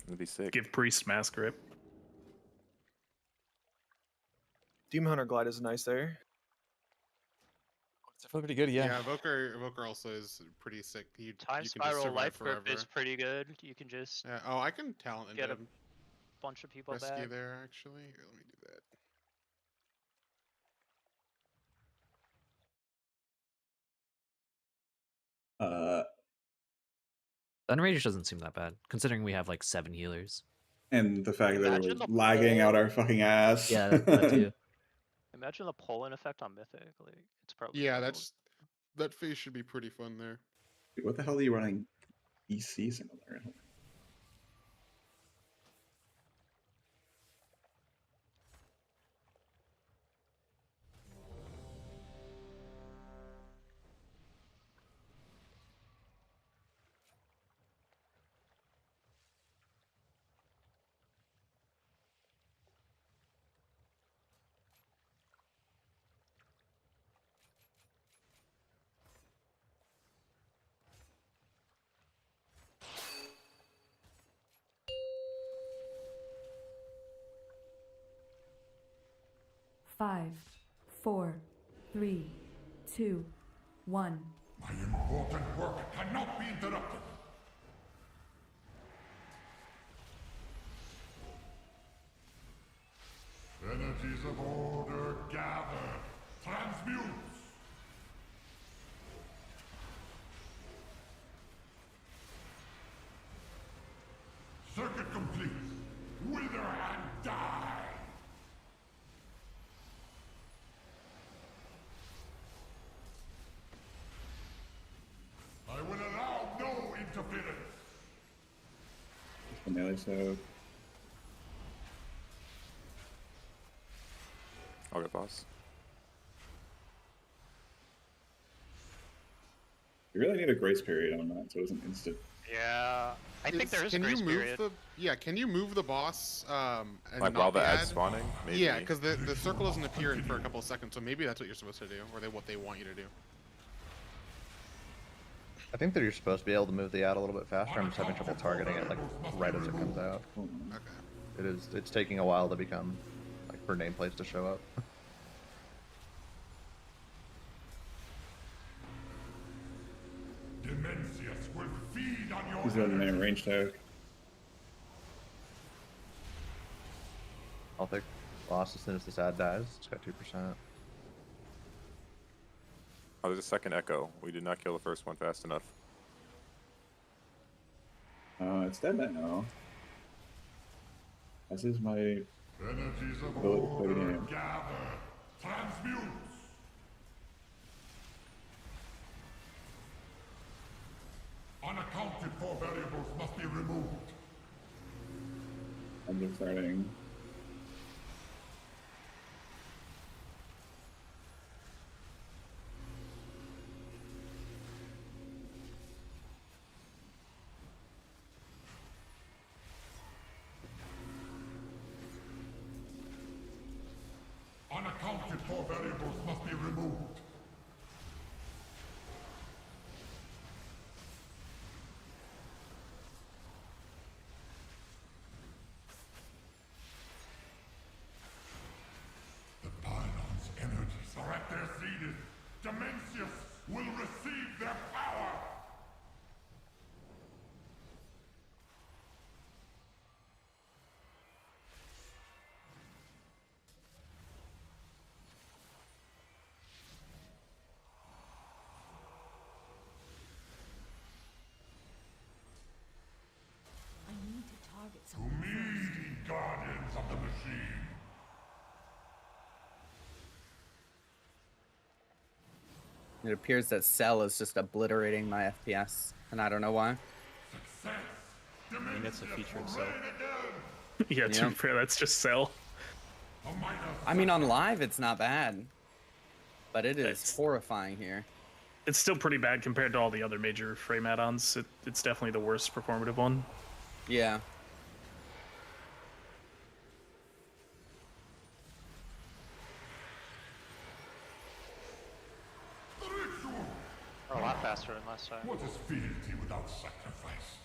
That'd be sick. Give Priest mass grip. Demon Hunter Glide is nice there. It's definitely pretty good, yeah. Yeah, Evoker also is pretty sick. Time you can just Spiral survive Life forever. Grip is pretty good. You can just Yeah. Oh, I can talent get a into bunch of people rescue back. there actually. Here, let me do that. Unrage doesn't seem that bad, considering we have like 7 healers. And the fact that Imagine we're the lagging pull. out our fucking ass. Yeah, that too. Imagine the pull-in effect on Mythic. Like, it's probably Yeah, cool. that phase should be pretty fun there. What the hell are you running EC single there? Five, 4, 3, 2, 1. My important work cannot be interrupted. Energies of order gather, transmutes. Circuit complete. Wither and die. I will allow no interference. Just the melee so. I'll get boss. You really need a grace period on that, so it isn't instant. Yeah, I think there is a Can grace you move period. can you move the boss and Like not while the the ad's ad? spawning? Maybe. Yeah, because the circle doesn't appear in for a couple of seconds, so maybe that's what you're supposed to do, or what they want you to do. I think that you're supposed to be able to move the ad a little bit faster. I'm just having trouble targeting it like right as it comes out. Okay. It's taking a while to become like for nameplates to show up. Dimensius will feed on your He's doing the main energy. range tag. I'll take boss as soon as this ad dies. It's got 2%. Oh, there's a second echo. We did not kill the first one fast enough. It's dead now. This is my Energies of ability to play the order game. gather, transmutes. Unaccounted for variables must be removed. I'm just starting. Unaccounted for variables must be removed. The pylon's energies are at their zenith. Dimensius will receive their power. I need to target To something me, first. guardians of the machine. It appears that Cell is just obliterating my FPS, and I don't know why. Success. I think that's a feature of Dimensius Cell. will reign again. Yeah, to Yeah. be fair, that's just Cell. A might of I mean, on live, it's not bad. But it is It's- horrifying here. It's still pretty bad compared to all the other major frame add-ons. It's definitely the worst performative one. Yeah. The ritual. A lot faster than last time. What is fealty without sacrifice?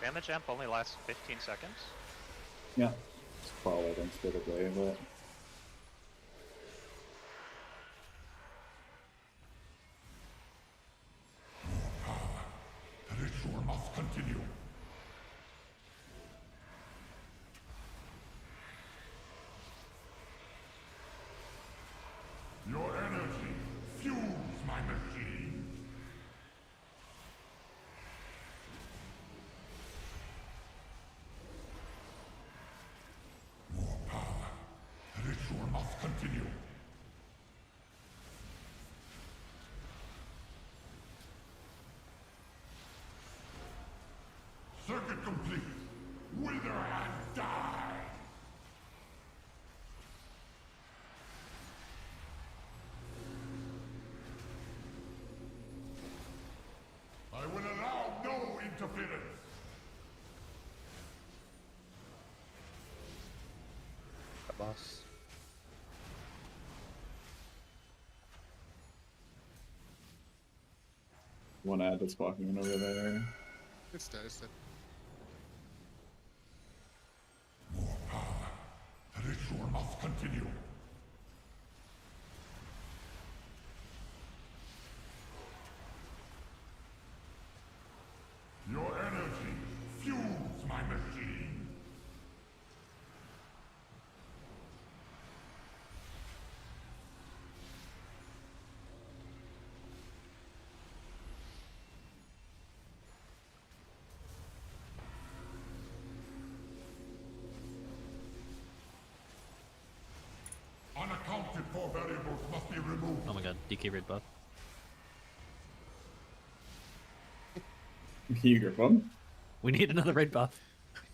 Damage amp only lasts 15 seconds. Yeah. It's probably inexplicably, but The ritual must continue. Your energy fuels my machine. More power. The ritual must continue. Circuit complete. Wither and die. I will allow no interference. Boss. one ad that's walking in over there. It's dead. It's dead. More power. The ritual must continue. Your energy fuels my machine. Unaccounted for variables must be removed. Oh my god, DK red buff. You grip him? We need another red buff.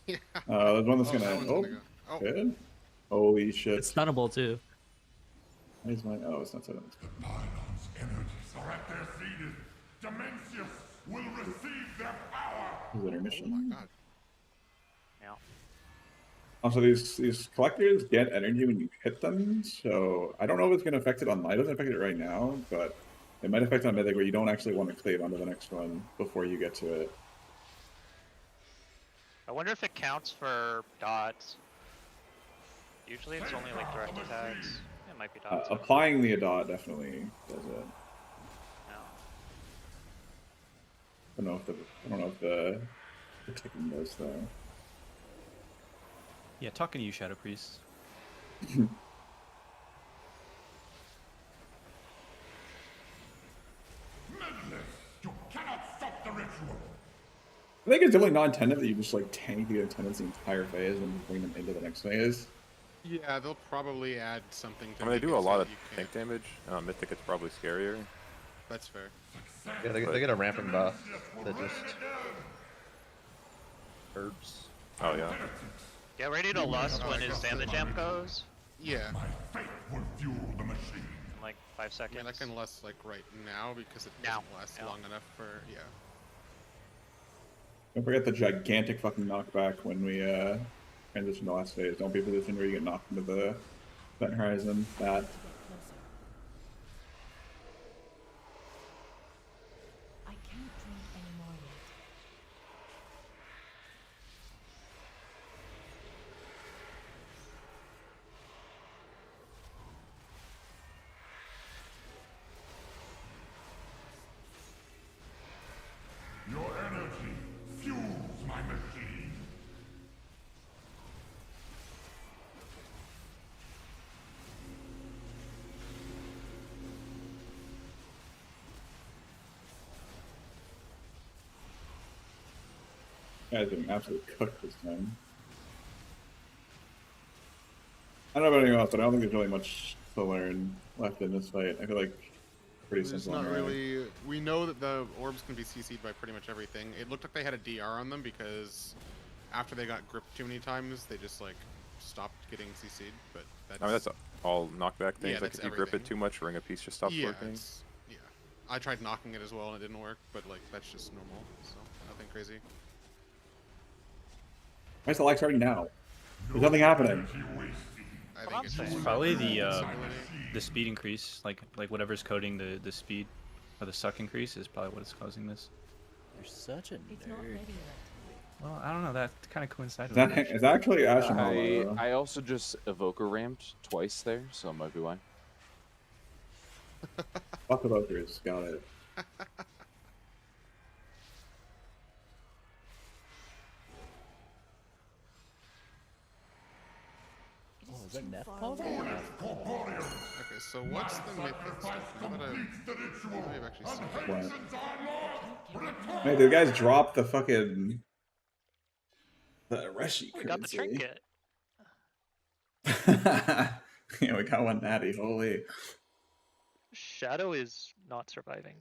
Yeah. There's one that's that gonna. one's Oh, gonna go. Oh, good. Holy shit. It's stunnable too. Where's my? Oh, it's not stunnable. The pylons' energies are at their zenith. Dimensius will receive their power. Is intermission? oh my god. Yeah. Also, these collectors get energy when you hit them, so I don't know if it's going to affect it on mine. It doesn't affect it right now, but it might affect on Mythic where you don't actually want to cleave onto the next one before you get to it. I wonder if it counts for dots. Usually it's only like direct attacks. It might be dots. Applying the dot definitely does it. No. I don't know if the ticking does though. Yeah, talking to you, Shadow Priest. Midless, you cannot stop the ritual. I think it's definitely non-intended that you just like tank the attendance the entire phase and bring them into the next phase. Yeah, they'll probably add something to I mean, they make do it a so lot that of you tank can't- damage. Mythic, it's probably scarier. That's fair. Yeah, they get a ramping buff that just hurts. Oh yeah. Get ready to lust when his damage amp goes Yeah. My fate will fuel the machine. in like 5 I seconds. mean, that can last like right now because it Now. doesn't last Yeah. long enough for Don't forget the gigantic fucking knockback when we transition to the last phase. Don't be in a position where you get knocked into the event horizon. That I can't drink anymore yet. Your energy fuels my machine. guy's getting absolutely cooked this time. I don't know about anyone else, but I don't think there's really much to learn left in this fight. I feel like pretty There's simple. not on our end. really. We know that the orbs can be CC'd by pretty much everything. It looked like they had a DR on them because after they got gripped too many times, they just like stopped getting CC'd. But that's, I mean, that's all knockback things. Yeah, like that's if you grip it everything. too much, ring a piece just stops yeah, working. yeah. I tried knocking it as well and it didn't work, but like that's just normal. So nothing crazy. Why is the light starting now? There's nothing happening. I What think I'm it's saying. just Probably ability. the speed increase, like whatever's coding the speed or the suck increase is probably what is causing this. You're such a It's not nerd. ready yet. Well, I don't know. That kind of coincided. It's, not, with it's actually Ashen I Hollow. I also just evoker ramped twice there, so it might be why. Fuck evokers, got it. Oh, is that Neth Okay, so what's the mythic stuff? Now that I've actually seen it. What? Wait, the guys dropped the fucking the Reshi We got the currency. trinket. Yeah, we got one natty. Holy. Shadow is not surviving.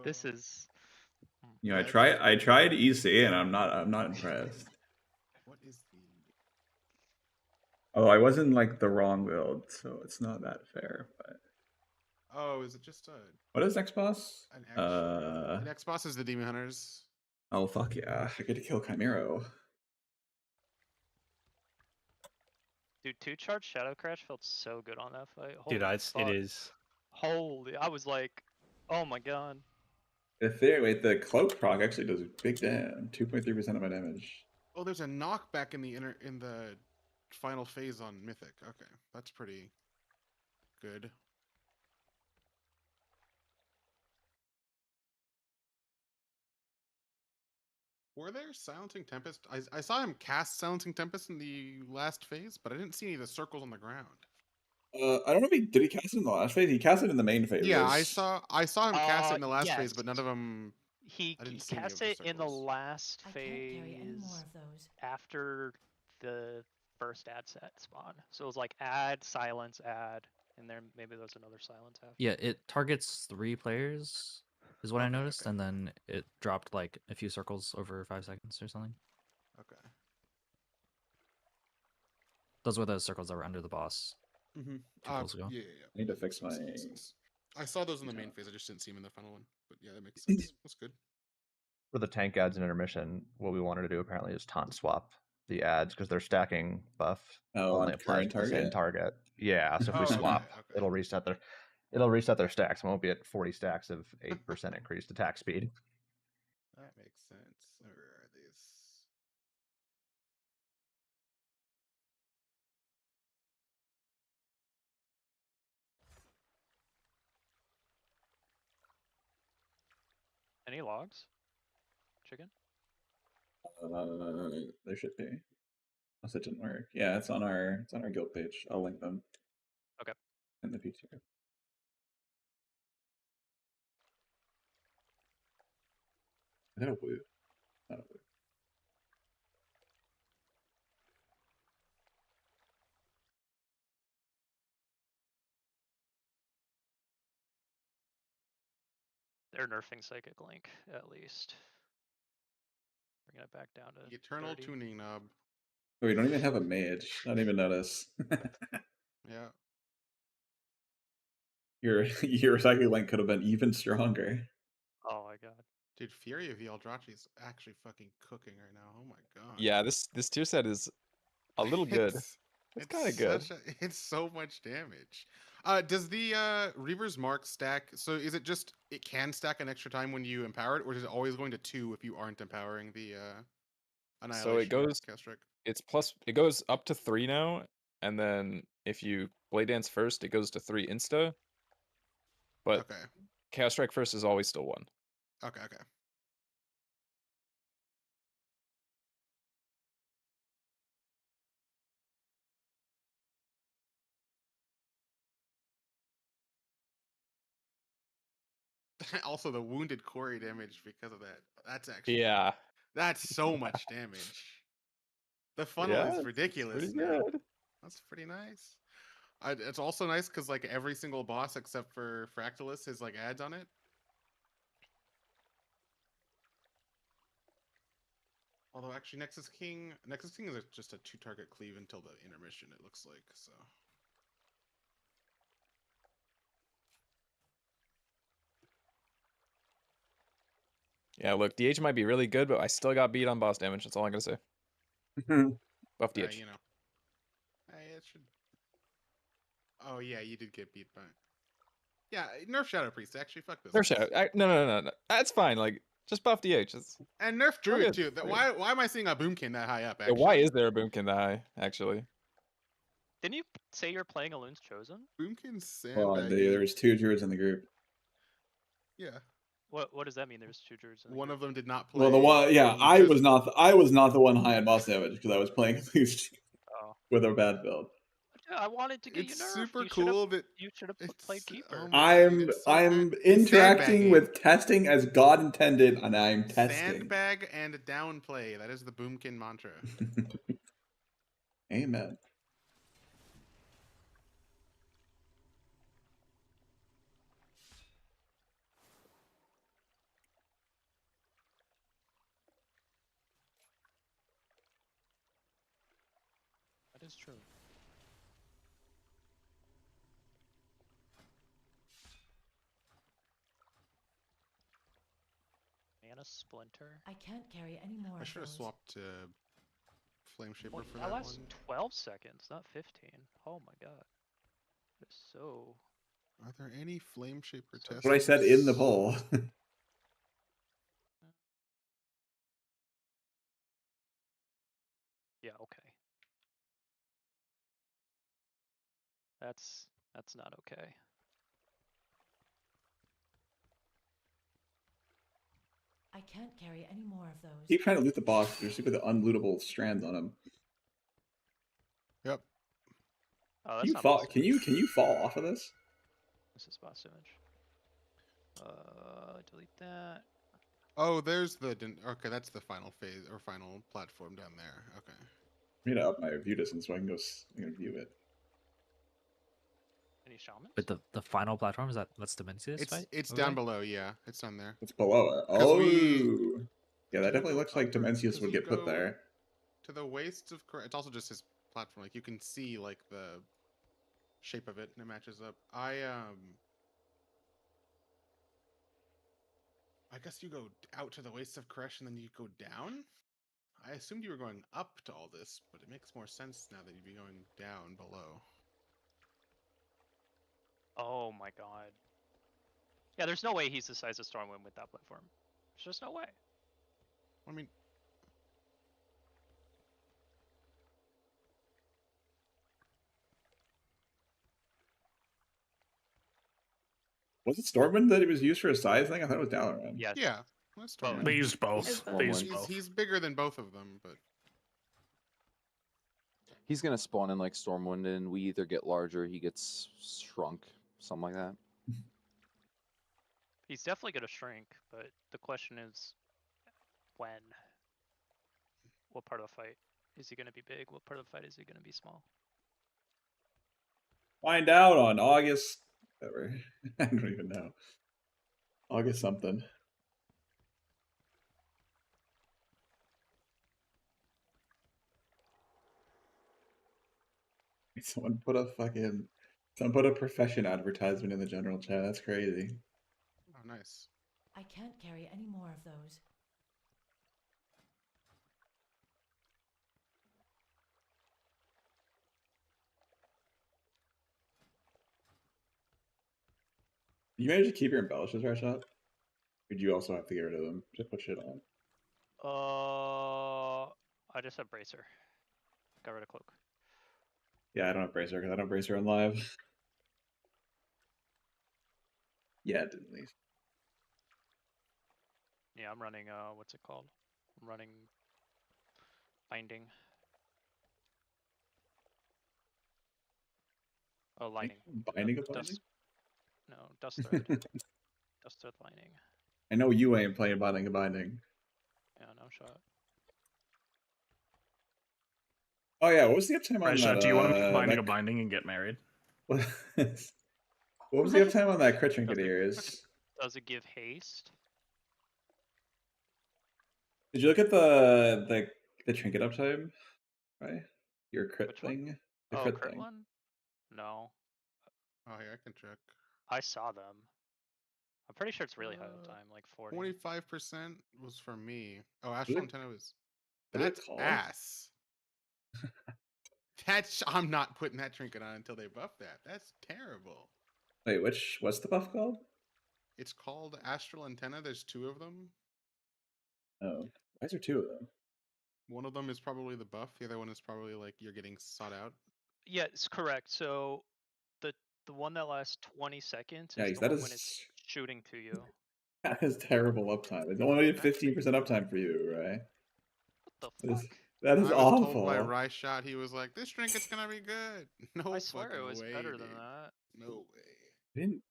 This is. You know, I tried EC and I'm not impressed. What is the? Oh, I wasn't like the wrong build, so it's not that fair. But Oh, is it just a? what is next boss? The next boss is the Demon Hunters. Oh fuck yeah! I get to kill Chimero. Dude, 2-charge Shadow Crash felt so good on that fight. Dude, Holy it fuck. is. Holy, I was like, oh my god. Wait, the cloak proc actually does big damn. 2.3% of my damage. Oh, there's a knockback in the final phase on Mythic. Okay, that's pretty good. Were there Silencing Tempest? I saw him cast Silencing Tempest in the last phase, but I didn't see any of the circles on the ground. I don't know if did he cast it in the last phase? He cast it in the main phase. Yeah, I saw him cast it in the last yes. phase, but none of them. He I didn't see any of cast the it in the circles. last I can't carry any more phase of those. after the first ad set spawn. So it was like add, silence, add, and then maybe there's another silence after. Yeah, it targets 3 players, is what I Okay, noticed, okay. and then it dropped like a few circles over 5 seconds or something. Okay. Those were the circles that were under the boss. Mm-hmm. 2 kills ago. Yeah. I need to fix my. Makes sense. I saw those in the main phase. I just didn't see them in the final one. But yeah, that makes sense. That's good. For the tank ads and intermission, what we wanted to do apparently is taunt swap the ads because their stacking buff Oh, only on applies current to the same target. Yeah, so if we Oh, okay, swap, okay. it'll reset their stacks. It won't be at 40 stacks of 8% increased attack speed. That makes sense. Where are these? Any logs? Chicken? There should be. Unless it didn't work. Yeah, it's on our guild page. I'll link them. Okay. In the PTR. Is that a woo? Not a woo. They're nerfing Psychic Link, at least. Bringing it back down to The Eternal 30. Tuning Knob. Oh, we don't even have a mage. I don't even notice. Yeah. Your Psychic Link could have been even stronger. Oh my god. Dude, Fury of the Eldrachi is actually fucking cooking right now. Oh my god. Yeah, this tier set is a little good. It's kind of good. It's so much damage. Does the Reaver's Mark stack? So is it just it can stack an extra time when you empower it, or is it always going to 2 if you aren't empowering the Annihilation? So it goes. Castrick? It's plus. It goes up to 3 now, and then if you Blade Dance first, it goes to 3 insta. But Okay. Chaos Strike first is always still 1. Okay. Also, the wounded quarry damage because of that. That's actually That's so much damage. The funnel is ridiculous. Pretty Now. good. That's pretty nice. It's also nice because like every single boss except for Fractillus has like ads on it. Although actually Nexus King is just a 2-target cleave until the intermission. It looks like so. Yeah, look, DH might be really good, but I still got beat on boss damage. That's all I'm gonna say. Buff DH. You know. Hey, it should. Oh yeah, you did get beat by. Yeah, nerf Shadow Priest. Actually, fuck this. Nerf Shadow. No. That's fine. Like, Just buff DH. And nerf Oh, Druid yeah, too. Why am I seeing a Boomkin that high up? Yeah, Actually, why is there a Boomkin that high? Actually, Didn't you say you're playing Alun's Chosen? Boomkin's Well, sandbagging? there was 2 druids in the group. Yeah. What does that mean? There's 2 Druids in the One group? of them did not play. Well, the one, yeah, I was not the one high on boss damage because I was playing at least Oh. with a bad build. Yeah, I wanted to get It's you nerfed. super You should've- cool that You should have played Keeper. Oh my God, I'm it's so I'm bad. He's interacting sandbagging. with testing as God intended, and I'm testing. Sandbag and downplay. That is the Boomkin mantra. Amen. That is true. Mana Splinter. I can't carry any more. I should have swapped to Flame Shaper for That that lasts one. 12 seconds, not 15. Oh my god. It's so. Are there any Flame Shaper tests? What I said in the poll. Yeah, okay. That's not okay. I can't carry any more of those. Keep trying to loot the box. There's super the unlootable strands on him. Yep. Oh, Can that's you not fall? boss Can you fall off of this? This is boss image. Delete that. Oh, there's the okay. That's the final phase or final platform down there. Okay. I need to up my view distance so I can go view it. Any shamans? But the final platform is that's Dimensius, right? It's Over down there? below. Yeah, it's down there. It's below it. 'Cause Oh, we- yeah, that definitely looks like upwards, Dimensius 'cause would you get put go there. To the wastes of it's also just his platform. Like you can see like the shape of it and it matches up. I guess you go out to the wastes of Koresh and then you go down. I assumed you were going up to all this, but it makes more sense now that you'd be going down below. Oh my god. Yeah, there's no way he's the size of Stormwind with that platform. There's just no way. I mean, Was it Stormwind that it was used for a size thing? I thought it was Dalaran. Yes. yeah, that's Both. Stormwind. They used both. It's They used both. He's bigger than both of them, but he's gonna spawn in like Stormwind, and we either get larger, he gets shrunk, something like that. He's definitely gonna shrink, but the question is when? What part of the fight? Is he gonna be big? What part of the fight is he gonna be small? Find out on August. Whatever. I don't even know. August something. Someone put a profession advertisement in the general chat. That's crazy. oh, nice. I can't carry any more of those. You manage to keep your embellishes, right, shot? Or did you also have to get rid of them? Just put shit on. I just have Bracer. Got rid of Cloak. Yeah, I don't have Bracer because I don't Bracer on live. Yeah, it didn't leave. Yeah, I'm running, what's it called? I'm running Binding. Oh, Lining. Binding of Dust. Binding? No, Dust Thread. Dust Thread Lining. I know you ain't playing Binding of Binding. Yeah, no shot. Oh yeah, what was the uptime on Right, that? Shot, do you want to make binding that- a binding and get married? What was the uptime on that crit trinket ears? Does it give haste? Did you look at the trinket uptime? Right? Your crit Which one? thing? The Oh, crit crit thing. one? No. Oh, yeah, I can check. I saw them. I'm pretty sure it's really high uptime, like 40. 25% was for me. Oh, Astral it- Antenna was. what is it That's called? ass. I'm not putting that trinket on until they buff that. That's terrible. Wait, what's the buff called? It's called Astral Antenna. There's 2 of them. Oh, why is there two of them? One of them is probably the buff. The other one is probably like you're getting sought out. Yeah, it's correct. So the one that lasts 20 seconds is Yikes, the that one when it's is shooting to you. that is terrible uptime. It's only 15% uptime for you, right? What That the is, fuck? that is I was told by awful. Rye Shot he was like, "This trinket's gonna be good." No I swear fucking it was way, better dude. than that. No way. Didn't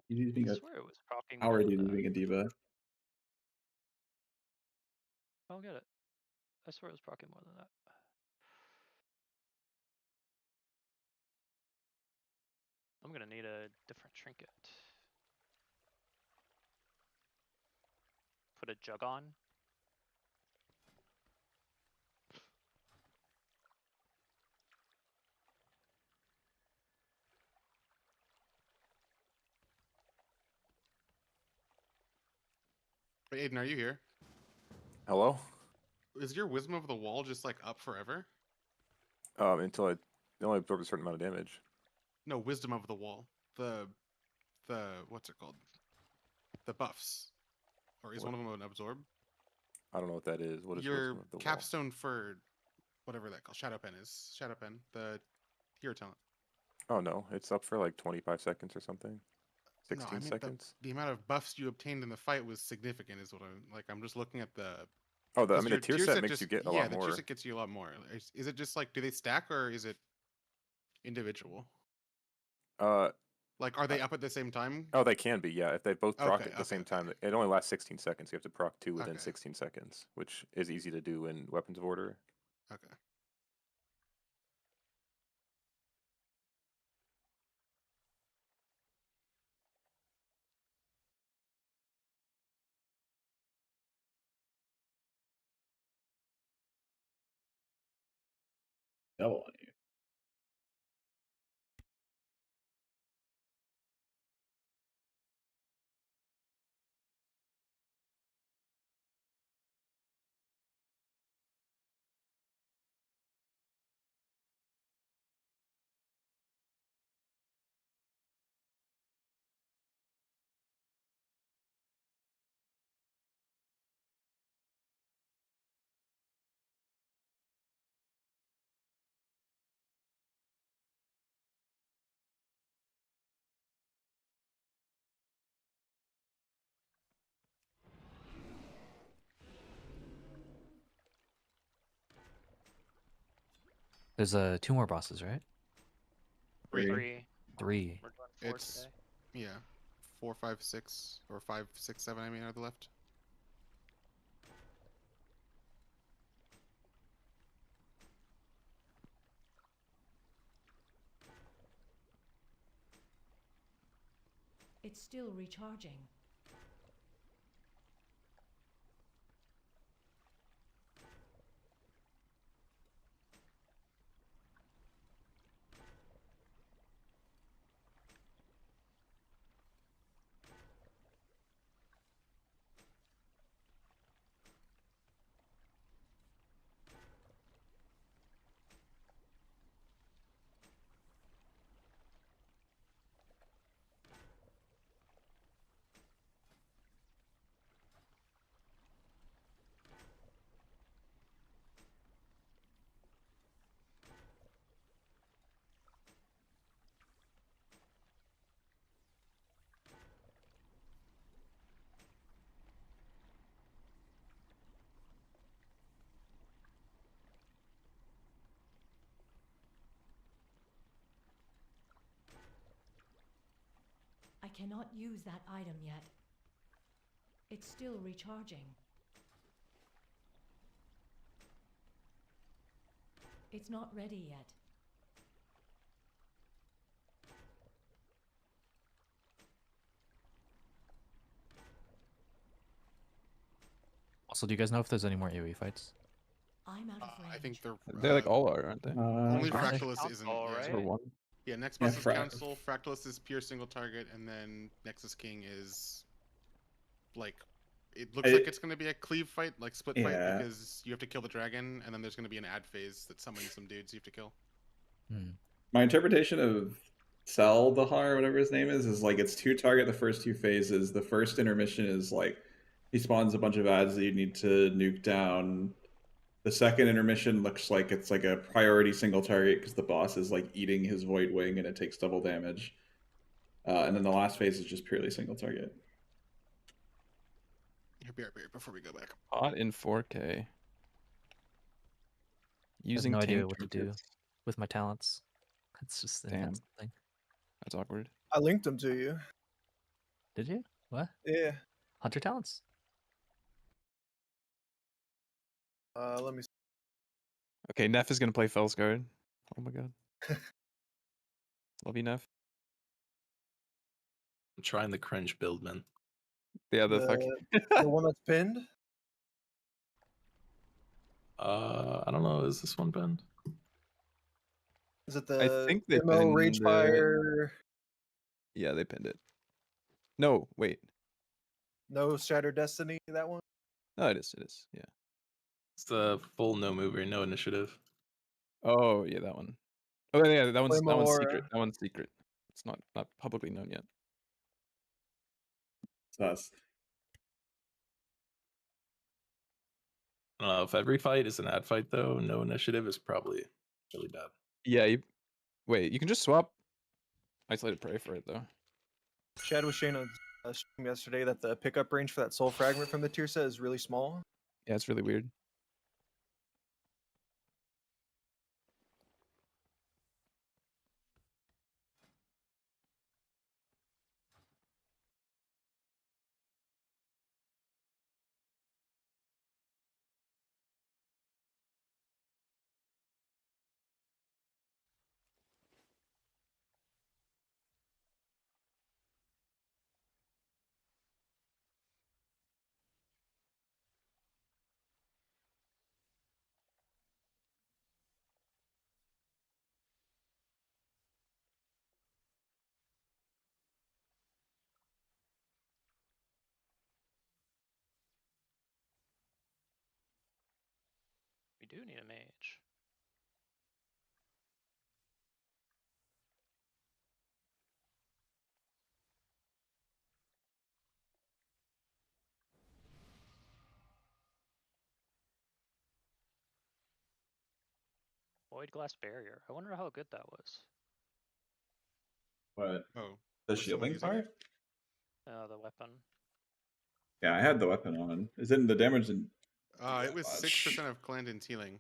you just being I a swear it was proccing more power than dude that. being a diva? I don't get it. I swear it was proccing more than that. I'm gonna need a different trinket. Put a jug on. Wait, Aiden, are you here? Hello? Is your Wisdom of the Wall just like up forever? Until it only absorbs a certain amount of damage. No, Wisdom of the Wall. The what's it called? The buffs. Or is What? one of them an absorb? I don't know what that is. What is Your Wisdom of the Wall? capstone for whatever that called. Shadow Pen is. Shadow Pen. The hero talent. Oh no, it's up for like 25 seconds or something. No, 16 I mean seconds. the amount of buffs you obtained in the fight was significant. Is what I'm like. I'm just looking at the. Oh, I 'cause mean, your the tier set makes just, you get a yeah, lot the more. tier set gets you a lot more. Is it just like do they stack or is it individual? Like are they up at the same time? Oh, they can be, yeah. If they both proc Okay, at the same okay. time, it only lasts 16 seconds. You have to proc 2 within Okay. 16 seconds, which is easy to do in Weapons of Order. Okay. Double on you. There's 2 more bosses, right? Three. 3. We're doing 4 It's today. yeah, 4, 5, 6, or 5, 6, 7. I mean, are the left. It's still recharging. I cannot use that item yet. It's still recharging. It's not ready yet. Also, do you guys know if there's any more AoE fights? I'm out of range. I think they're They like all are, aren't they? only are they? Fractillus isn't. All Yeah. right. Or one. Yeah, next Yeah, boss is Council. Fractillus is pure single target, and then Nexus King is like it looks like it's gonna be a cleave fight, like split fight, Yeah. because you have to kill the dragon, and then there's gonna be an ad phase that summons some dudes you have to kill. My interpretation of Saldahaar, whatever his name is like it's 2 target the first 2 phases. The first intermission is like He spawns a bunch of ads that you need to nuke down. The second intermission looks like it's like a priority single target because the boss is like eating his void wing and it takes double damage. And then the last phase is just purely single target. Here, BRB, before we go back. Hot in 4K. Using no idea tank what to do trinkets. with my talents. It's just an Damn. intense thing. That's awkward. I linked them to you. Did you? What? Yeah. Hunter talents? Let me. Okay, Neff is gonna play Felsguard. Oh my god. Love you, Neff. I'm trying the cringe build, man. Yeah, the fuck. The one that's pinned. I don't know. Is this one pinned? Is it I the think they MO pinned Ragefire? Yeah, they pinned it. No, wait. No Shattered Destiny. That one. No, it is. It is. Yeah. It's the full no mover, no initiative. Oh yeah, that one. Oh yeah, that one's Claymore. secret. That one's secret. It's not publicly known yet. It's us. I don't know if every fight is an ad fight though. No initiative is probably really bad. Yeah. Wait, you can just swap Isolated Prey for it though. Chad was showing a stream yesterday that the pickup range for that soul fragment from the tier set is really small. Yeah, it's really weird. We do need a mage. Void glass barrier. I wonder how good that was. What? Oh. The was someone shielding using part? The weapon. Yeah, I had the weapon on. Is it the damage? In... It was 6% of Clandon's healing.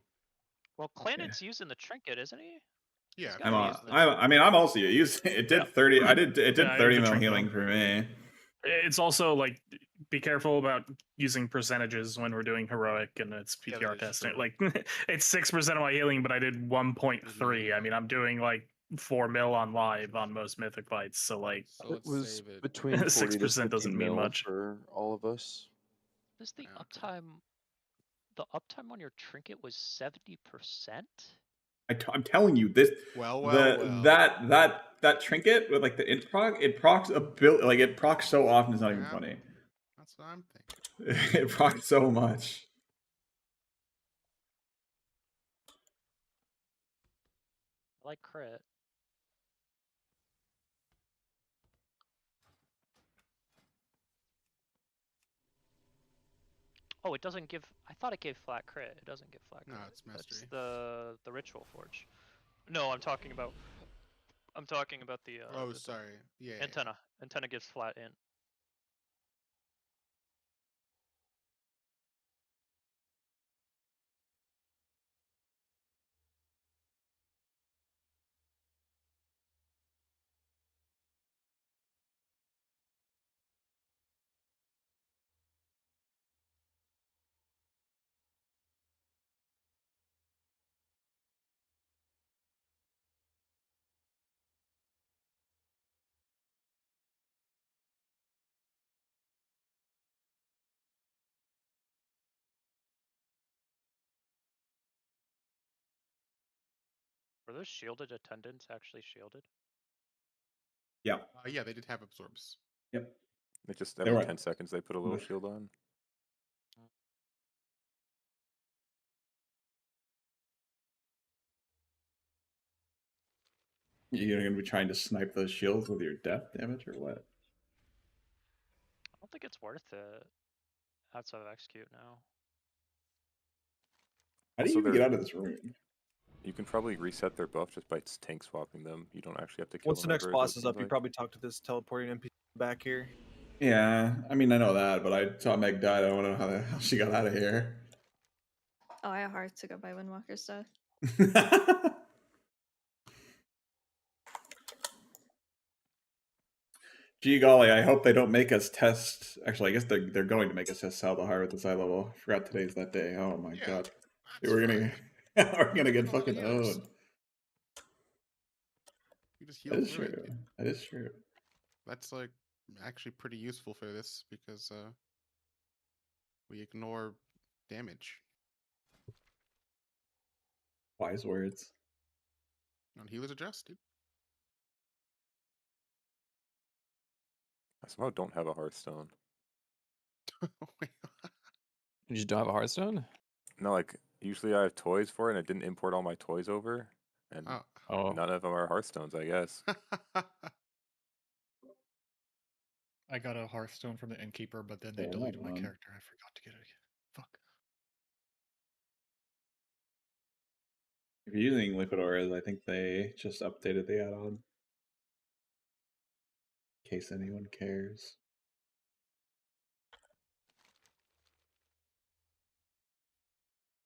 Well, Clandon's using the trinket, isn't he? Yeah. I'm on. I mean, I'm also used. It did 30. It did Yeah, 30 it's a mil trinket. healing for me. It's also like, be careful about using percentages when we're doing heroic and it's PTR testing. Like, it's 6% of my healing, but I did 1.3. I mean, I'm doing like 4 mil on live on most mythic fights, so like, It was between 40 to 6% 50 doesn't mean mil much. for all of us. Is the uptime? The uptime on your trinket was 70%. I'm telling you this. Well. That trinket with like the int proc, it procs like it procs so often. It's not even funny. That's what I'm thinking. It procs so much. I like crit. Oh, it doesn't give. I thought it gave flat crit. It doesn't give flat crit. No, it's mastery. That's the ritual forge. No, I'm talking about. I'm talking about the. Oh, sorry. Yeah. Antenna. Antenna gives flat int. Were those shielded attendants actually shielded? Yeah. Yeah, they did have absorbs. Yep. They just They every were- 10 seconds they put a little shield on. You're gonna be trying to snipe those shields with your death damage or what? I don't think it's worth it. outside of execute now. How do Also, you even get they're- out of this room? You can probably reset their buff just by tank swapping them. You don't actually have to kill Once the them next ever, boss it is up, seems you like. probably talk to this teleporting NPC back here. Yeah, I mean, I know that, but I saw Meg died. I want to know how the hell she got out of here. Oh, I have heart to go by Windwalker stuff. Gee golly, I hope they don't make us test. Actually, I guess they're going to make us test Saldahaar with this high level. Forgot today's that day. Oh my god, we're gonna we're gonna get fucking owned. You just heal That is through true. it. That is true. That's like actually pretty useful for this because we ignore damage. Wise words. On healers adjust, dude. I somehow don't have a Hearthstone. You just don't have a Hearthstone? No, like usually I have toys for it, and I didn't import all my toys over, and Oh. none of them are Hearthstones, I guess. I got a Hearthstone from the innkeeper, but then they Yeah, deleted my man. character. I forgot to get it again. Fuck. If you're using liquid auras, I think they just updated the add-on. In case anyone cares.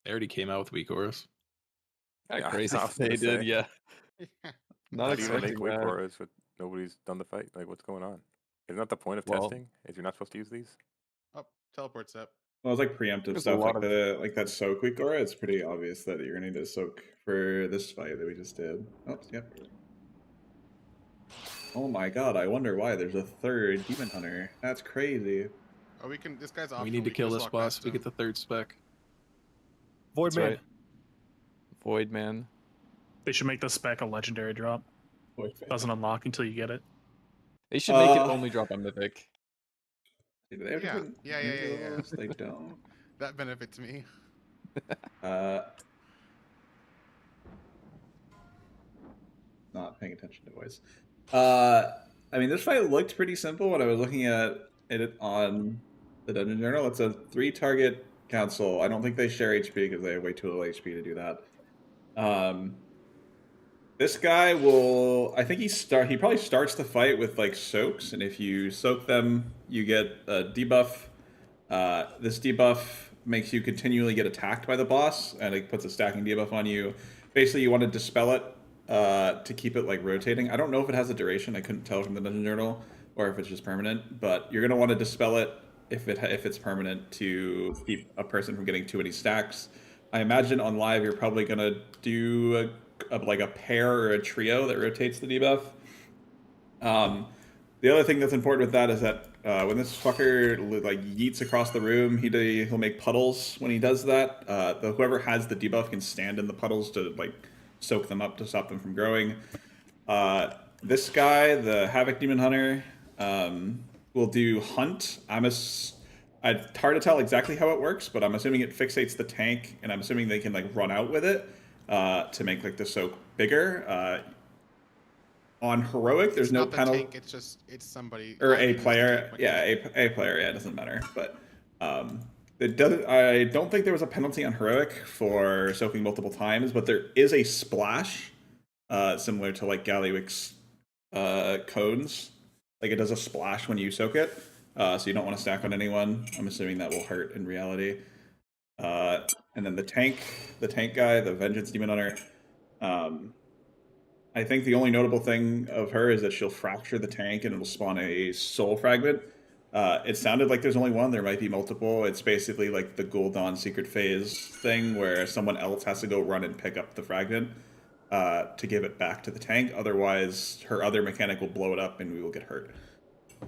They already came out with weak auras. Kinda Yeah, crazy I was they gonna did, say. yeah. Not How do you even expecting make weak that. auras if nobody's done the fight? Like, what's going on? Isn't that the point of Well- testing? Is you're not supposed to use these? Oh, teleport's up. Well, it's like preemptive There's a stuff, lot like like that soak weak aura. It's pretty obvious that you're gonna need to soak for this fight that we just did. Oh, yep. Oh my god! I wonder why there's a third demon hunter. That's crazy. Oh, we can. This guy's We optional. need to can kill just this walk boss. past We him. get the third spec. Void That's Man. right. Void Man. They should make the spec a legendary drop. Doesn't unlock until you get it. They should make it only drop on Mythic. Do they have Yeah, different yeah. rules? They don't. That benefits me. Not paying attention to voice. I mean, this fight looked pretty simple when I was looking at it on the Dungeon Journal. It's a 3-target council. I don't think they share HP because they have way too little HP to do that. This guy will. I think he probably starts the fight with like soaks, and if you soak them, you get a debuff. This debuff makes you continually get attacked by the boss, and it puts a stacking debuff on you. Basically, you want to dispel it to keep it like rotating. I don't know if it has a duration. I couldn't tell from the Dungeon Journal, or if it's just permanent. But you're gonna want to dispel it if it's permanent to keep a person from getting too many stacks. I imagine on live you're probably gonna do like a pair or a trio that rotates the debuff. The other thing that's important with that is that when this fucker like yeets across the room, he'll make puddles when he does that. Whoever has the debuff can stand in the puddles to like soak them up to stop them from growing. This guy, the Havoc Demon Hunter, will do Hunt. It's hard to tell exactly how it works, but I'm assuming it fixates the tank, and I'm assuming they can like run out with it to make like the soak bigger. On heroic, there's no not the penalty. tank, it's somebody Or acting a as the player. tank, but Yeah, a player. Yeah, it doesn't matter. But it doesn't. I don't think there was a penalty on heroic for soaking multiple times, but there is a splash, similar to like Galliwick's cones. Like it does a splash when you soak it, so you don't want to stack on anyone. I'm assuming that will hurt in reality. And then the tank guy, the Vengeance Demon Hunter. I think the only notable thing of her is that she'll fracture the tank and it'll spawn a soul fragment. It sounded like there's only one. There might be multiple. It's basically like the Gul'dan Secret Phase thing where someone else has to go run and pick up the fragment to give it back to the tank. Otherwise, her other mechanic will blow it up and we will get hurt.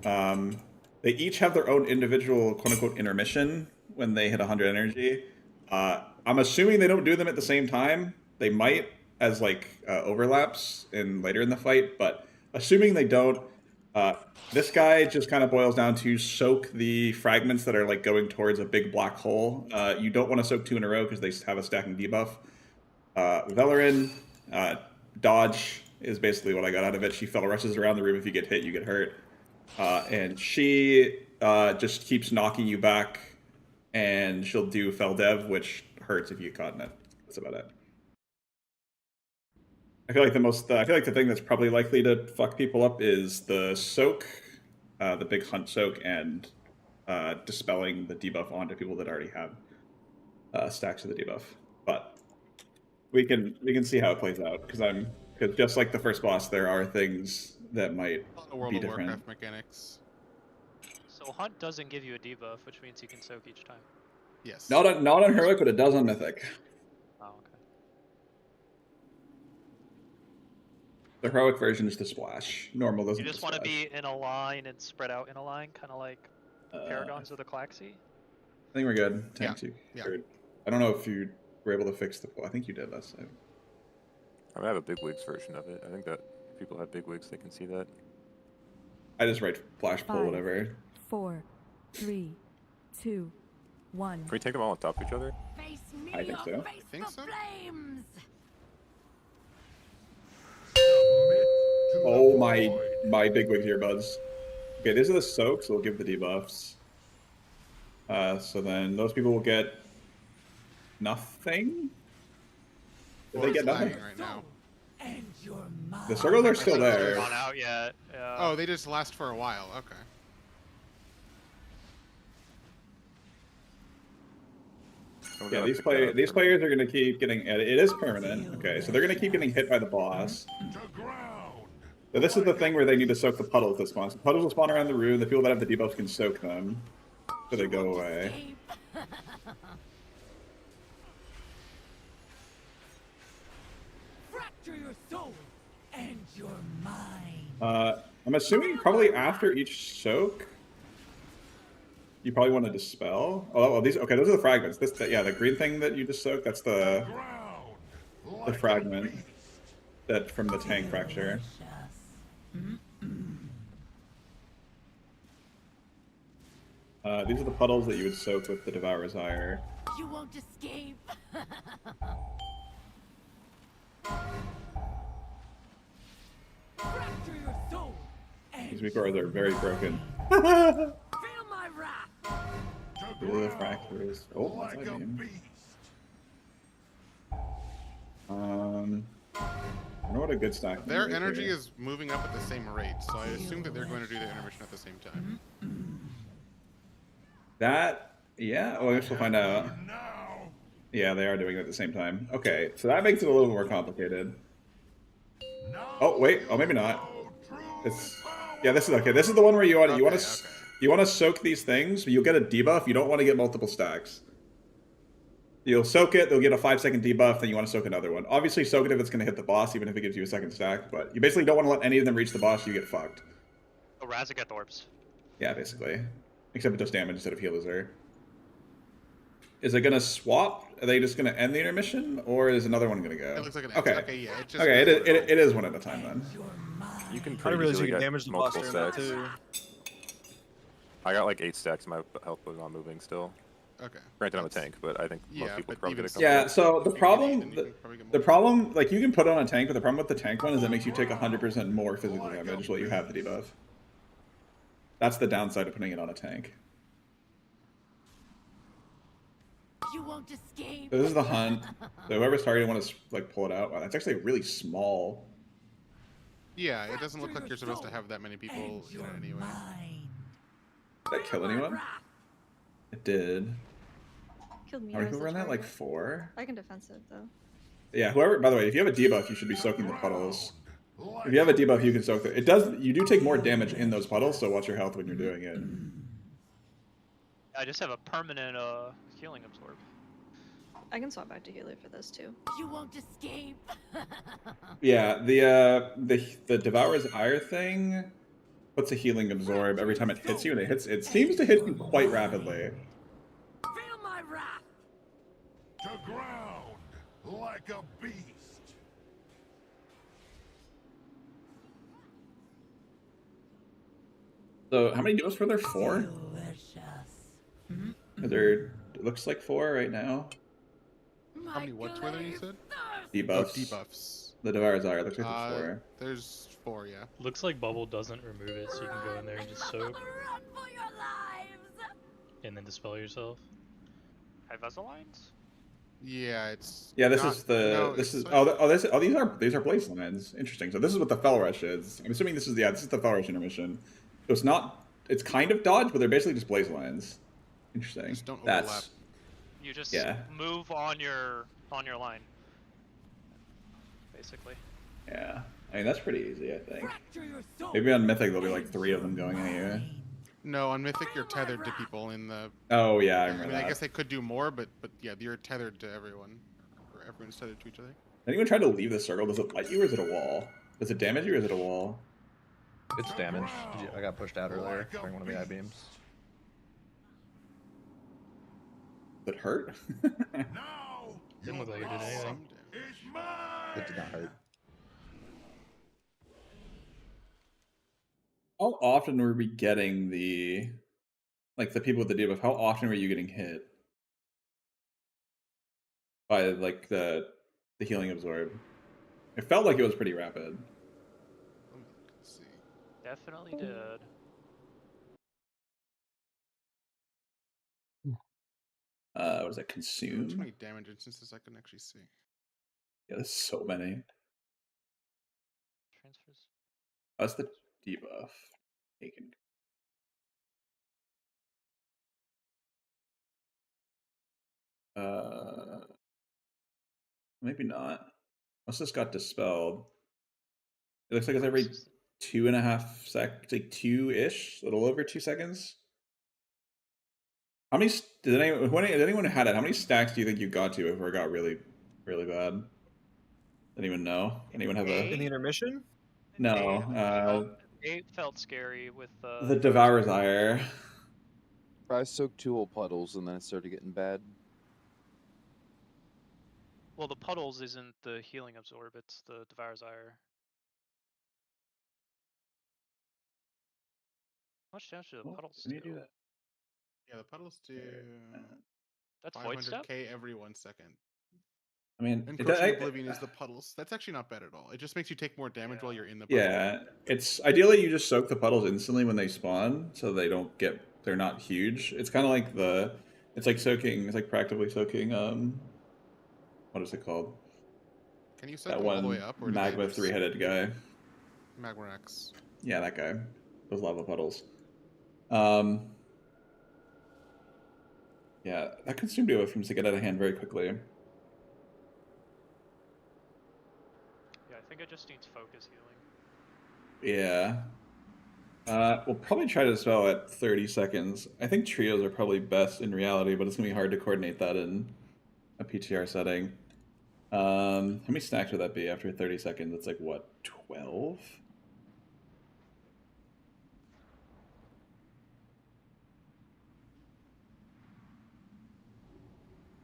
They each have their own individual quote-unquote intermission when they hit 100 energy. I'm assuming they don't do them at the same time. They might as like overlaps later in the fight, but assuming they don't, this guy just kind of boils down to soak the fragments that are like going towards a big black hole. You don't want to soak 2 in a row because they have a stacking debuff. Velerin, dodge is basically what I got out of it. She fellow rushes around the room. If you get hit, you get hurt. And she just keeps knocking you back and she'll do Feldev, which hurts if you get caught in it. That's about it. I feel like the thing that's probably likely to fuck people up is the soak, the big hunt soak, and dispelling the debuff onto people that already have stacks of the debuff. But we can see how it plays out because just like the first boss, there are things that might World be of different. Warcraft mechanics. So Hunt doesn't give you a debuff, which means you can soak each time. Yes. Not on heroic, but it does on mythic. Oh, okay. The heroic version is the splash. Normal doesn't. You just want to be in a line and spread out in a line, kind of like Paragons or the Klaxi? I think we're good. Yeah. Tanks, you Yeah. cured. I don't know if you were able to fix the. I think you did last time. I have a big wigs version of it. I think that if people have big wigs, they can see that. I just write flash pull 5, whatever. 4, 3, 2, 1. Can we take them all on top of each other? I think so. I think so. Oh my big wigs earbuds. Okay, these are the soaks. We'll give the debuffs. So then those people will get nothing. Did they get nothing? Right now. The circles are still They're there. not out yet. Yeah. Oh, they just last for a while. Okay. Yeah, these players are gonna keep getting. It is permanent. Okay, so they're gonna keep getting hit by the boss. So this is the thing where they need to soak the puddles that spawn. So puddles will spawn around the room. The people that have the debuffs can soak them, so they go away. Fracture your soul and your mind. I'm assuming probably after each soak, you probably want to dispel. Oh, well, these. Okay, those are the fragments. Yeah, the green thing that you just soaked. That's the fragment that from the tank fracture. These are the puddles that you would soak with the Devourer's Ire. You won't escape. Fracture your soul. These weakers are very broken. Feel my wrath. These are the fractures. Oh, that's my name. I don't know what a good stack. Their energy is moving up at the same rate, so I assume that they're going to do the intermission at the same time. That, yeah, well, I guess we'll find out. Yeah, they are doing it at the same time. Okay, so that makes it a little more complicated. Oh, wait, oh, maybe not. Yeah, this is okay. This is the one where you want to soak these things, but you'll get a debuff. You don't want to get multiple stacks. You'll soak it, they'll get a 5-second debuff, then you want to soak another one. Obviously, soak it if it's going to hit the boss, even if it gives you a second stack, but you basically don't want to let any of them reach the boss, you get fucked. Oh, Razageth Orbs. Yeah, basically. Except it does damage instead of heal Azure. Is it going to swap? Are they just going to end the intermission, or is another one going to go? It looks like an okay. yeah, it just okay, it is one at a time then. You can I pretty realize easily you can get damage the boss multiple during that stacks. I got like 8 stacks, my health was not moving still. Okay. Granted, I'm a tank, but I think most people but probably even get a couple. Yeah, so the problem, like you can put on a tank, but the problem with the tank one is it makes you take 100% more physical damage while you have the debuff. That's the downside of putting it on a tank. You won't escape. So this is the hunt. So whoever's targeting want to like pull it out. Wow, that's actually really small. Yeah, it doesn't look like you're supposed to have that many people in it anyway. Did that kill anyone? It did. Killed me. How many people were in that? Like 4? I can defense it though. Yeah, whoever, by the way, if you have a debuff, you should be soaking the puddles. If you have a debuff, you can soak the, you do take more damage in those puddles, so watch your health when you're doing it. I just have a permanent healing absorb. I can swap back to healer for this too. You won't escape. Yeah, the Devourer's Ire thing puts a healing absorb every time it hits you, and it seems to hit you quite rapidly. Feel my wrath. To ground like a beast. So how many debuffs were there? 4? There, it looks like 4 right now. How many what's were there, you said? Debuffs. Oh, debuffs. The Devourer's Ire looks like there's 4. There's 4, yeah. Looks like Bubble doesn't remove it, so you can go in there and just soak. And then dispel yourself. High vessel lines? Yeah, it's. Yeah, this not- is the no, this it's is like- these are blaze lines. Interesting. So this is what the fell rush is. I'm assuming this is this is the fell rush intermission. So it's not. It's kind of dodge, but they're basically just blaze lines. Interesting. Just don't That's overlap. You just yeah. move on your line. Basically. Yeah. I mean that's pretty easy, I think. Maybe on Mythic there'll be like 3 of them going at you. No, on Mythic you're tethered to people in the. Oh yeah, I I remember mean, that. I guess they could do more, but yeah, you're tethered to everyone, or everyone's tethered to each other. Anyone try to leave the circle? Does it light you or is it a wall? Does it damage you or is it a wall? It's damage. I got pushed out earlier during one of the I-beams. Does it hurt? Didn't look like it did anything. It did not hurt. How often were we getting the people with the debuff? How often were you getting hit by like the healing absorb? It felt like it was pretty rapid. Let's see. Definitely did. What is that? How Consume? many damage instances I can actually see? Yeah, there's so many. Transfers. That's the debuff. Taken. Maybe not. Unless this got dispelled. It looks like it's every 2.5 seconds, like 2-ish, a little over 2 seconds. How many did anyone had it? How many stacks do you think you got to before it got really, really bad? Didn't even know. Anyone have In the a? intermission? No. It felt scary with The Devourer's Ire. I soaked 2 whole puddles and then it started getting bad. Well, the puddles isn't the healing absorb; it's the Devourer's Ire. How much damage do the puddles Can you do that? Yeah, the puddles do. That's void step. 500k every 1 second. I mean, Encroaching Oblivion is the puddles. That's actually not bad at all. It just makes you take more damage while you're in the puddle. Yeah, it's ideally you just soak the puddles instantly when they spawn, so they don't get they're not huge. It's kind of like it's like soaking. It's like practically soaking. What is it called? Can you soak That them all one the way up, or do they magma just- 3-headed guy. Magmarax. Yeah, that guy. Those lava puddles. Yeah, that consumed debuff seems to get out of hand very quickly. Yeah, I think it just needs focus healing. Yeah. We'll probably try to dispel at 30 seconds. I think trios are probably best in reality, but it's going to be hard to coordinate that in a PTR setting. How many stacks would that be after 30 seconds? It's like, what, 12?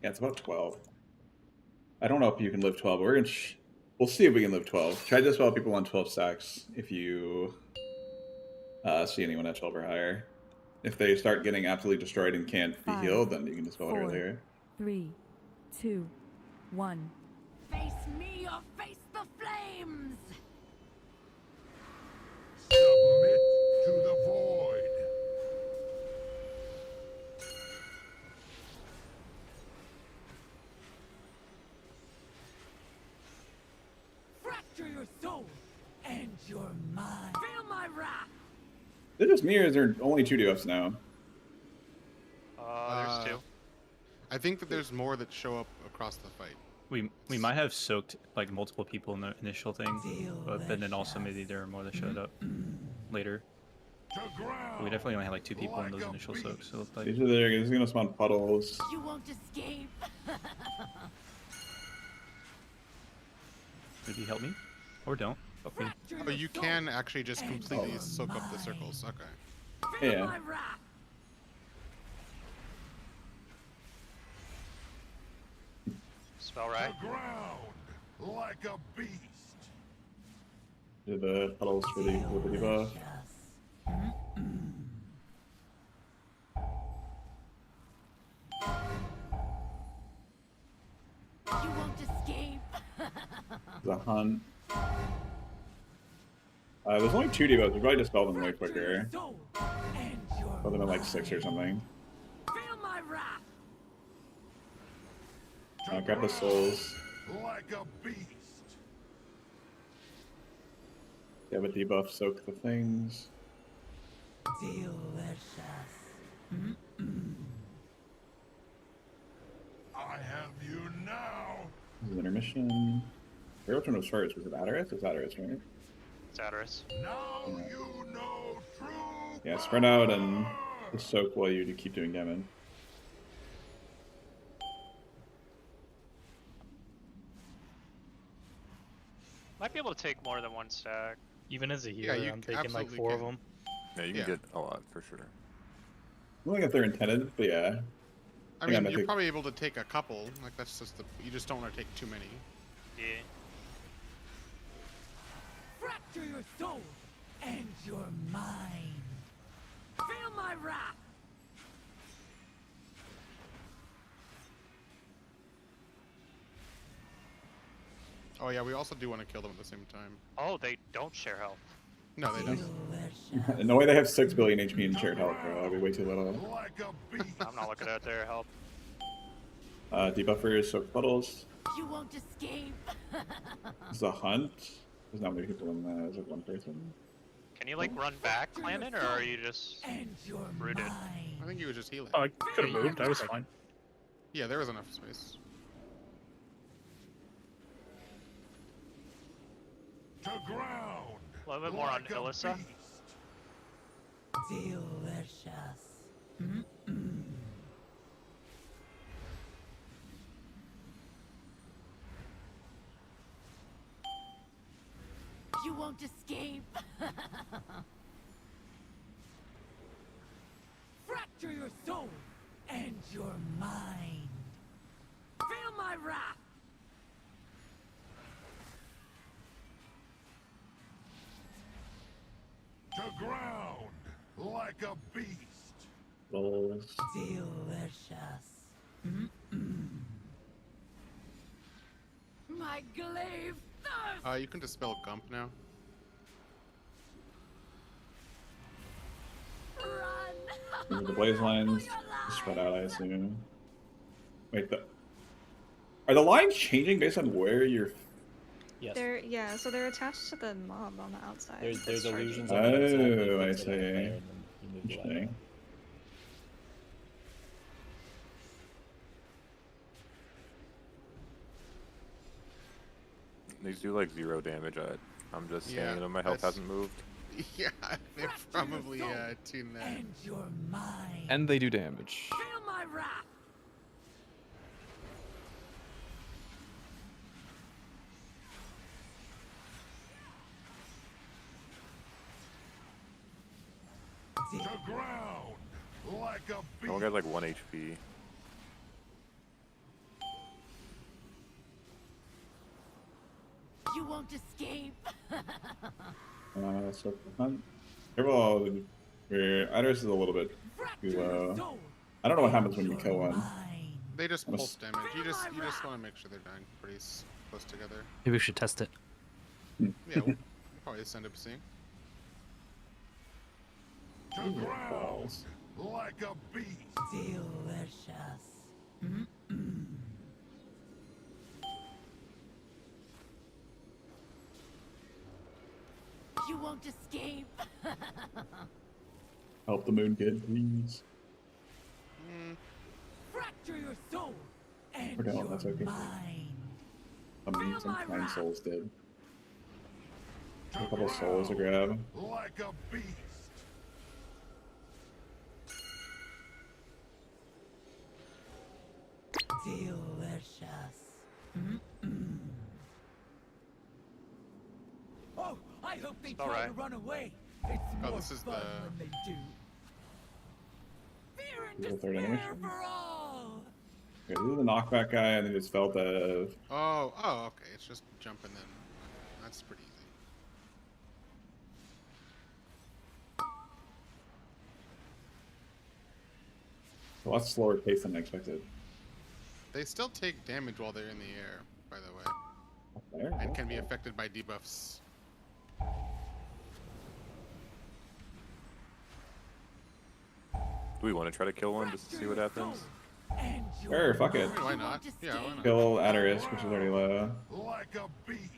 Yeah, it's about 12. I don't know if you can live 12. We're gonna we'll see if we can live 12. Try to dispel people on 12 stacks if you see anyone at 12 or higher. If they start getting absolutely destroyed and can't be healed, then you can dispel it earlier. 3, 2, 1. Face me or face the flames! Submit to the void. Fracture your soul and your mind. Feel my wrath! Is it just me or is there only 2 debuffs now? There's 2. I think that there's more that show up across the fight. We might have soaked like multiple people in the initial thing, but then also maybe there are more that showed up later. But we definitely only had like 2 people in those initial soaks. So it looked like These are there. This is gonna spawn puddles. You won't escape! maybe help me, or don't. Help me. Oh, you can actually just completely soak up the circles. Okay. Feel Yeah. my wrath! Spell right. The ground like a beast. Do the puddles for the debuff. You won't escape! The hunt. There's only 2 debuffs. We probably dispel them way quicker. Put them at like 6 or something. Feel my wrath! Grab the souls. Like a beast. Yeah, but debuff soak the things. Delicious. I have you now. This is intermission. Where which one was first? Was it Adareth? It's Adareth, right? It's Adarus. Now you know true. Yeah, spread out and just soak while you keep doing damage. Might be able to take more than one stack. Even as a healer, you I'm taking like absolutely 4 of can. them. Yeah, you can get a lot for sure. I don't think if they're intended, but yeah. I Yeah, mean, but you're they- probably able to take a couple. Like that's just the. You just don't want to take too many. Yeah. Fracture your soul and your mind. Feel my wrath. Oh yeah, we also do want to kill them at the same time. Oh, they don't share health. No, they don't. In no way they have 6 billion HP in shared health, bro. That'd be way too little. I'm not looking at their help. Debuffers, soak puddles. You won't escape. This is a hunt. There's not many people in that. There's like one person. Can you like run back, Landon, or are you just rooted? I think you were just healing. Oh, I could have moved. I was fine. Yeah, there was enough space. To ground. A little bit more on Ilissa. Delicious. You won't escape. Fracture your soul and your mind. Feel my wrath. To ground. Like a beast. Rolls. Delicious. My glaive thirst. You can dispel Gump now. Run. The blaze lines spread out, I assume. Wait, are the lines changing based on where you're? Yes. Yeah, so they're attached to the mob on the outside. There's that's charging. illusions on the outside. Oh, I fix it on the see. player, and then you move the line Interesting. up. These do like 0 damage. I'm just Yeah, saying, my health that's- hasn't moved. Yeah, they probably tuned that. And your mind. And they do damage. Feel my wrath. To ground. Like a I beast. only got like 1 HP. You won't escape. So hunt. Careful, Iris is a little bit too low. I don't know what happens when you kill one. They just I'm a pulse damage. You just want to make sure they're dying pretty close together. Maybe we should test it. Yeah, we'll probably send up seeing. To ground. Like a beast. Delicious. You won't escape. Help the moon kid, please. Fracture your soul and Or no, your that's okay. mind. Some kind souls did. A couple souls to grab. Like a beast. Delicious. Oh, I hope they try to alright. run away. It's more this is fun the- when they do. Fear and This is the third despair animation. for all. Okay, this is the knockback guy, and they just felt the. Oh, okay. It's just jumping then. That's pretty easy. A lot slower pace than I expected. They still take damage while they're in the air, by the way, There, and can be affected by debuffs. Do we want to try to kill one just to see what happens? and your Sure, fuck it. Why not? Yeah, why not? Kill Adarius, which is already low. Like a beast.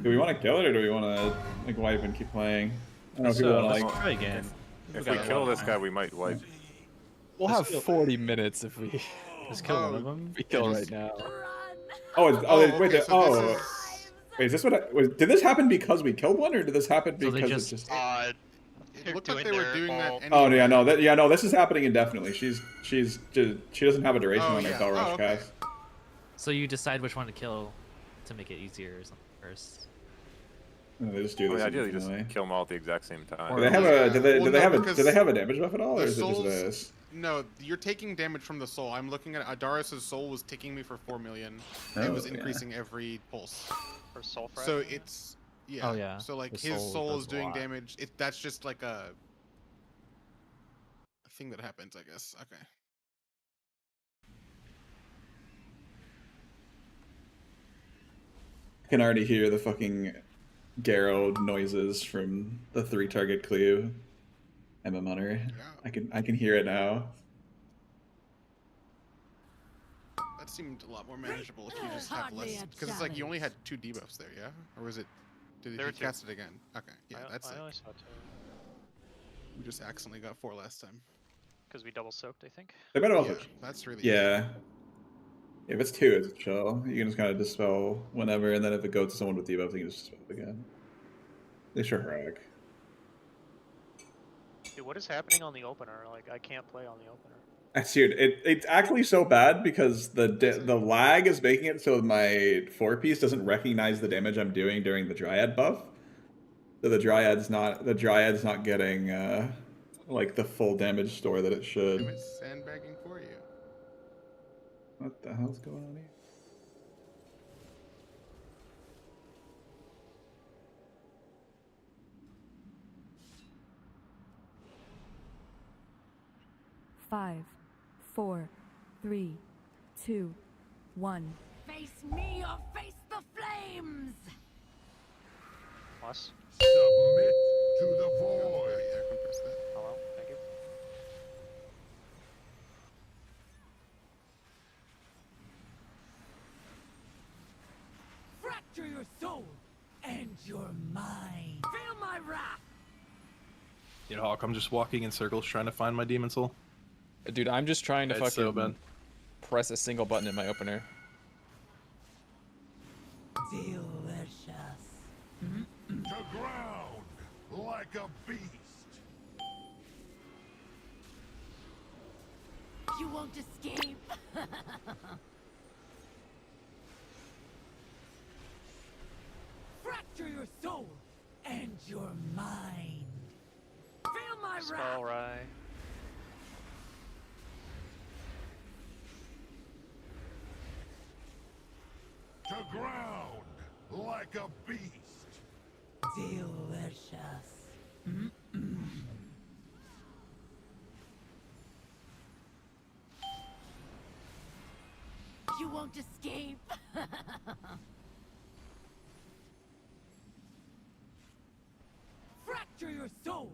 Do we want to kill it or do we want to like wipe and keep playing? I don't know if people So, want to let's like. try again. If we kill this guy, we might wipe. We'll have 40 minutes if we Just kill one of them. we kill right now. Wait, okay, so wait, is this did this happen because we killed one or did this happen So they because just- it just? It looked like they were doing that anyway. Oh yeah, no, this is happening indefinitely. She doesn't have a duration Oh, on her yeah. Spell Rush Oh, okay. cast. So you decide which one to kill to make it easier or something first. No, they just do this. Ideally, just infinitely. kill them all at the exact same time. Do they have a? Do they? Well, Do they no, have a? because Do they have a damage buff at all, or the is it just souls- this? No, you're taking damage from the soul. I'm looking at Adarius' soul was ticking me for 4 million. Oh, it was yeah. increasing every pulse. For soul So fragment? it's yeah. Oh, yeah. So like The his soul soul does is a doing lot. damage. That's just like a thing that happens, I guess. Okay. I can already hear the fucking Garrow noises from the 3-target cleave. MM Hunter. I can hear it now. That seemed a lot more manageable if you just have less. Because it's like you only had 2 debuffs there, yeah? Or was it? Did There he were 2. cast it again? Okay, yeah, that's I it. only saw 2. We just accidentally got 4 last time. Because we double soaked, I think. They better also. Yeah, that's really Yeah. If it's 2, it's chill. You can just kind of dispel whenever, and then if it goes to someone with debuffs, you can just dispel it again. They sure heroic. Dude, what is happening on the opener? Like, I can't play on the opener. Dude, it's actually so bad because the lag is making it so my 4-piece doesn't recognize the damage I'm doing during the Dryad buff. So the Dryad's not getting like the full damage store that it should. It's sandbagging for you. What the hell's going on here? Five, 4, 3, 2, 1. Face me or face the flames! Plus. Submit to the void. Yeah, I can press that. Hello? Thank you. Fracture your soul and your mind. Feel my wrath! You know, Hawk, I'm just walking in circles trying to find my demon soul. Dude, I'm just trying to It's so fucking bad. press a single button in my opener. Delicious. To ground like a beast. You won't escape. Fracture your soul and your mind. Feel my wrath. Spell Rye. To ground like a beast. Delicious. You won't escape. Fracture your soul.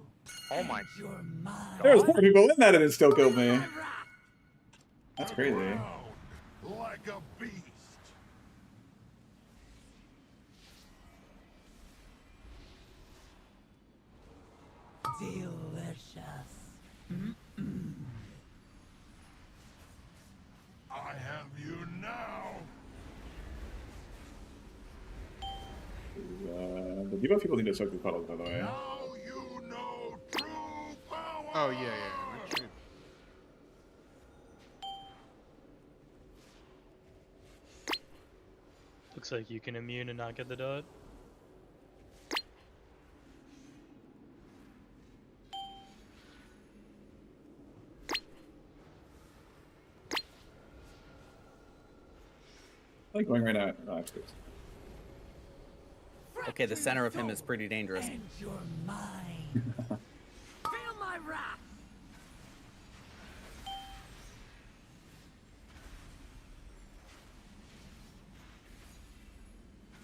Oh my. And your mind. There was 4 people in that and it still killed me. That's crazy. Ground like a beast. Delicious. I have you now. The debuff people need to soak the puddles, by the way. Now you know true power. Oh yeah, yeah. Actually, Looks like you can immune and not get the dot. I like going right now. Oh, that's good. Okay, the center of him is pretty dangerous. And your mind. Feel my wrath.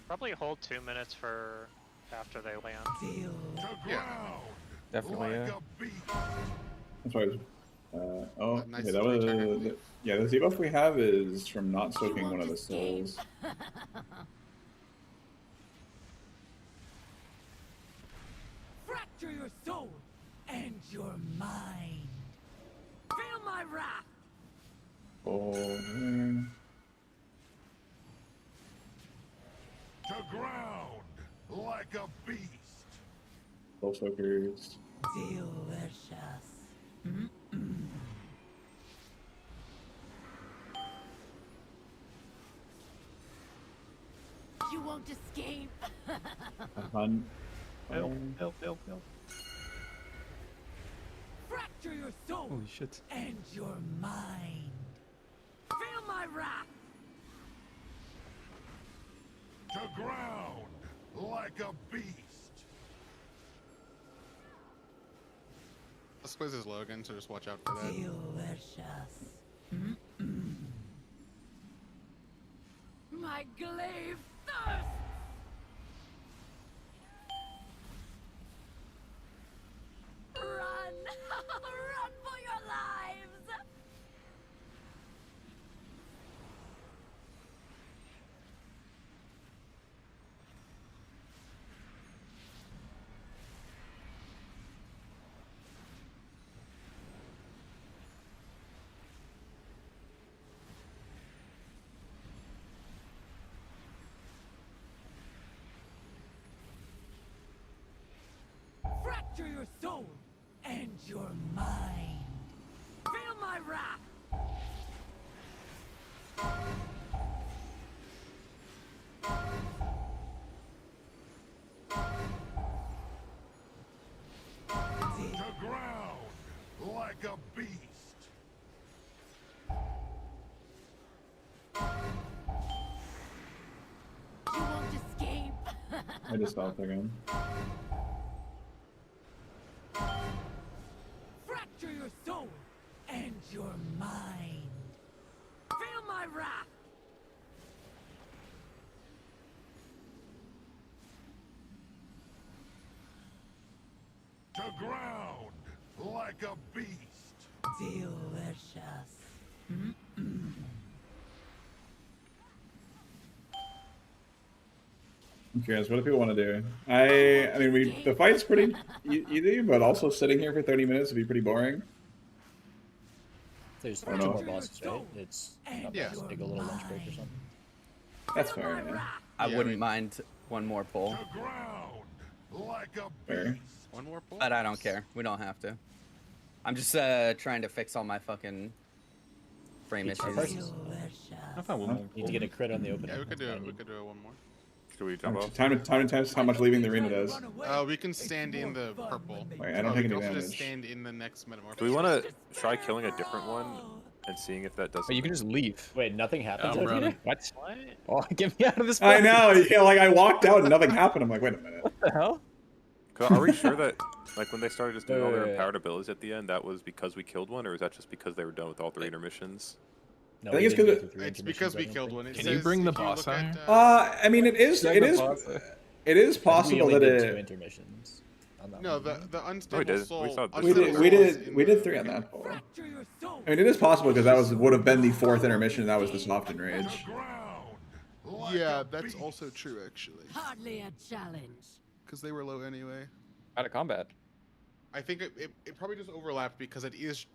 Probably hold 2 minutes for after they land. To ground Definitely, yeah. That's why. Oh, Nice okay, that was. three-check, I believe. Yeah, the debuff we have is from not soaking one of the souls. Fracture your soul and your mind. Feel my wrath. Oh. To ground like a beast. Soul soakers. Delicious. You won't escape. Fun. Help! Fracture your soul Holy shit. and your mind. Feel my wrath. To ground like a beast. Let's quiz his Logan, so just watch out for that. Delicious. My glaive thirsts. Run! Run for your lives! Fracture your soul and your mind. Feel my wrath. To ground like a beast. You won't escape. I just stopped again. Fracture your soul and your mind. Feel my wrath. To ground like a beast. Delicious. Okay, guys, what do people want to do? I mean, the fight's pretty easy, but also sitting here for 30 minutes would be pretty boring. There's I two don't know. more bosses, right? It's not Yeah. bad to take a little lunch break or something. That's fair. Yeah. I Yeah, wouldn't mind one more pull, To ground like a Fair. beast. One more pull? but I don't care. We don't have to. I'm just trying to fix all my fucking frame PTR issues. I found one more. Need to get a crit on the opening. Yeah, we could do That's it. what I We need. could do it one more. Should we jump off? Time to test how much leaving the arena does. We can stand in the purple. Wait, I don't we take can any also just damage. stand in the next metamorphosis. Do we want to try killing a different one and seeing if that does? But you can just leave. Wait, nothing happens. I'm after running. that? What? Oh, get me out of this. I place. know. Yeah, like I walked out and nothing happened. I'm like, wait a minute. What the hell? Are we sure that, like, when they started just doing all their Wait. empowered abilities at the end, that was because we killed one, or is that just because they were done with all 3 intermissions? No, I think we it's didn't 'cause go through three It's intermissions, because I we don't killed think. one. It Can you says bring the if you boss look at, out? I mean, it is Check the boss. possible we only that did 2 it. intermissions on that No, one. the Oh, we unstable did. soul. We saw this. unstable We soul is did in we did the- 3 on that poll. Fracture your soul. I mean, it is possible because that would have been the 4th intermission. And that was the soft enrage. To ground like Yeah, a that's beast. also true actually, Hardly a challenge. because they were low anyway. Out of combat. I think it probably just overlapped because it is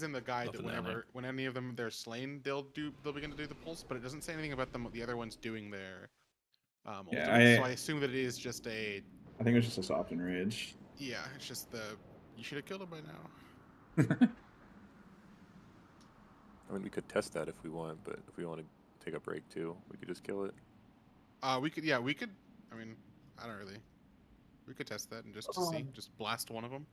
in the guide that Nothing down there. when any of them they're slain they'll begin to do the pulse, but it doesn't say anything about the other ones doing their Yeah, ultimates, so I assume that it is just a I think it was just a soft enrage. yeah, it's just you should have killed it by now. I mean, we could test that if we want, but if we want to take a break too, we could just kill it. We could I mean, I don't really. We could test that and just to see, just blast one of them.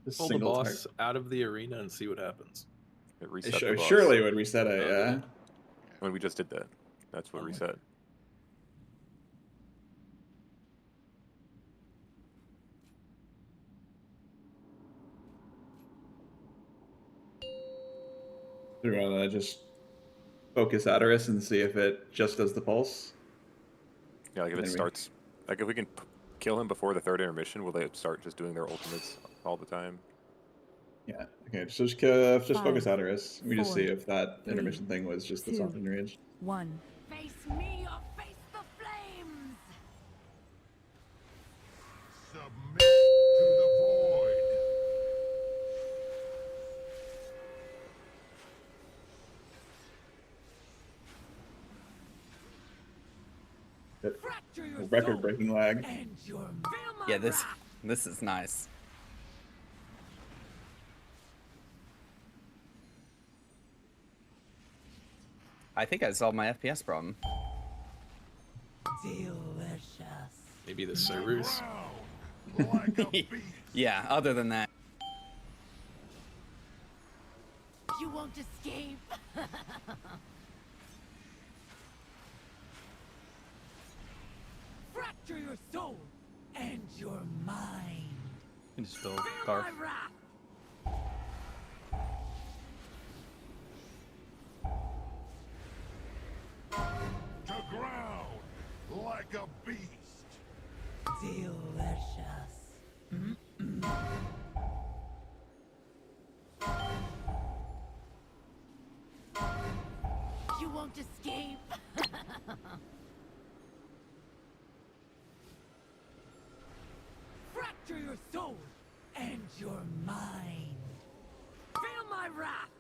Just Pull the single boss target. out of the arena and see what happens. It It reset the boss. surely would reset a. Yeah. When we just did that, that's what reset. We're gonna just focus Adderus and see if it just does the pulse. Yeah, like if Then it we- starts, like if we can kill him before the third intermission, will they start just doing their ultimates all the time? Yeah. Okay. So just focus Adderus. We just see if that intermission thing was just the softened rage. 1. Face me or face the flames! Submit to the void. Record-breaking lag. Yeah, this is nice. I think I solved my FPS problem. Delicious. Maybe the servers. Yeah, other than that. You won't escape! Fracture your soul and your mind! You can just build Feel Garth. my wrath! To ground like a beast. Delicious. You won't escape! Fracture your soul and your mind! Feel my wrath!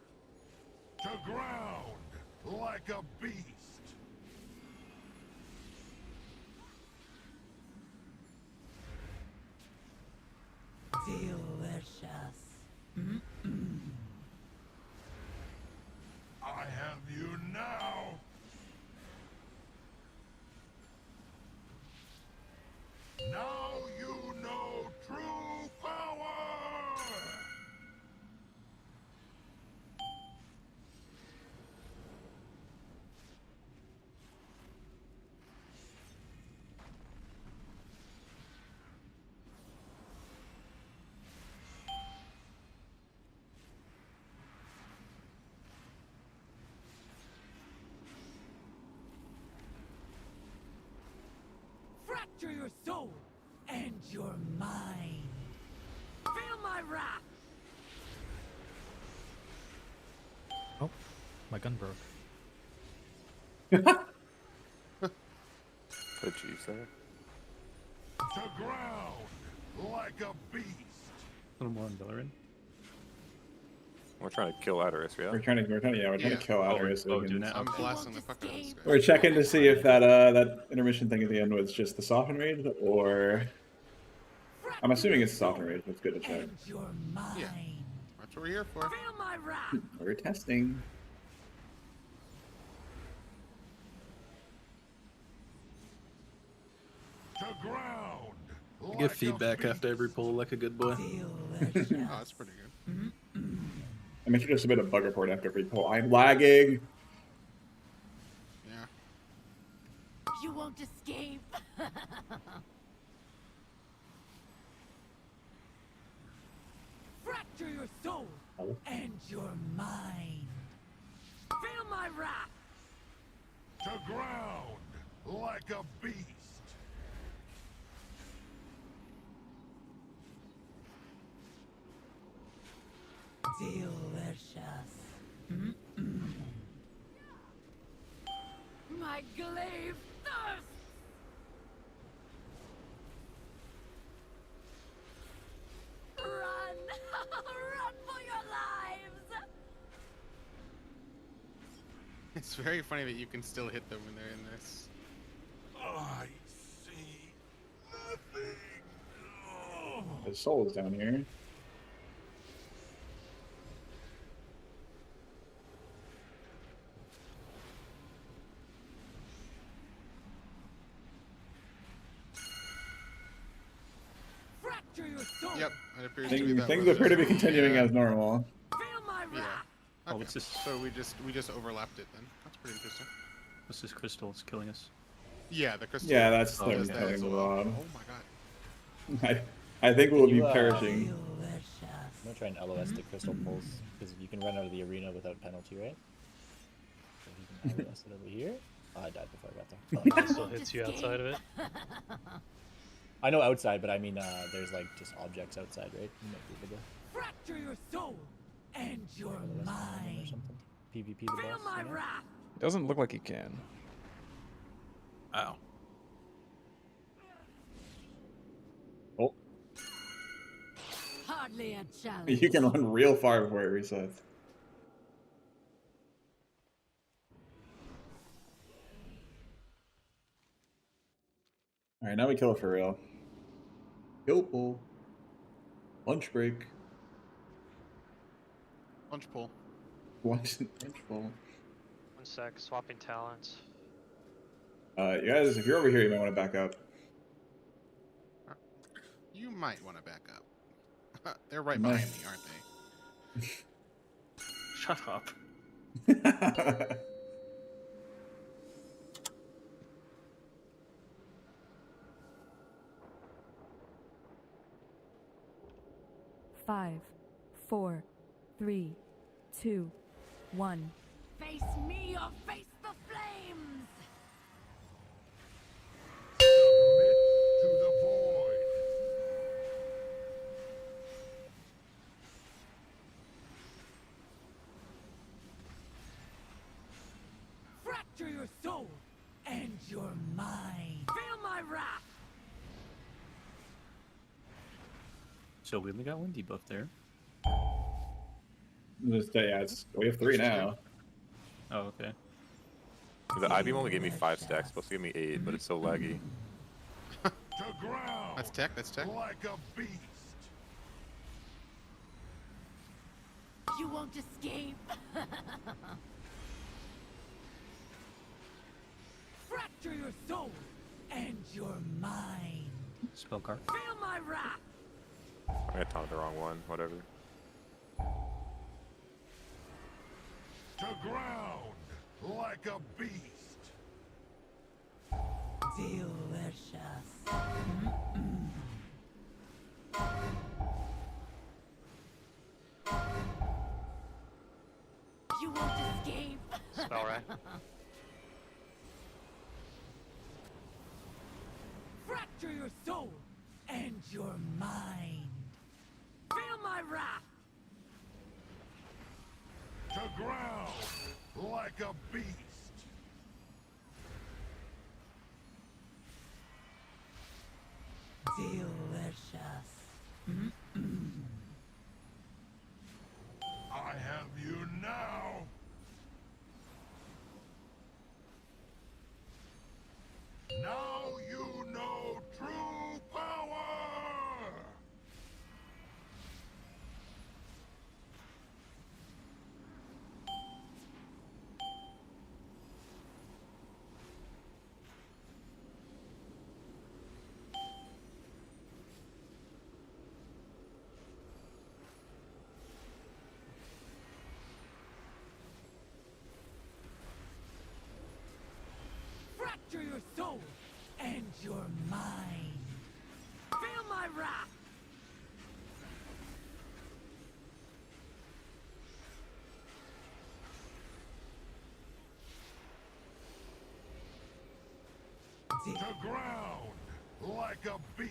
To ground like a beast. Delicious. I have you now. Now you know true power. Fracture your soul and your mind! Feel my wrath! Oh, my gun broke. Put Jeeves there. To ground like a beast. A little more on Bellerin. We're trying to kill Adderus, yeah? We're trying to kill Adderus. so we can- I'm blasting the fuck out of this guy. We're checking to see if that intermission thing at the end was just the soften rage, or I'm assuming it's the soften rage. That's good to check. Your mind! Yeah, that's what we're here for. Feel my wrath! We're testing. To ground. I give feedback after every pull like a good boy. Oh, that's pretty good. I make sure to submit a bug report after every pull. I'm lagging. Yeah. You won't escape! Fracture your soul and your mind! Feel my wrath! To ground like a beast. Delicious. My glaive thirsts! Run! Run for your lives! It's very funny that you can still hit them when they're in this. I see nothing. The soul is down here. Fracture your soul! Yep, it appears to be that. Things was appear to be it. continuing Yeah. as normal. Feel my Yeah. wrath! Oh, Okay. what's this? So we just overlapped it then. That's pretty interesting. What's this crystal? It's killing us. Yeah, the crystal. Yeah, that's Oh, them does that killing as the well. rod. Oh my god. I think we'll be You, perishing. I'm gonna try and LOS the crystal pulse because you can run out of the arena without penalty, right? So you can LOS it over here. Oh, I died before I got there. It still hits you outside of it. I know outside, but I mean, there's like just objects outside, right? You might be able to Fracture your soul and your mind. or something. PvP the Feel boss. my you know? wrath. It doesn't look like he can. Ow. Oh, Hardly a challenge. you can run real far before it resets. All right, now we kill it for real. Kill pull. Lunch break. Punch pull. Lunch pull. 1 sec, swapping talents. You guys, if you're over here, you might want to back up. You might want to back up. They're right Nice. behind me, aren't they? Shut up. Five, 4, 3, 2, 1. Face me or face the flames. Submit to the void. Fracture your soul and your mind. Feel my wrath. So we only got one debuff there. We have 3 now. Oh, okay. The I-beam only gave me 5 stacks, supposed to give me 8, but it's so laggy. To ground. That's tech, that's tech. Like a beast. You won't escape. Fracture your soul and your mind. Spell card. Feel my wrath. I got taunted the wrong one, whatever. To ground. Like a beast. Delicious. You won't escape. Spell, right? Fracture your soul and your mind. Feel my wrath. To ground. Like a beast. Delicious. I have you now. Now you know true power. Fracture your soul and your mind. Feel my wrath. To ground. Like a beast.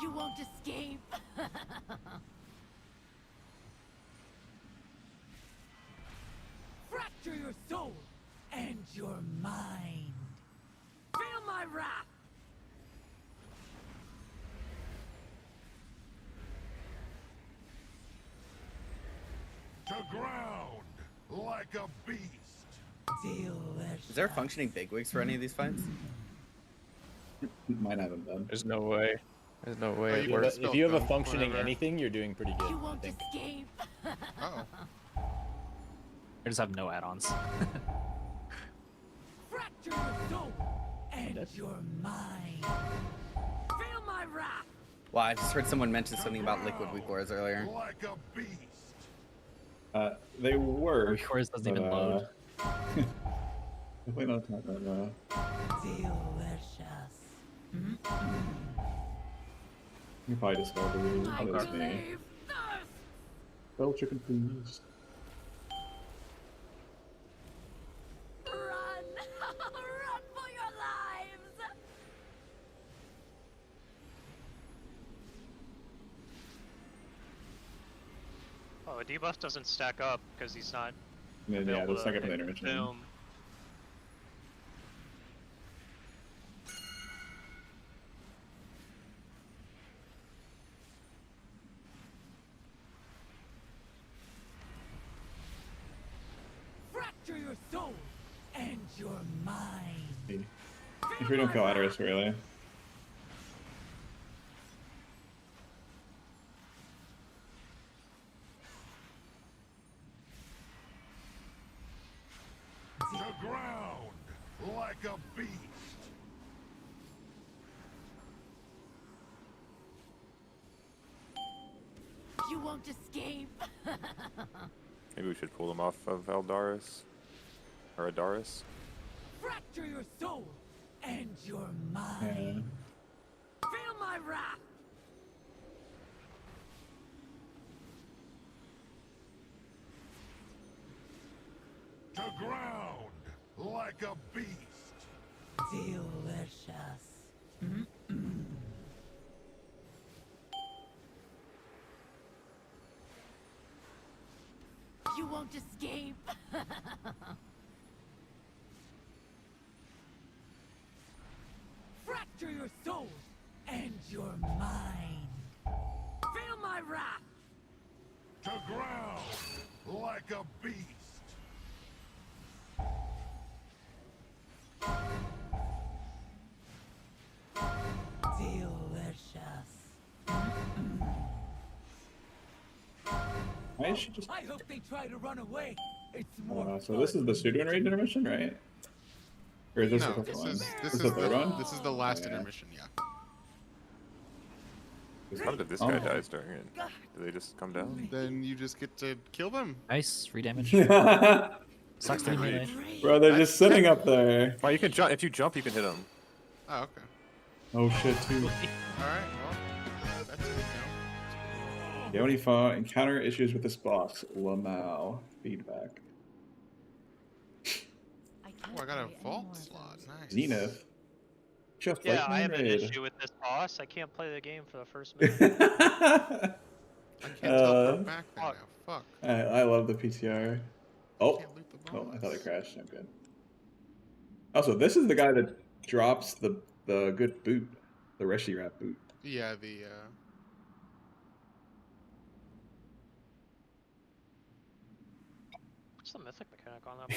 You won't escape. Fracture your soul and your mind. Feel my wrath. To ground. Like a beast. Is there functioning bigwigs for any of these fights? Mine haven't done. There's no way. There's no way. If it you have works. a- if you have a functioning anything, you're doing pretty good. You I won't think. escape. Uh-oh. I just have no add-ons. Fracture your soul and your mind. Feel my wrath. Well, I just heard someone mention something about liquid weakores earlier. Like a beast. They were. Weakores doesn't even load. Definitely not that Delicious. You probably discovered me. I That is me. crave thirst. Spell chicken please. a debuff doesn't stack up because he's not Yeah, available let's not to get the intermission. boom. Fracture your soul and your mind. If we don't kill Adderus, really. To ground like a beast. You won't escape. Maybe we should pull them off of Eldaris. Or Adaris. Fracture your soul and your mind. Feel my wrath. To ground like a beast. Delicious. You won't escape. Fracture your soul and your mind. Feel my wrath. To ground like a beast. Delicious. Why is she just... I hope they try to run away. It's more so this is the pseudo raid intermission, right? Or is this No, the first one? this is the third one? This is the last Yeah. intermission. Yeah. How did this guy dies during it? Do they just come down? Then you just get to kill them. Nice, free damage. Bro, Sucks to be melee. they're just sitting up there. Well, you can jump. If you jump, you can hit them. Oh, okay. Oh shit, too. All right. Well, that's it. Yonifa, encounter issues with this boss. Lamau. Feedback. Oh, I got a vault slot. Nice. Zenith. Just Yeah, like I have an raid. issue with this boss. I can't play the game for the first minute. I can't teleport back there now. Fuck. I love the PTR. Oh, Can't loot the oh, I thought it boss. crashed. I'm good. Also, this is the guy that drops the good boot, the Reshi Wrap boot. Yeah, the What's the mythic mechanic on that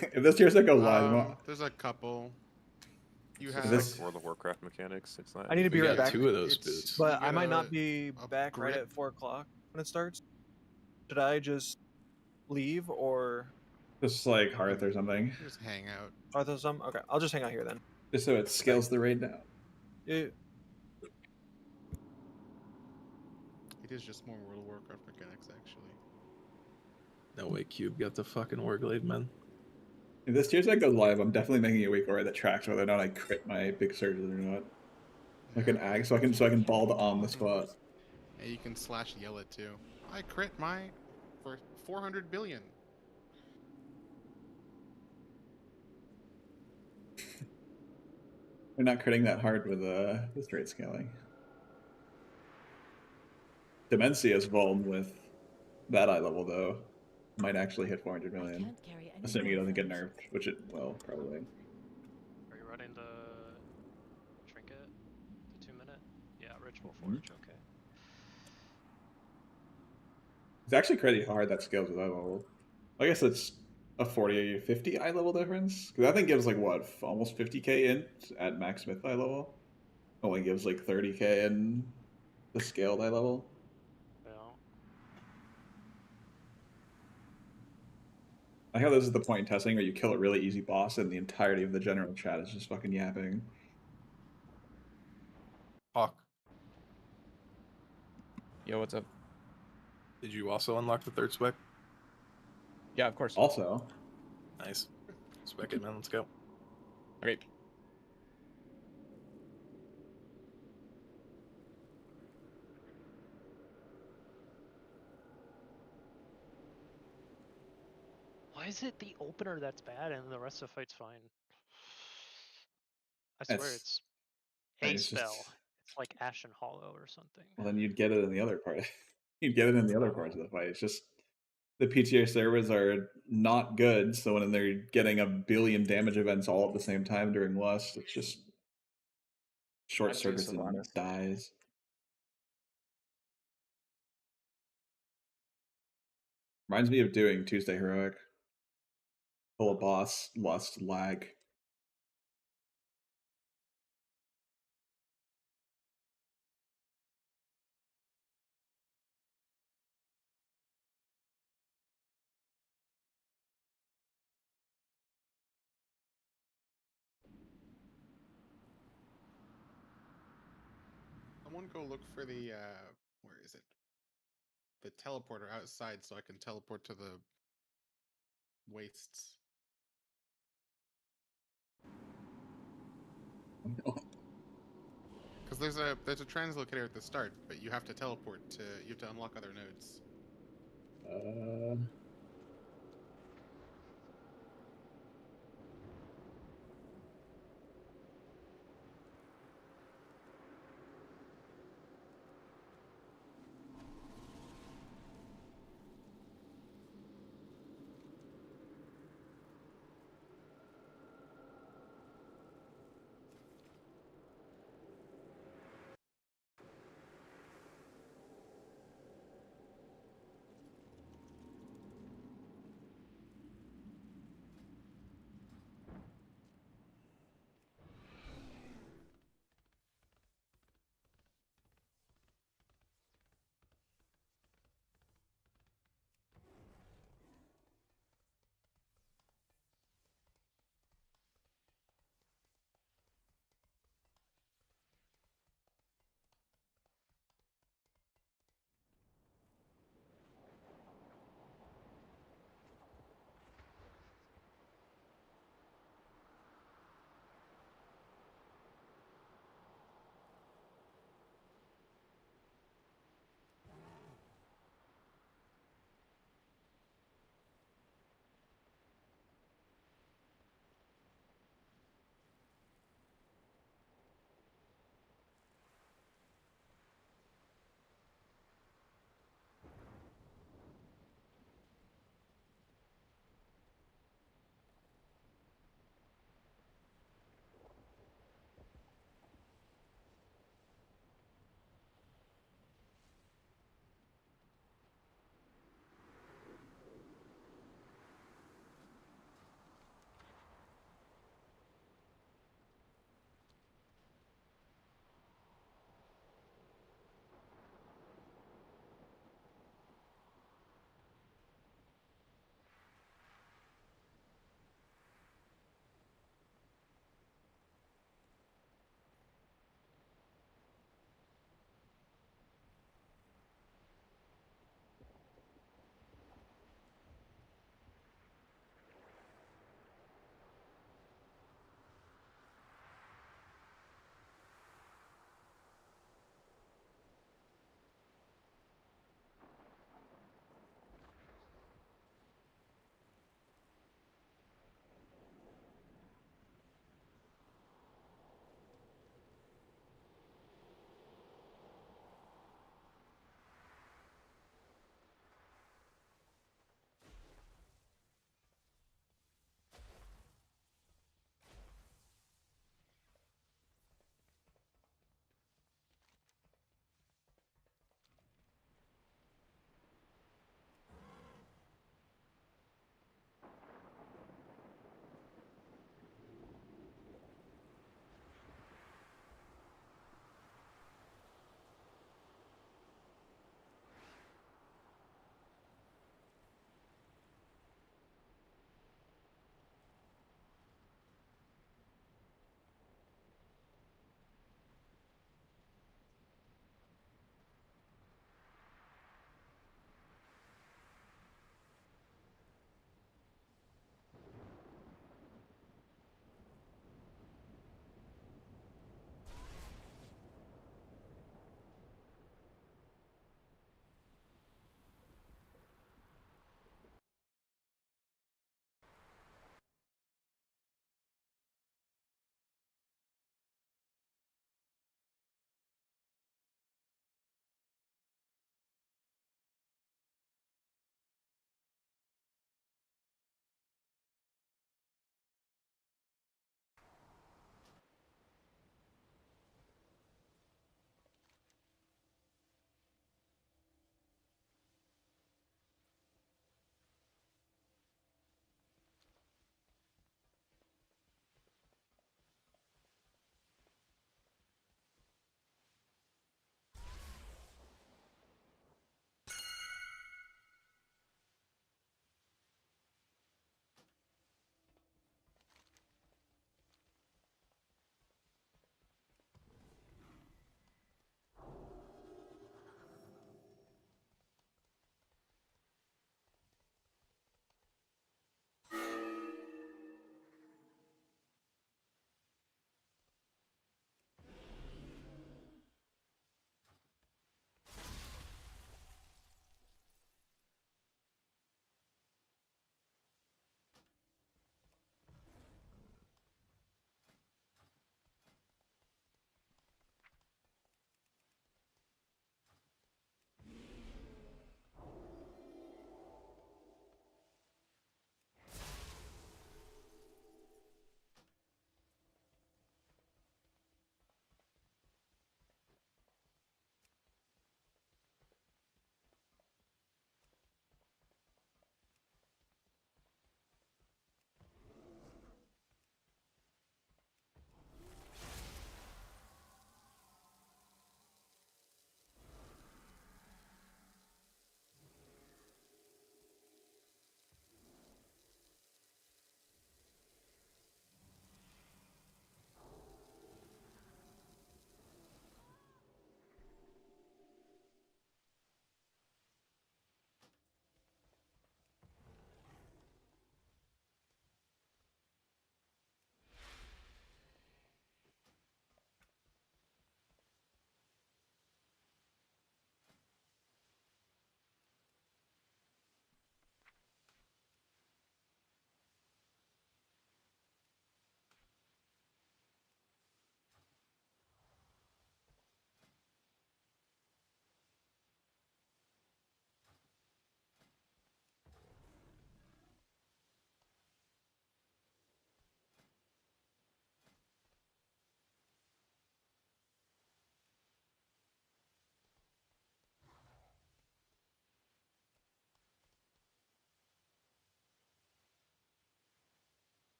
boss? If this tier set goes live, you want- there's a couple. You Is have this like World of Warcraft mechanics? It's not. I need to be right back. Two of those It's- boots. But You I might get not be a back right grip. at 4 o'clock when it starts. Should I just leave or just like Hearth or something, just hang out. are there some? Okay, I'll just hang out here then. just so it scales the raid down. Yeah. It is just more World of Warcraft mechanics, actually. No way, Cube got the fucking Warglaive, man. If this tier set goes live, I'm definitely making a week already that tracks whether or not I crit my big surges or not. Like an ag, so I can bald on the spot. Yeah, you can slash yell it too. I crit my for 400 billion. We're not critting that hard with straight scaling. Demencia's Vuln with that eye level though might actually hit 400 million, assuming it doesn't get nerfed, which it will probably. Are you running the trinket? The 2-minute? Yeah, Ritual Forge, okay. It's actually pretty hard that scales with eye level. I guess it's a 40 50 eye level difference, because that thing gives like what, almost 50k in at max smith eye level. Only gives like 30k in the scaled eye level. I like how this is the point in testing where you kill a really easy boss and the entirety of the general chat is just fucking yapping. Hawk. Yo, what's up? Did you also unlock the third spec? Yeah, of course. Also. Nice. Spec it, man. Let's go. Okay. Why is it the opener that's bad and the rest of the fight's fine? I swear That's- it's a it's just- spell. It's like Ashen Hollow or something. Well, then you'd get it in the other part. You'd get it in the other parts of the fight. It's just the PTR servers are not good. So when they're getting a billion damage events all at the same time during Lust, it's just short I'd say circuits and Sylvanas. dies. Reminds me of doing Tuesday Heroic. Full of boss, Lust, lag. Someone go look for the where is it? The teleporter outside so I can teleport to the wastes. Because there's a translocator at the start, but you have to teleport to you have to unlock other nodes.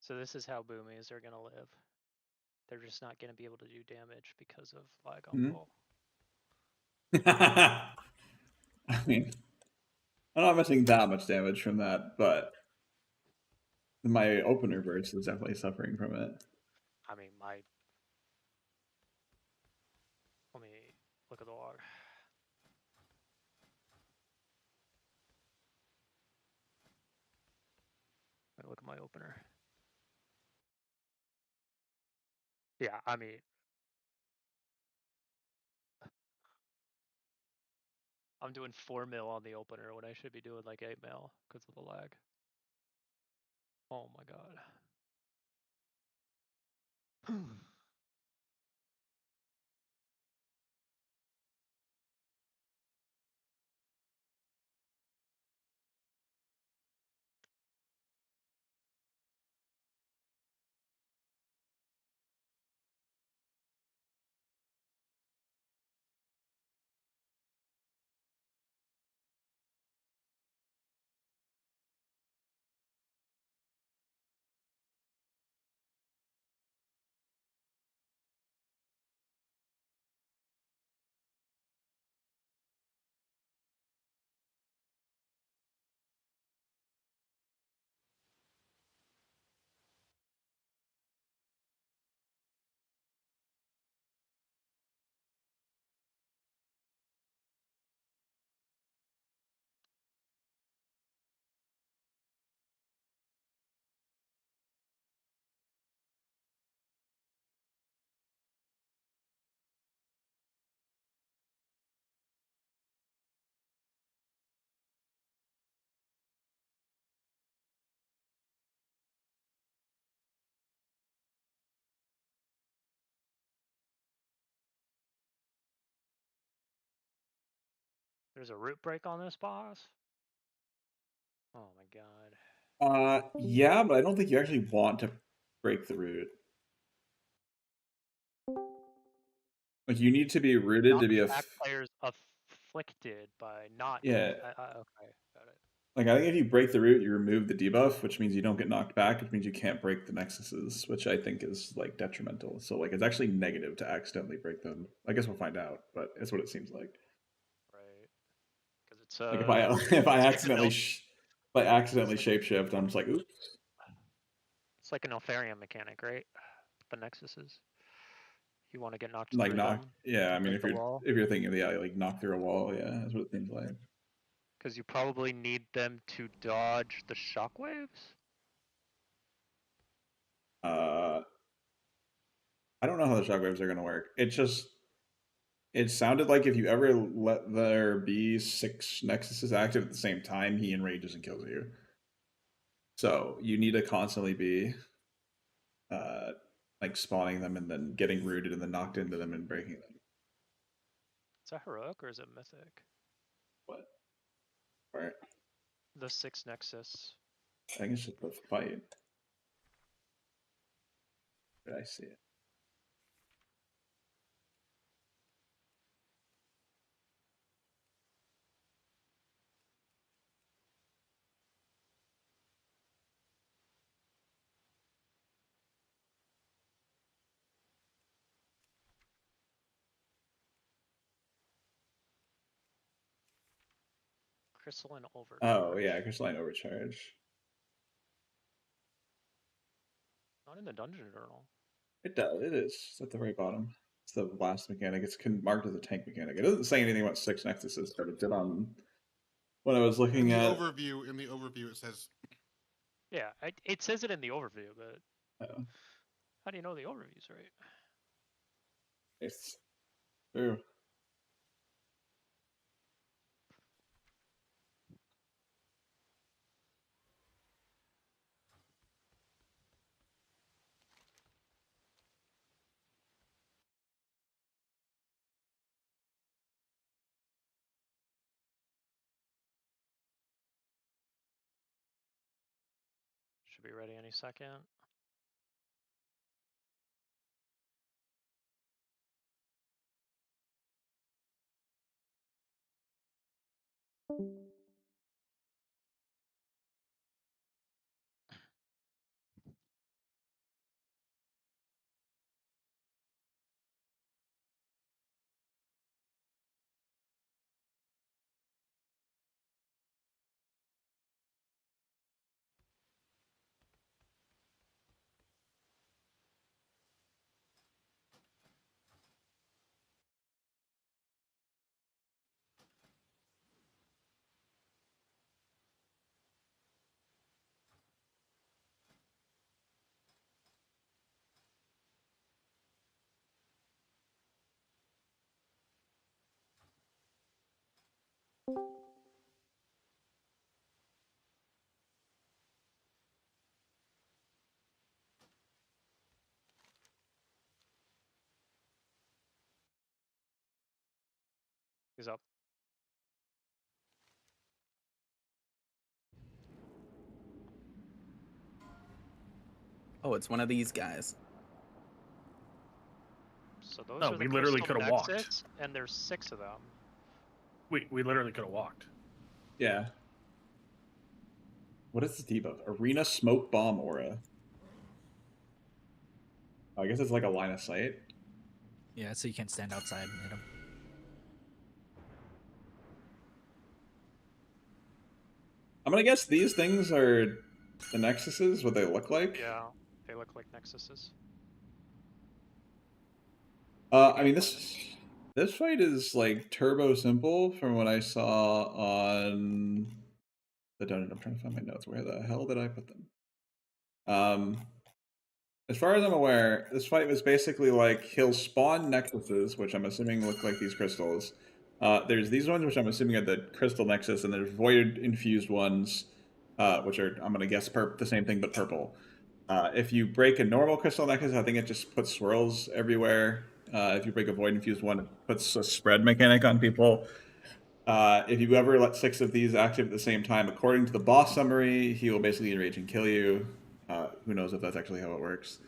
So this is how boomies are gonna live. They're just not gonna be able to do damage because of lag on Mhm. pull. I mean, I'm not missing that much damage from that, but my opener burst is definitely suffering from it. I mean, let me look at the log. Let me look at my opener. Yeah, I mean, I'm doing 4 mil on the opener when I should be doing like 8 mil because of the lag. Oh my god. There's a root break on this boss? Oh my god. Yeah, but I don't think you actually want to break the root. Like, you need to be rooted to be a. Back players afflicted by not. Yeah. Okay, got it. Like, I think if you break the root, you remove the debuff, which means you don't get knocked back, which means you can't break the nexuses, which I think is like detrimental. So like, it's actually negative to accidentally break them. I guess we'll find out, but it's what it seems like. Right. Because it's Like if I accidentally like, shapeshift, I'm just like, oops. It's like an Alfarium mechanic, right? The nexuses. You want to get knocked Like through knock. them. Yeah, I mean, break the wall. if you're thinking of like knock through a wall, yeah, that's what it seems like. Because you probably need them to dodge the shockwaves. I don't know how the shockwaves are gonna work. It sounded like if you ever let there be 6 nexuses active at the same time, he enrages and kills you. So you need to constantly be like spawning them and then getting rooted and then knocked into them and breaking them. Is that heroic or is it mythic? What? Right. The 6 nexus. I think it's just the fight. Did I see it? Crystalline overcharge. Oh yeah, crystalline overcharge. Not in the dungeon journal. It does. It is. It's at the very bottom. It's the last mechanic. It's marked as a tank mechanic. It doesn't say anything about 6 nexuses, but it did on when I was looking in the at overview. In the overview, it says. Yeah, it says it in the overview, but Oh. How do you know the overview's right? It's true. Should be ready any second. He's up. Oh, it's one of these guys. So those No, are the we literally crystal coulda walked. nexus, and there's 6 of them. We literally could have walked. Yeah. What is the debuff? Arena Smoke Bomb Aura. I guess it's like a line of sight. Yeah, so you can't stand outside and hit him. I'm gonna guess these things are the Nexuses, what they look like. Yeah, they look like nexuses. I mean, this fight is like turbo simple from what I saw on the dungeon. I'm trying to find my notes. Where the hell did I put them? As far as I'm aware, this fight was basically like he'll spawn nexuses, which I'm assuming look like these crystals. There's these ones, which I'm assuming are the crystal nexus, and there's void infused ones, which are, I'm gonna guess, the same thing but purple. If you break a normal crystal nexus, I think it just puts swirls everywhere. If you break a void infused one, it puts a spread mechanic on people. If you ever let 6 of these active at the same time, according to the boss summary, he will basically enrage and kill you. Who knows if that's actually how it works.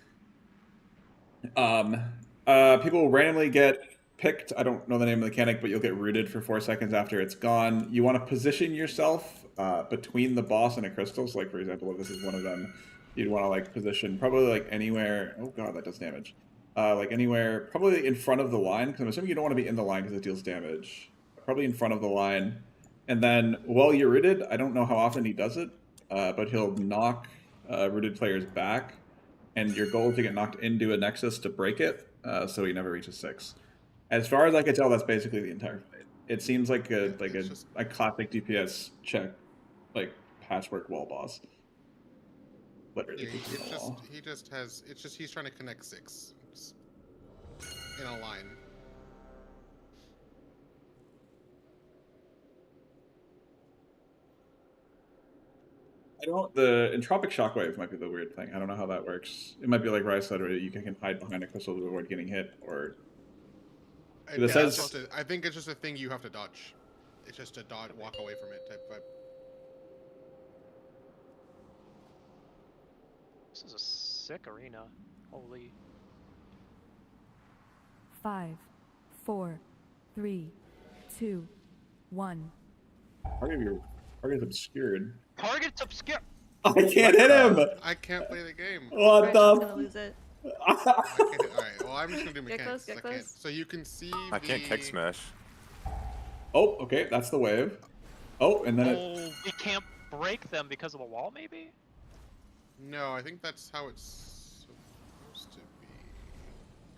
People randomly get picked. I don't know the name of the mechanic, but you'll get rooted for 4 seconds after it's gone. You want to position yourself between the boss and a crystal. So, like, for example, if this is one of them, you'd want to like position probably like anywhere. Oh god, that does damage. Like anywhere, probably in front of the line, because I'm assuming you don't want to be in the line because it deals damage. Probably in front of the line. And then while you're rooted, I don't know how often he does it, but he'll knock rooted players back, and your goal is to get knocked into a nexus to break it, so he never reaches 6. As far as I can tell, that's basically the entire fight. It seems like a classic DPS check, like patchwork wall boss. Literally, he's trying to connect 6 in a line. The entropic shockwave might be the weird thing. I don't know how that works. It might be like Rise said, where you can hide behind a crystal to avoid getting hit, or I think it's just a thing you have to dodge. It's just a dodge, walk away from it type vibe. This is a sick arena. Holy. 5, 4, 3, 2, 1. Target's obscured. Target's obscured. I can't hit him. I can't play the game. What the? I'm gonna lose it. Alright, well, I'm just gonna do mechanics. Get close. So you can see. I can't kick smash. Oh, okay, that's the wave. Oh, and then we can't break them because of the wall, maybe? No, I think that's how it's supposed to be.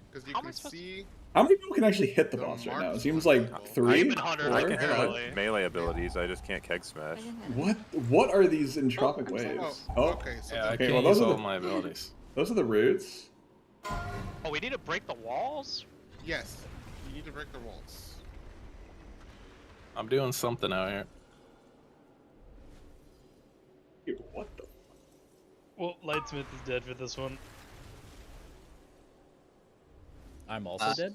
Because you can see. How many people can actually hit the boss right now? It seems like 3. 4? I can hit him with melee abilities. I just can't keg smash. What are these entropic waves? Okay, so I can't use all my abilities. Those are the roots. Oh, we need to break the walls? Yes, you need to break the walls. I'm doing something out here. What the? Well, Lightsmith is dead for this one. I'm also dead?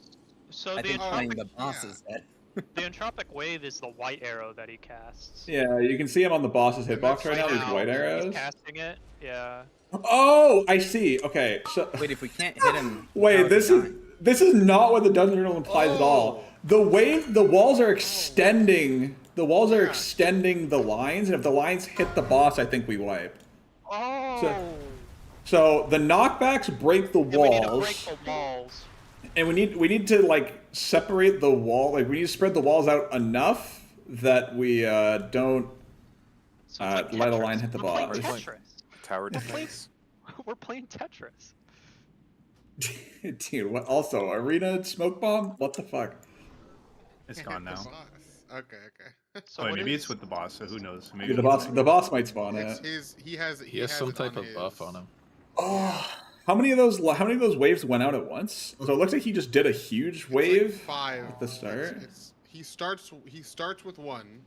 So I the think playing entropic, the boss is dead. the entropic wave is the white arrow that he casts. Yeah, you can see him on the boss's hitbox right now. These white arrows. He's casting it, yeah. Oh, I see. Okay, so wait, if we can't hit him. wait, this is not what the dungeon journal implies at all. The walls are extending. The walls are extending the lines, and if the lines hit the boss, I think we wipe. Oh. So the knockbacks break the walls. We need to break the walls. And we need to like separate the wall. Like we need to spread the walls out enough that we don't let a line hit the boss. Tower defense. We're playing Tetris. Dude, what? Also, arena smoke bomb? What the fuck? It's gone now. Okay. So maybe it's with the boss. So who knows? Maybe the boss might spawn it. He has some type of buff on him. Oh, how many of those waves went out at once? So it looks like he just did a huge wave like 5 at the start. He starts with 1,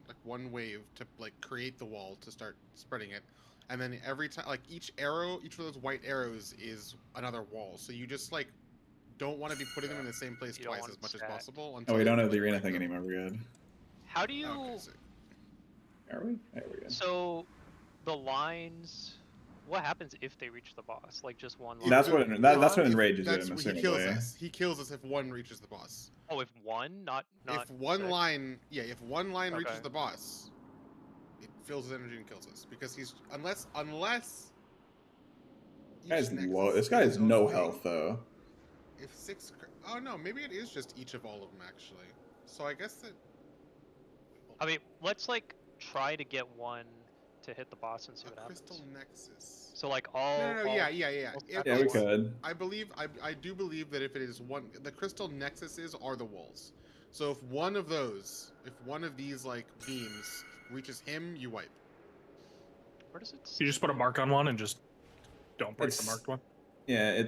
like one wave to like create the wall to start spreading it, and then every time like each of those white arrows is another wall. So you just like don't want to be putting them in the same place twice as much as possible. Oh, Until we don't you, have the like, arena break thing them. anymore. We're good. How do you? Are we? Yeah, we're good. So the lines. What happens if they reach the boss? Like just one line? That's what that's what enrages That's him. what he kills us. He kills us if one reaches the boss. Oh, if one, not. If one six? line, yeah, if one line reaches Okay. the boss, it fills his energy and kills us because he's unless. This guy's each low. nexus This guy is has its own no thing, health though. If 6, oh no, maybe it is just each of all of them actually. So I guess that. I mean, let's like try to get one to hit the boss and see what happens. Crystal Nexus. So like all. No, all yeah. all Yeah, we platforms- could. I do believe that if it is one, the crystal nexuses are the walls. So if one of these like beams reaches him, you wipe. Where does it? You just put a mark on one and just don't break It's- the marked one. Yeah,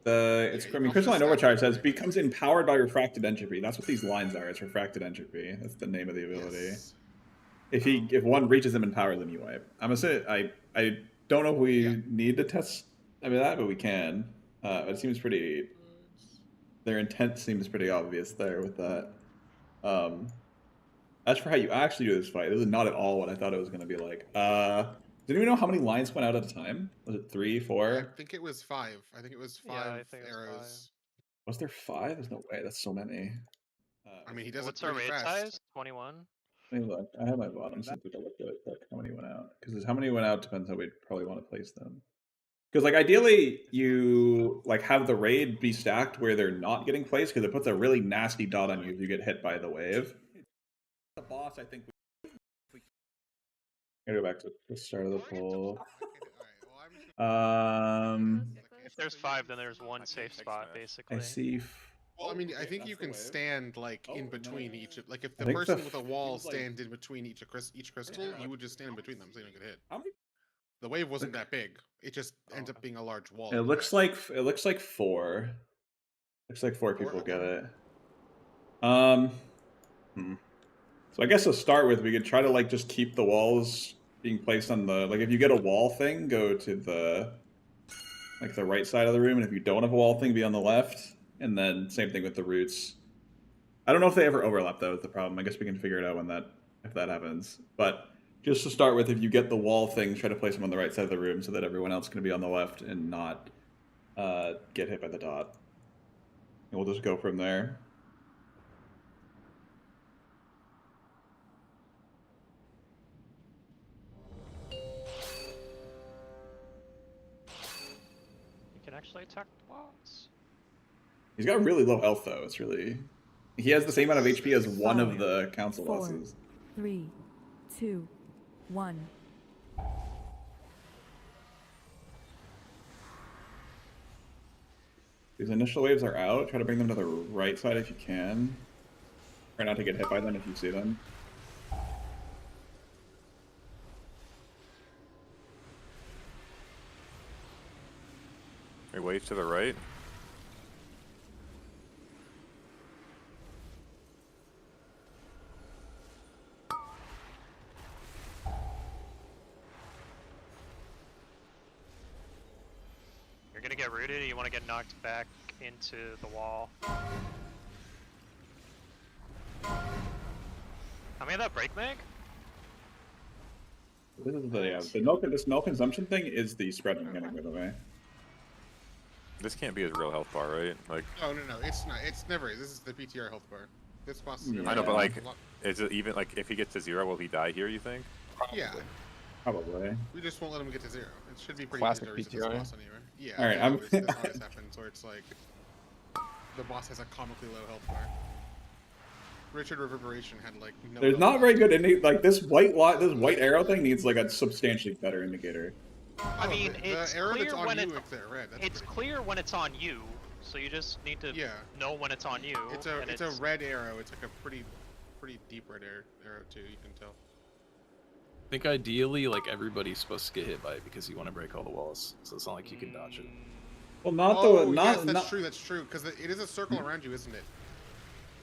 I mean, Crystalline Overcharge says becomes empowered by refracted entropy. That's what these lines are. It's refracted entropy. That's the name of the ability. If one reaches them and powers them, you wipe. I'm gonna say I don't know if we need to test that, but we can. It seems pretty. Their intent seems pretty obvious there with that. As for how you actually do this fight, this is not at all what I thought it was going to be like. Did anyone know how many lines went out at a time? Was it 3, 4? I think it was 5. I think it was 5 arrows. Was there 5? There's no way. That's so many. I mean, he does What's it our pretty raid fast. size? 21. Let me look. I have my bottom so I think I looked at it, like how many went out. Because how many went out depends how we'd probably want to place them. Because like ideally you like have the raid be stacked where they're not getting placed because it puts a really nasty dot on you if you get hit by the wave. The boss, I think. I go back to the start of the poll. If there's 5, then there's one safe spot, basically. I see. Well, I mean, I think you can stand like in between each. Like if the think person the with a wall seems like- stands in between each crystal, you would just stand in between them so you don't get hit. The wave wasn't that big. It just ends up being a large wall. It looks like 4. Looks like 4 people get it. So I guess to start with, we could try to like just keep the walls being placed on the if you get a wall thing, go to the the right side of the room, and if you don't have a wall thing, be on the left. And then same thing with the roots. I don't know if they ever overlap though. Is the problem. I guess we can figure it out if that happens. But just to start with, if you get the wall thing, try to place them on the right side of the room so that everyone else can be on the left and not get hit by the dot. And we'll just go from there. You can actually attack the boss. He's got really low health though. It's really he has the same amount of HP as one of the council 4, bosses. 3, 2, 1. These initial waves are out. Try to bring them to the right side if you can. Try not to get hit by them if you see them. Wave to the right. You're gonna get rooted, or you want to get knocked back into the wall. How many of that break make? This is the this milk consumption thing is the spread I'm getting, by the way. This can't be his real health bar, right? Like. Oh no, it's not. It's never. This is the PTR health bar. This boss. Is I know, but like, is it even like if he gets to 0, will he die here? You think? Yeah. Probably. We just won't let him get to 0. It should be pretty Classic easy to reset PTR. this boss anyway. Yeah. All right, yeah, I'm- this always happens where it's like the boss has a comically low health bar. Richard Reverberation had like no. There's health not bar. very good like this white arrow thing needs like a substantially better indicator. I mean, the it's arrow clear that's on when you, it's it's there, red. That's it's pretty clear when it's on you, so you just need to know when it's on you. It's and a red arrow. It's like a pretty deep red arrow too. You can tell. I think ideally, like everybody's supposed to get hit by it because you want to break all the walls, so it's not like you can dodge it. Well, not Oh, the yes, not. that's true. That's true because it is a circle around you, isn't it?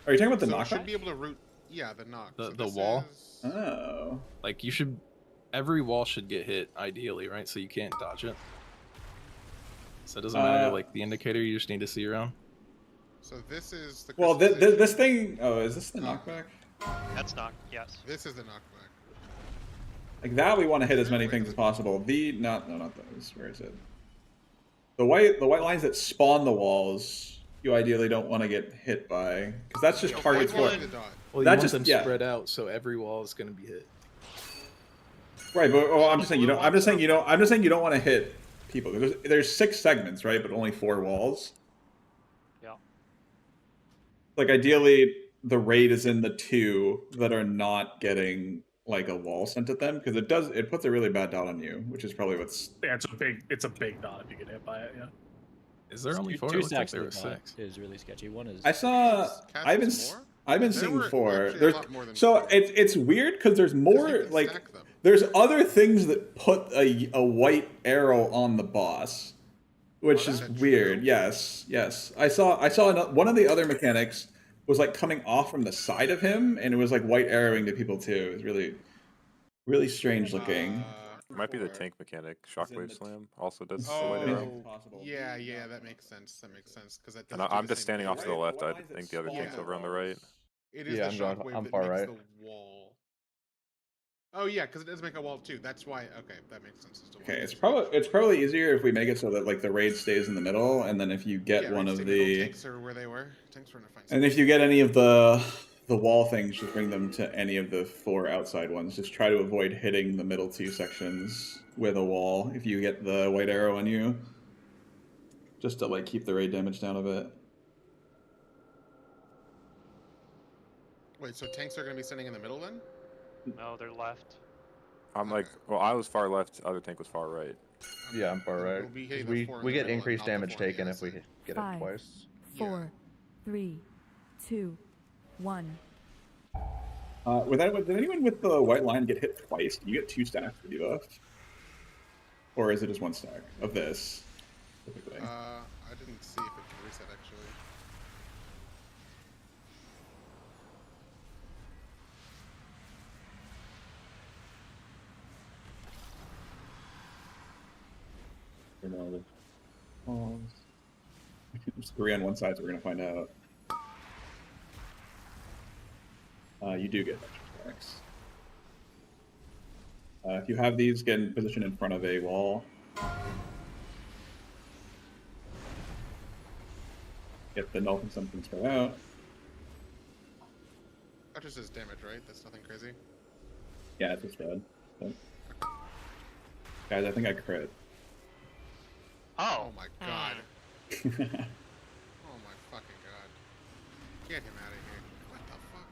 Are you talking about the so you knockback? should be able to root. Yeah, the knock. The So the this wall. is- Oh. Like you should, every wall should get hit ideally, right? So you can't dodge it. So it doesn't matter like the indicator. You just need to see around. So this is the. Well, this thing. Oh, is this the knockback? That's knock. Yes. This is the knockback. Like that, we want to hit as many things as possible. Not those. Where is it? The white lines that spawn the walls, you ideally don't want to get hit by, because that's just targets for. Well, you want them spread out, so every wall is going to be hit. Right, but I'm just saying you don't. I'm just saying you don't. I'm just saying you don't want to hit people. There's 6 segments, right? But only 4 walls. Yeah. Like ideally, the raid is in the 2 that are not getting like a wall sent at them, because it puts a really bad dot on you, which is probably what's. Yeah, it's a big dot if you get hit by it. Yeah. Is there only 4? Two It looked like stacks there of were the dot 6. is really sketchy. One is. I saw. I've been seeing 4. There's so it's weird because there's more like there's other things that put a white arrow on the boss, which is weird. Yes. I saw one of the other mechanics was like coming off from the side of him, and it was like white arrowing to people too. It was really strange looking. It might be the tank mechanic. Shockwave Slam also does the Oh, white arrow. yeah, that makes sense. Because that. And I'm just standing off to the left. I think the other tank's over on the right. It is Yeah, the shockwave I'm that far makes right. the wall. Oh yeah, because it does make a wall too. That's why. Okay, that makes sense. As to why Okay, it's probably easier if we make it so that like the raid stays in the middle, and then if you get one of the tanks are where they were. Tanks were in a fine. and if you get any of the wall things, just bring them to any of the 4 outside ones. Just try to avoid hitting the middle 2 sections with a wall if you get the white arrow on you. Just to like keep the raid damage down a bit. Wait, so tanks are going to be sitting in the middle then? No, they're left. I'm like, well, I was far left. Other tank was far right. Yeah, I'm far right. We get increased damage taken if we get it 5, twice. 4, 3, 2, 1. Did anyone with the white line get hit twice? Do you get 2 stacks for debuff? Or is it just 1 stack of this? Typically? I didn't see if it can reset actually. There's 3 on one side, so we're gonna find out. You do get extra stacks. If you have these, get in position in front of a wall. Get the null consumption spread out. That just says damage, right? That's nothing crazy. Yeah, it's just red. So. Guys, I think I crit. Oh my god. Oh my fucking god. Get him out of here. What the fuck?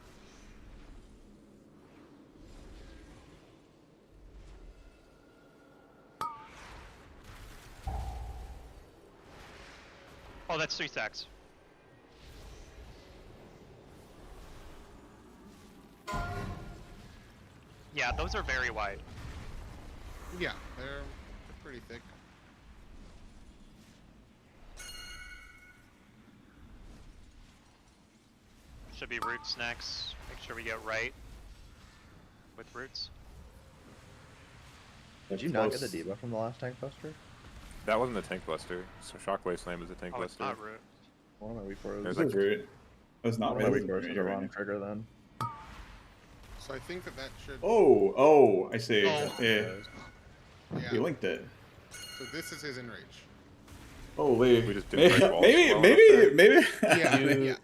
Oh, that's 3 stacks. Yeah, those are very wide. Yeah, they're pretty thick. Should be roots next. Make sure we get right with roots. Did you not get the debuff from the last tank buster? That wasn't the tank buster. So Shockwave Slam is the tank Oh, buster. it's not root. One of my weak fours. There's This is root. That's not One of my really weak fours was the wrong trigger then. So I think that should. Oh, I see. Oh. Yeah. Yeah. You linked it. So this is his enrage. Holy. We just didn't break walls maybe. Yeah, yeah.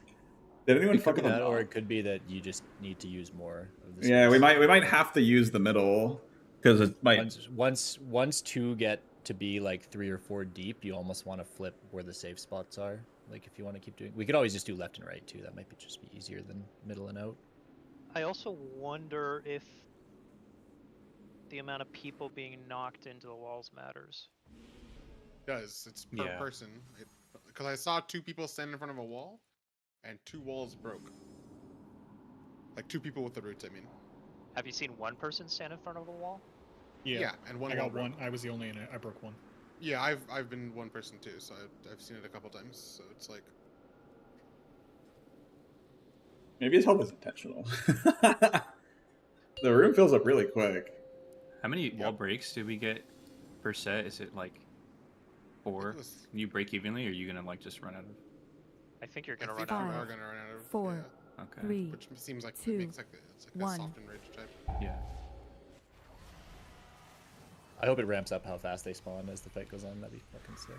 Did anyone It could fuck be with that, them? or it could be that you just need to use more of the Yeah, space. we might have to use the middle because it might. Once 2 get to be like 3 or 4 deep, you almost want to flip where the safe spots are. Like if you want to keep doing, we could always just do left and right too. That might just be easier than middle and out. I also wonder if the amount of people being knocked into the walls matters. Does it's per Yeah. person? Because I saw 2 people stand in front of a wall, and 2 walls broke. Like 2 people with the roots. I mean. Have you seen one person stand in front of a wall? Yeah, and one I wall got broke. one. I was the only in it. I broke one. Yeah, I've been one person too, so I've seen it a couple times. So it's like. Maybe his health is intentional. The room fills up really quick. How many wall breaks do we get per set? Is it like 4? Can you break evenly, or are you gonna like just run out of? I think you're gonna I run think out. we are gonna run out of. 4, Yeah. Okay. 3, Which seems like 2, it makes like it's like 1. a soft enrage type. Yeah. I hope it ramps up how fast they spawn as the fight goes on. That'd be fucking sick.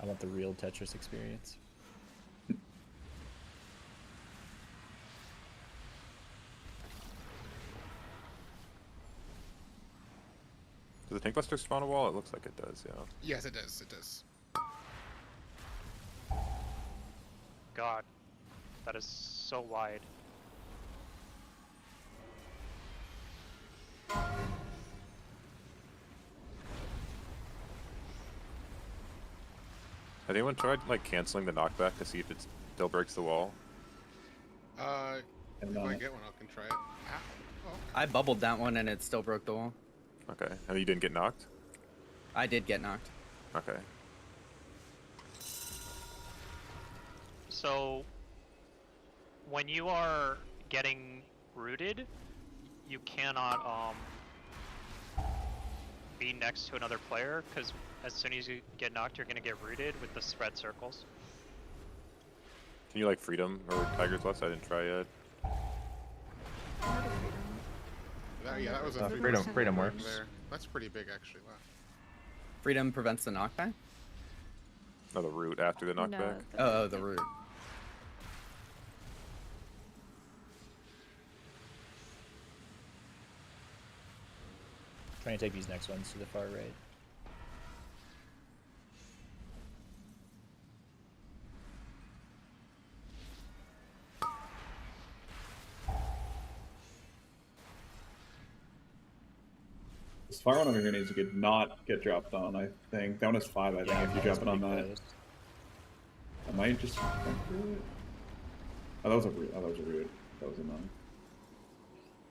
I want the real Tetris experience. Does the Tank Buster spawn a wall? It looks like it does, yeah. Yes, it does. It does. God, that is so wide. Has anyone tried like canceling the knockback to see if it still breaks the wall? If I get one, I can try it. Ow. Oh, okay. I bubbled that one and it still broke the wall. Okay, and you didn't get knocked? I did get knocked. Okay. So, when you are getting rooted, you cannot be next to another player, because as soon as you get knocked, you're gonna get rooted with the spread circles. Can you like Freedom or Tiger's Lust? I didn't try yet. Yeah, that was a freedom works. There. That's pretty big, actually. Wow. Freedom prevents the knockback? No, the root after the knockback. Oh, the root. Trying to take these next ones to the far right. This fire one over here needs to not get dropped on, I think. That one is 5, I think, if you drop it on that. I might just... Oh, that was a root. Oh, that was a root. That was annoying.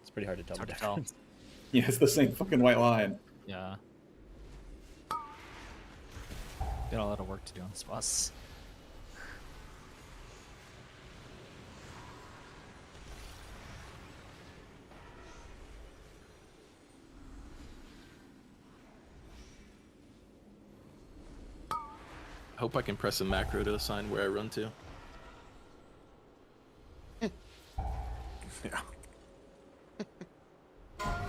It's pretty hard to tell. Hard to tell. Yeah, it's the same fucking white line. Yeah. Got a lot of work to do on this boss. I hope I can press a macro to assign where I run to. Yeah.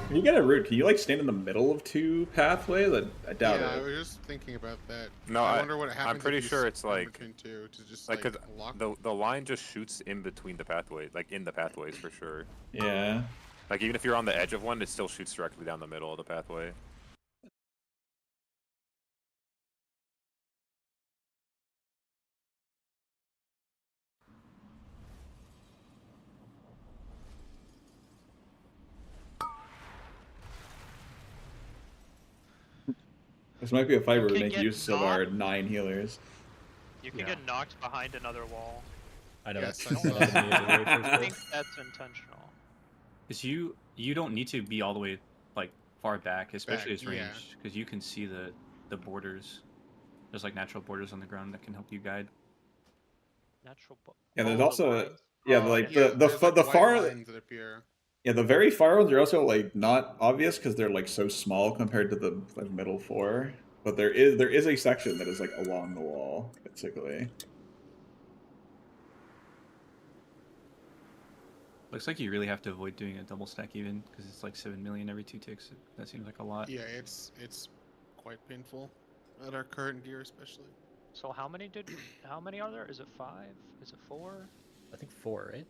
When you get a route, can you like stand in the middle of 2 pathways? I doubt Yeah, I it. was just thinking about that. No, I wonder what happens. I'm pretty if you sure it's spin like between 2 to just like like, 'cause lock. the line just shoots in between the pathways, like in the pathways for sure. Yeah. Like even if you're on the edge of one, it still shoots directly down the middle of the pathway. This might be a fight where we can make get use of our 9 healers. You can get knocked behind another wall. I know. Yes, that's I saw that. I think that's intentional. Because you don't need to be all the way like far back, especially as yeah. range, because you can see the borders. There's like natural borders on the ground that can help you guide. Natural. Yeah, there's the also lines? yeah, Oh, like yeah. the white far lines that appear. yeah, the very far ones are also like not obvious because they're like so small compared to the like middle 4. But there is a section that is like along the wall, basically. Looks like you really have to avoid doing a double stack even, because it's like 7 million every 2 ticks. That seems like a lot. Yeah, it's quite painful at our current gear, especially. So how many are there? Is it 5? Is it 4? I think 4, right?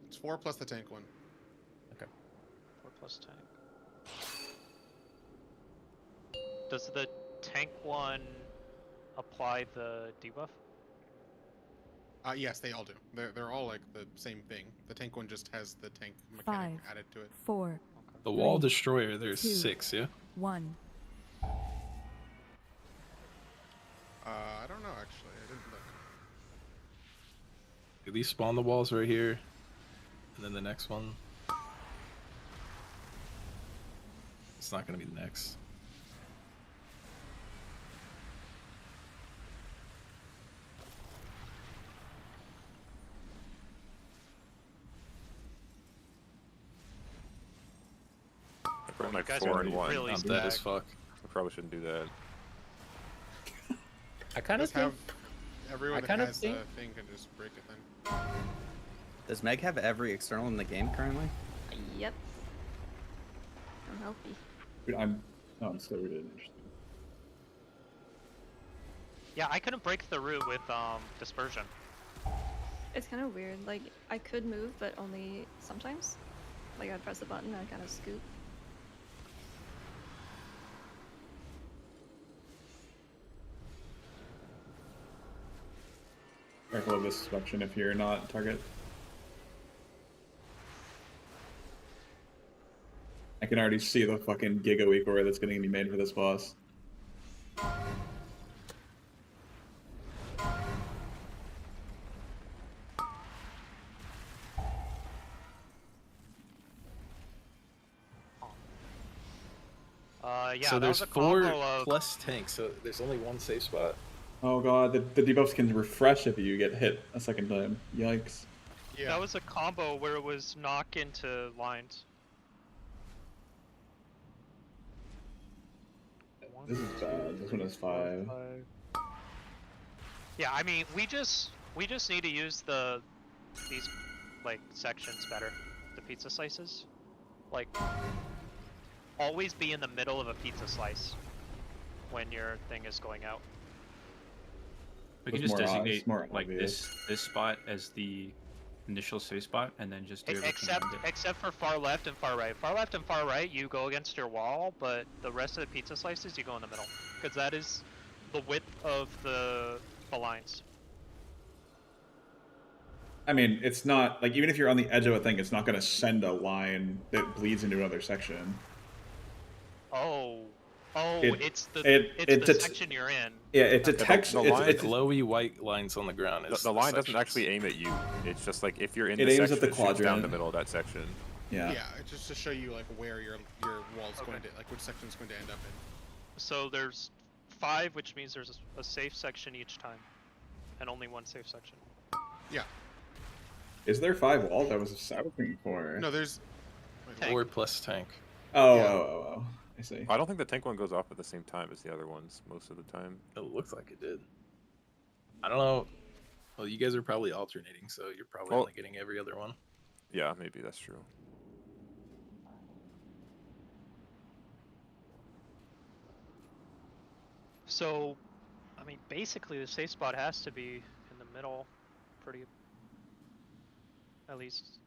It's 4 plus the tank one. Okay. 4 plus tank. Does the tank one apply the debuff? Yes, they all do. They're all like the same thing. The tank one just has the tank mechanic 5, added to it. 4, The wall 3, destroyer, there's 2, 6, yeah? 1. I don't know actually. I didn't look. These spawn the walls right here, and then the next one. It's not gonna be the next. like guys 4 are and 1. really I'm dead as stacked. fuck. We probably shouldn't do that. I kind of Just have think. everyone I that kinda has think- the thing can just break it then. Does Meg have every external in the game currently? Yep. I'm healthy. I'm still really interested. Yeah, I couldn't break the root with dispersion. It's kind of weird. Like, I could move, but only sometimes. Like, I'd press the button and I'd kind of scoop. Careful of this destruction if you're not target. I can already see the fucking Giga Weak Warrior that's going to be made for this boss. Yeah, so that was there's a 4 combo of... plus tanks, so there's only one safe spot. Oh god, the debuffs can refresh if you get hit a second time. Yikes. Yeah. That was a combo where it was knock into lines. This is bad. This one is 5. Yeah, I mean, we just need to use these like sections better. The pizza slices, like always be in the middle of a pizza slice when your thing is going out. We can It's just more designate more like obvious. this spot as the initial safe spot, and then just do everything Except around it. except for far left and far right. Far left and far right, you go against your wall, but the rest of the pizza slices, you go in the middle, because that is the width of the lines. I mean, it's not like even if you're on the edge of a thing, it's not going to send a line that bleeds into another section. Oh, It- it's the it det- section you're in. Yeah, it detects. The it's, line- it's, Glowy white lines on the ground. The, Is the line doesn't sections. actually aim at you. It's just like if you're in It the aims section, at the it shoots down quadrant. the middle of that section. yeah. Yeah, it's just to show you like where your wall's going to, like which section's going to end up in. So there's 5, which means there's a safe section each time, and only one safe section. Yeah. Is there 5 walls? I was thinking 4. No, there's. Tank. 4 plus tank. Oh, Yeah. oh. I see. I don't think the tank one goes off at the same time as the other ones most of the time. It looks like it did. I don't know. Well, you guys are probably alternating, so you're probably Well- only getting every other one. Yeah, maybe that's true. So, I mean, basically the safe spot has to be in the middle, pretty. At least.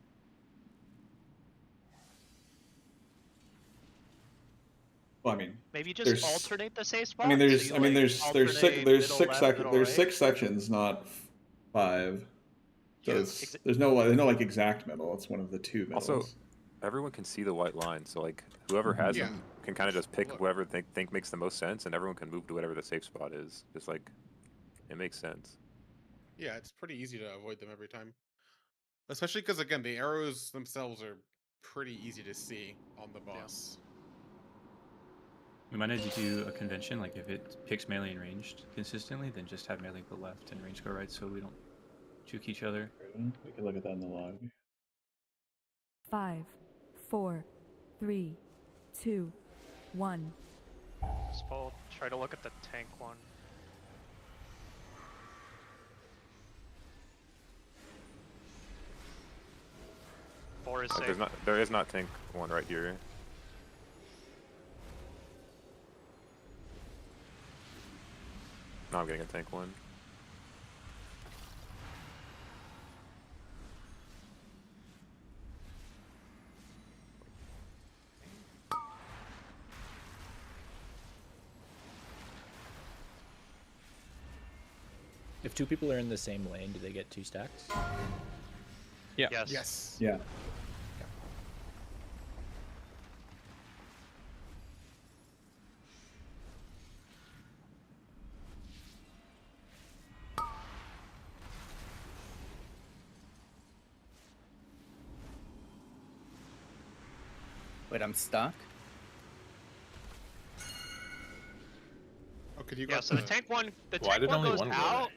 Well, I mean, Maybe just there's- alternate the safe spot. I mean, so there's, you, I mean, like, there's alternate six middle left, middle there's right. 6 sections, not 5. So Yeah, there's no like exact middle. It's one of the 2 middles. Also, everyone can see the white line, so like whoever has Yeah. them can kind of just pick Look. whoever they think makes the most sense, and everyone can move to whatever the safe spot is. Just like it makes sense. Yeah, it's pretty easy to avoid them every time. Especially because again, the arrows themselves are pretty easy to see on the boss. We might need to do a convention, like if it picks melee and ranged consistently, then just have melee go left and range go right, so we don't juke each other. We can look at that in the log. 5, 4, 3, 2, 1. Spell, try to look at the tank one. Four is safe. There is not tank one right here. No, I'm getting a tank one. If 2 people are in the same lane, do they get 2 stacks? Yeah. Yes. Yes. Yeah. Wait, I'm stuck? Oh, could you Yeah, go? so the tank one, Why tank did one only goes one go out.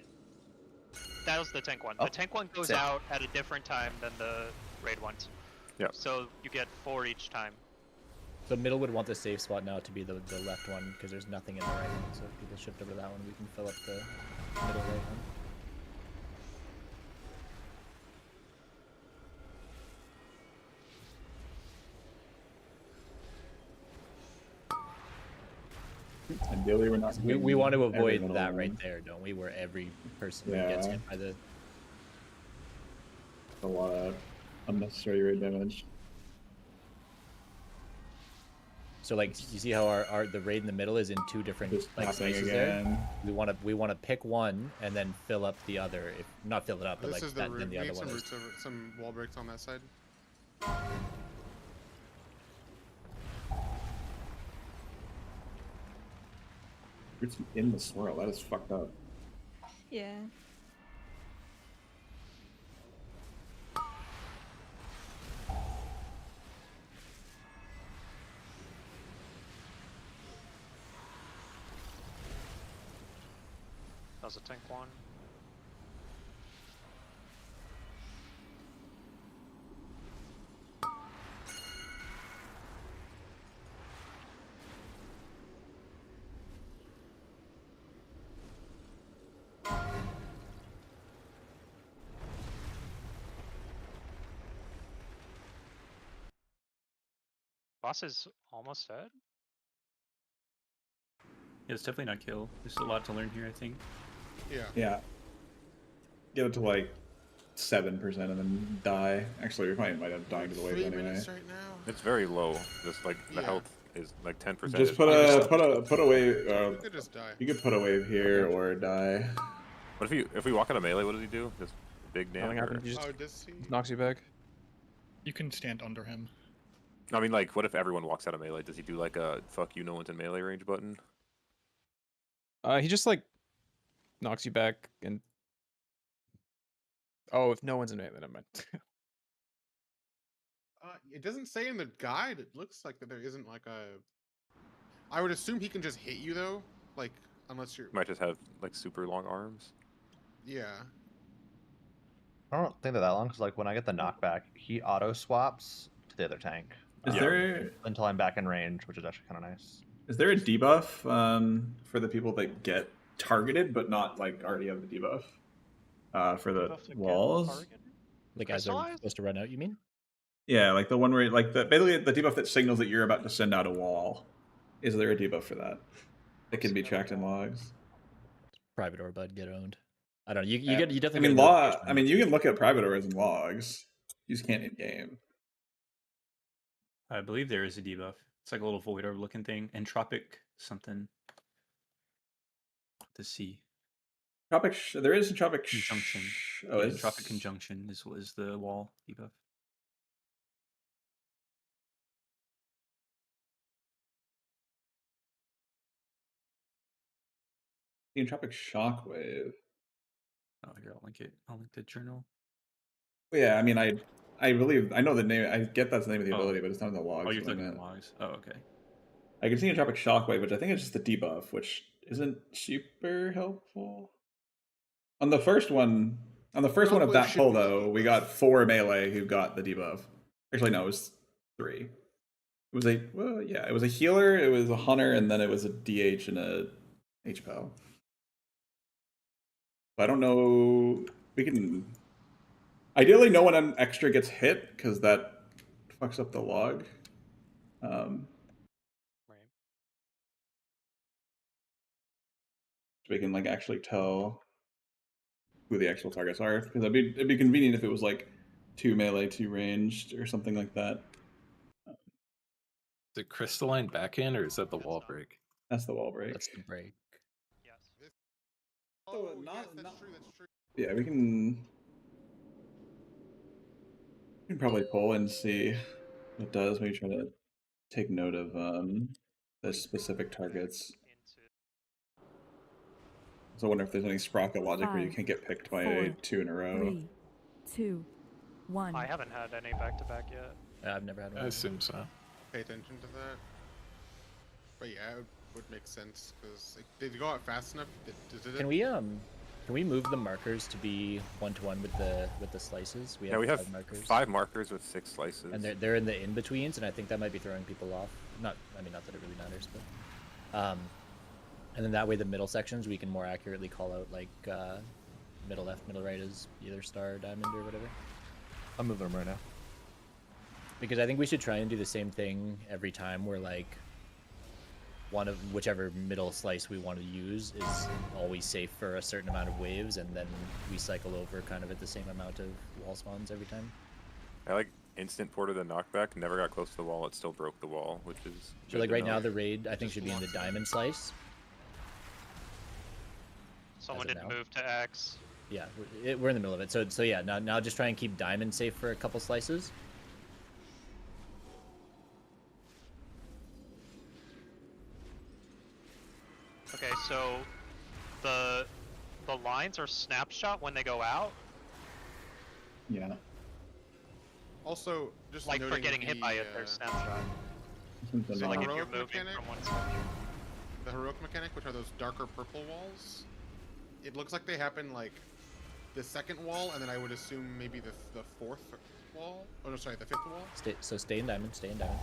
That was the tank one. Oh, The tank one goes sick. out at a different time than the raid ones. Yep. So you get 4 each time. The middle would want the safe spot now to be the left one because there's nothing in the right one. So if people shift over to that one, we can fill up the middle right one. Ideally, we're not. We want to every avoid middle that one. right there, don't we? Where every person gets Yeah. hit by the. A lot of unnecessary raid damage. So like you see how our the raid in the middle is in two different Just like happening slices again. there. We want to pick one and then fill up the other. If not fill it up, but This like is the that, root. then the We other need one some is. roots over, some wall breaks on that side. It's in the swirl. That is fucked up. Yeah. That was a tank one. Boss is almost dead. Yeah, it's definitely not kill. There's a lot to learn here, I think. Yeah. Yeah. Get it to like 7% and then die. Actually, we probably might have died to the wave 3 anyway. minutes right now. It's very low. Just like the Yeah. health is like 10%. Just put a wave. You could just die. You could put a wave here or die. What if we walk out of melee? What does he do? Just big damage. Nothing happens. You just Oh, does he? knocks you back. You can stand under him. I mean, like, what if everyone walks out of melee? Does he do like a "fuck you, no one's in melee range" button? He just like knocks you back and. Oh, if no one's in melee, then I meant. It doesn't say in the guide. It looks like that there isn't like a. I would assume he can just hit you though, like unless you're. Might just have like super long arms. Yeah. I don't think they're that long because like when I get the knockback, he auto swaps to the other tank. Is there until I'm back in range, which is actually kind of nice. is there a debuff for the people that get targeted but not like already have the debuff for the walls? Like as they're supposed to run out, you mean? Yeah, like the one where like basically the debuff that signals that you're about to send out a wall. Is there a debuff for that? It can be tracked in logs. Private or bud get owned. I don't know. You Yeah. definitely. I mean, get a law. notification. I mean, you can look at private ors and logs. You just can't in game. I believe there is a debuff. It's like a little void orb looking thing. Entropic something. To see. Tropic. There is a tropic Conjunction. Oh, Yeah, it's Entropic conjunction is the wall debuff. the entropic shockwave. Oh, here I'll link it. I'll link the journal. Yeah, I mean, I believe I know the name. I get that's the name of the Oh. ability, but it's not in the logs. Oh, you're what I looking at meant. logs. Oh, okay. I can see entropic shockwave, which I think is just the debuff, which isn't super helpful. On the first one of Shockwave that should pull be the though, we got 4 melee who got the debuff. Actually, no, it was 3. It was it was a healer, it was a hunter, and then it was a DH and a HPL. I don't know. We can. Ideally, no one extra gets hit because that fucks up the log. So we can like actually tell who the actual targets are, because it'd be convenient if it was like 2 melee, 2 ranged, or something like that. Is it crystalline backhand or is that the wall break? That's the wall break. That's the break. Oh, yes, that's true. That's true. Yeah, we can probably pull and see what it does. Maybe try to take note of the specific targets. So I wonder if there's any sprocket logic where you 5, can't get picked by 4, 2 in a row. 3, 2, 1. I haven't had any back-to-back yet. I've never had one. I assume so. Pay attention to that. But yeah, it would make sense because did you go out fast enough? Can we move the markers to be 1-to-1 with the slices? We have 5 markers. 5 markers with 6 slices. And they're in the in-betweens, and I think that might be throwing people off not that it really matters, but and then that way the middle sections we can more accurately call out like middle left, middle right is either star, diamond, or whatever. I'm moving them right now. Because I think we should try and do the same thing every time where like one of whichever middle slice we want to use is always safe for a certain amount of waves, and then we cycle over kind of at the same amount of wall spawns every time. I like instant ported the knockback, never got close to the wall, it still broke the wall, which is So like right now the raid I think should be in the diamond slice. Someone As of didn't now. move to X. Yeah, we're in the middle of it. So yeah, now just try and keep diamond safe for a couple slices. Okay, so the lines are snapshot when they go out. Yeah. Also, just Like for noting getting hit by it, they're snapshot. So like if you're heroic moving mechanic, from one section. the heroic mechanic, which are those darker purple walls, it looks like they happen like the second wall, and then I would assume maybe the fourth wall. Oh no, sorry, the fifth wall. Stay in diamond. Stay in diamond.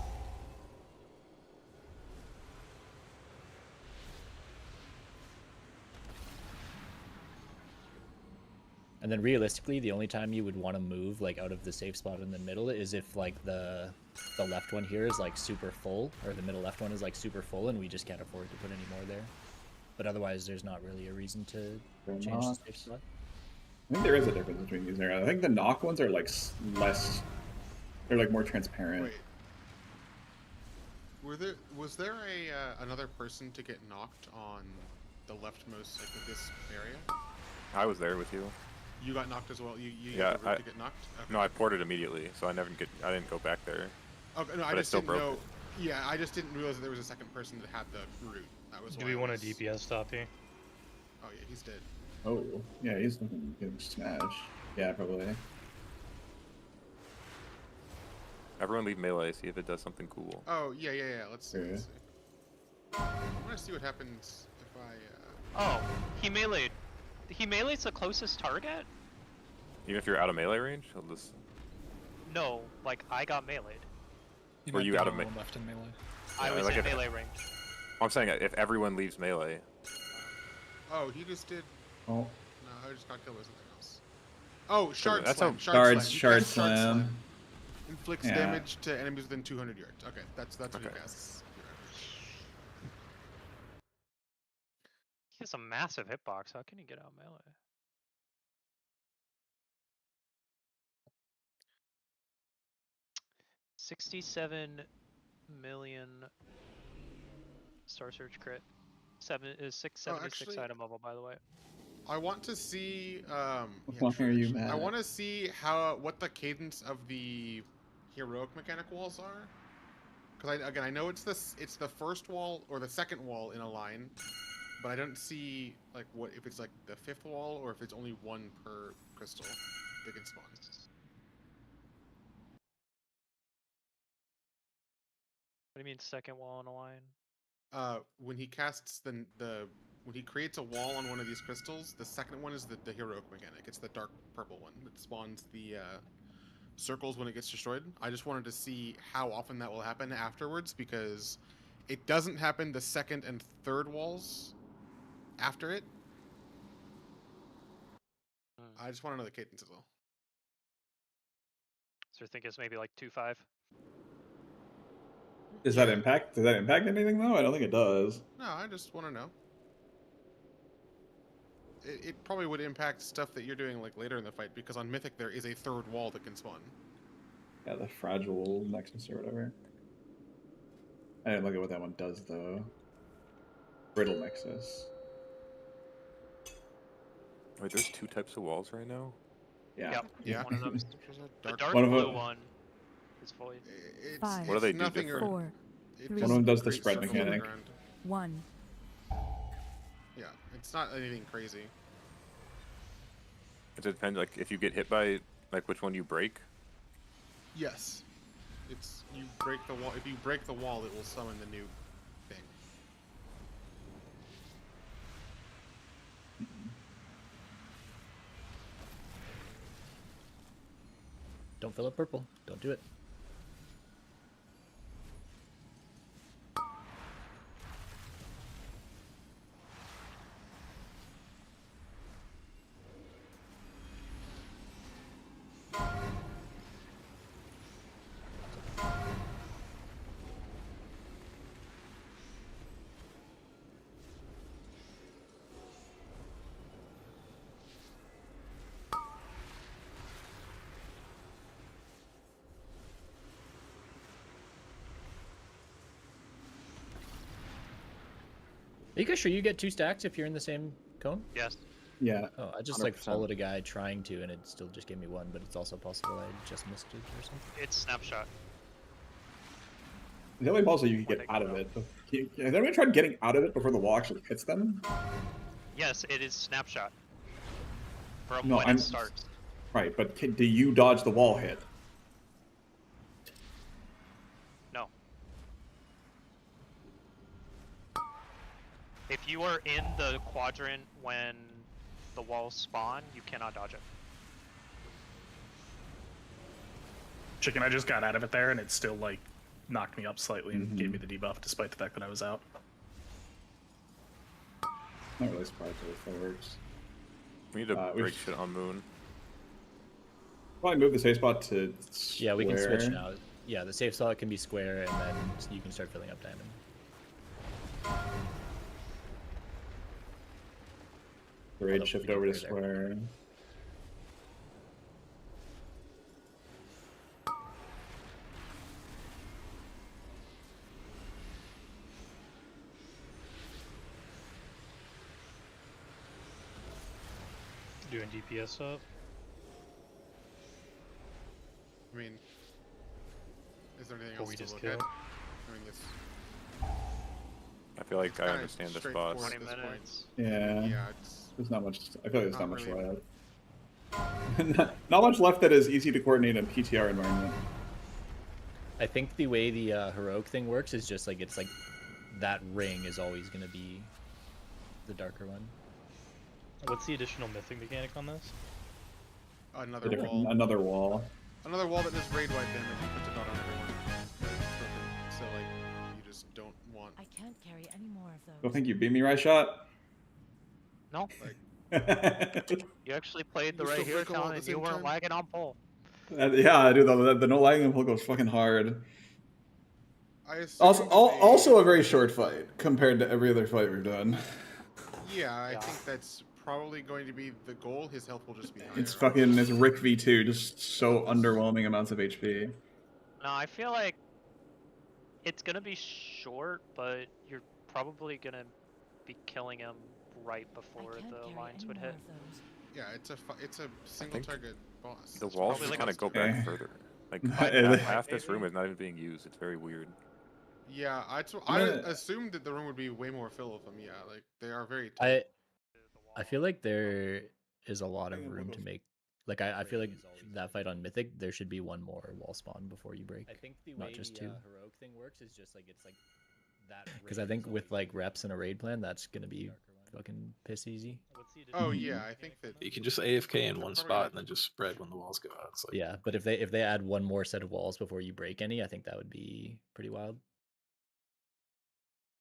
And then realistically, the only time you would want to move like out of the safe spot in the middle is if like the left one here is like super full, or the middle left one is like super full, and we just can't afford to put any more there. But otherwise, there's not really a reason to change the safe spot. I think there is a difference between these areas. I think the knock ones are like less. They're like more transparent. Wait. Was there a another person to get knocked on the leftmost like of this area? I was there with you. You got knocked as well. You Yeah, got the route to get knocked. Okay. No, I ported immediately, so I didn't go back there. Okay, no, but I just still didn't broke know. it. Yeah, I just didn't realize that there was a second person that had the route. That was. Do why we I want was... a DPS stop here? Oh yeah, he's dead. Oh, yeah, he's getting smashed. Yeah, probably. Everyone leave melee, see if it does something cool. Oh yeah. Let's see. Yeah. Let's see. I want to see what happens if I. Oh, he meleeed. He melee's the closest target? Even if you're out of melee range, I'll just. No, like I got meleeed. Were you out of melee? Left in melee. I was like in if- melee range. I'm saying if everyone leaves melee, Oh, he just did. Oh. No, I just got killed by something else. Oh, shard that's slam. a- Shard Shard slam. slam. Inflicts Yeah. damage to enemies within 200 yards. Okay, that's what he Okay. casts. He has a massive hitbox. How can he get out melee? $67 million Star Search crit. 676 actually- item level, by the way. I want to see. What fuck are you I mad? want to see what the cadence of the heroic mechanic walls are. Because I know it's the first wall or the second wall in a line, but I don't see like what if it's like the fifth wall or if it's only one per crystal that can spawn. What do you mean second wall in a line? When he casts when he creates a wall on one of these crystals, the second one is the heroic mechanic. It's the dark purple one that spawns the circles when it gets destroyed. I just wanted to see how often that will happen afterwards because it doesn't happen the second and third walls after it. I just want to know the cadence as well. So I think it's maybe like 2-5. Does that impact anything though? I don't think it does. No, I just want to know. It probably would impact stuff that you're doing like later in the fight because on Mythic there is a third wall that can spawn. Yeah, the fragile nexus or whatever. I didn't look at what that one does though. Brittle nexus. wait, there's two types of walls right now. Yeah. Yep. Yeah. One of them. The dark One of blue them- one is void. It's, Five, What do they do nothing different? 4, It 3, One of them does the creates spread circles on the mechanic. ground. 1. Yeah, it's not anything crazy. It depends, like if you get hit by like which one you break. Yes. It's you break the wall. If you break the wall, it will summon the new thing. Don't fill up purple. Don't do it. Are you guys sure you get 2 stacks if you're in the same cone? Yes. Yeah. Oh, I just like 100%. followed a guy trying to, and it still just gave me 1. But it's also possible I just missed it or something. It's snapshot. The only balls that you can get out of it. Has anyone tried getting out of it before the wall actually hits them? Yes, it is snapshot. From No, when it starts. Right, but do you dodge the wall hit? No. If you are in the quadrant when the walls spawn, you cannot dodge it. Chicken, I just got out of it there, and it still like knocked me up slightly and gave me the debuff, despite the fact that I was out. Not really surprised if that works. We need to break shit on Moon. Probably move the safe spot to Yeah, we can switch square. now. Yeah, the safe slot can be square, and then you can start filling up diamond. Raid shift over to square. Doing DPS up. I mean, is there anything Before else we to just look kill? at? I mean, it's I feel like I kinda understand the spots. straightforward at this point. Yeah. Yeah, it's There's not much. I feel like there's not much really- left. Not much left that is easy to coordinate in a PTR environment. I think the way the heroic thing works is just like it's like that ring is always going to be the darker one. What's the additional mythic mechanic on this? another wall. Another wall. Another wall that does raid wide damage and puts it out on everyone. So like, you just don't want. I can't carry any more of those. Well, think you beat me, right shot? No. Like, you actually played the You right still here, break 'em all at Colin, the and you same weren't time? lagging on pole. Yeah, dude, the no lagging pull goes fucking hard. I assume Also a very short fight compared to every other fight we've done. Yeah, I think that's probably going to be the goal. His health will just be higher. It's Rick V2, just so underwhelming amounts of HP. No, I feel like it's gonna be short, but you're probably gonna be killing him right before the lines would hit. Yeah, it's a single target boss. The It's walls probably just kind of go Okay. back further. Like Yeah. half this room is not even being used. It's very weird. Yeah, I gonna- assumed that the room would be way more full of them. Yeah, like they are very tight. I feel like there is a lot of room to make. Like I feel like that fight on Mythic, there should be one more wall spawn before you break. I think the not way just the 2. heroic thing works is just like it's like that. Because I think with like reps and a raid plan, that's gonna be fucking piss easy. Oh yeah, I think that You can just AFK in one spot and then just spread when the walls go out. It's like, Yeah, but if they add one more set of walls before you break any, I think that would be pretty wild.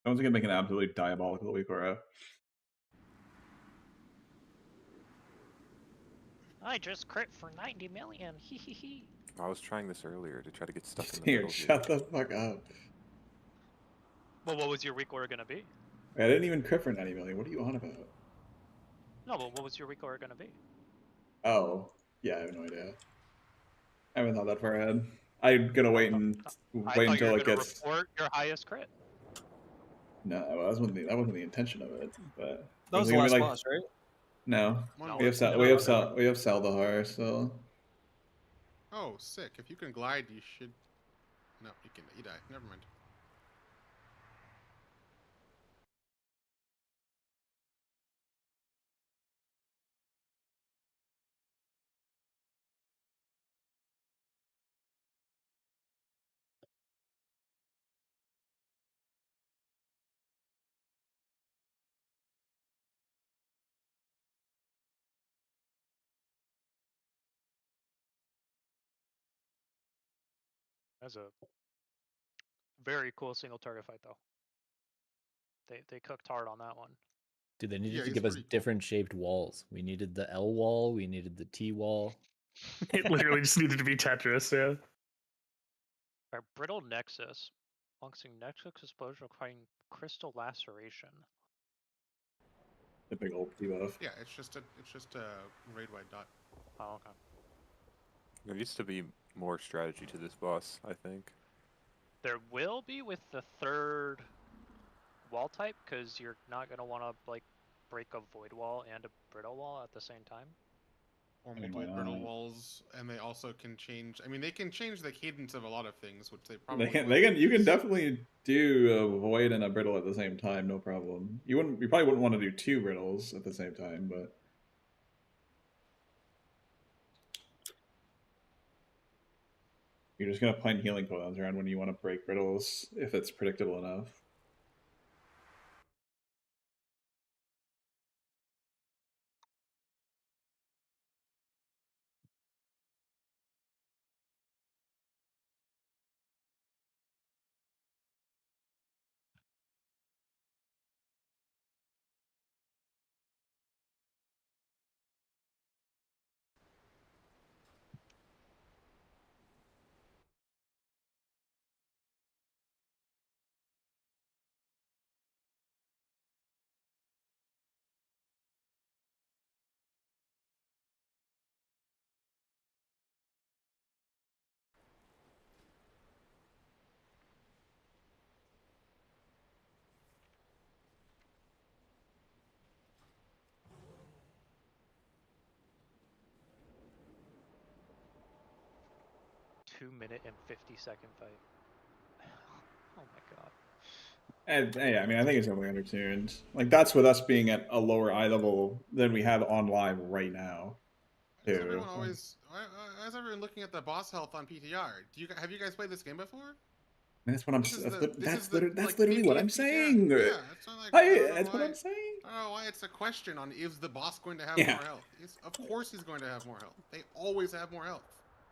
Someone's gonna make an absolutely diabolical Weekora. I just crit for 90 million. Hee hee hee. I was trying this earlier to try to get stuck in the Here, middle. shut the fuck up. Well, what was your weak order gonna be? I didn't even crit for 90 million. What are you on about? No, but what was your weak order gonna be? Oh, yeah, I have no idea. I haven't thought that far ahead. I'm gonna wait and I wait thought you until were it gonna gets. report your highest crit. No, that wasn't the intention of it. But That was it the gonna last be boss, right? No, No, we have it's we have Saldahaar still. Oh, sick! If you can glide, you should. No, you can. You die. Never mind. That's a very cool single target fight, though. They cooked hard on that one. Dude, they needed Yeah, to he's give us pretty cool. different shaped walls. We needed the L wall, we needed the T wall. It literally just needed to be Tetris, yeah. Our brittle nexus. Function nexus explosion requiring crystal laceration. The big old debuff. Yeah, it's just a raid wide dot. Oh, okay. There needs to be more strategy to this boss, I think. There will be with the third wall type, because you're not gonna want to like break a void wall and a brittle wall at the same time. Or I mean, multiple why brittle not? walls, and they also can change. I mean, they can change the cadence of a lot of things, which they They probably can, will. they can. You can definitely do a void and a brittle at the same time, no problem. You wouldn't. You probably wouldn't want to do 2 brittles at the same time, but you're just gonna plant healing cooldowns around when you want to break brittles if it's predictable enough. Two-minute and 50-second fight. Oh my god. And yeah, I mean, I think it's definitely undertuned. Like that's with us being at a lower eye level than we have on live right now. Why is Too. everyone always? Why is everyone looking at the boss health on PTR? Have you guys played this game before? That's what I'm. This is That's, the- this that's is the, literally, that's like, literally what peaky I'm of PTR. saying. Yeah, it's not like I don't know That's what why. I'm saying. I don't know why it's a question on is the boss going to have Yeah. more health? Of course he's going to have more health. They always have more health.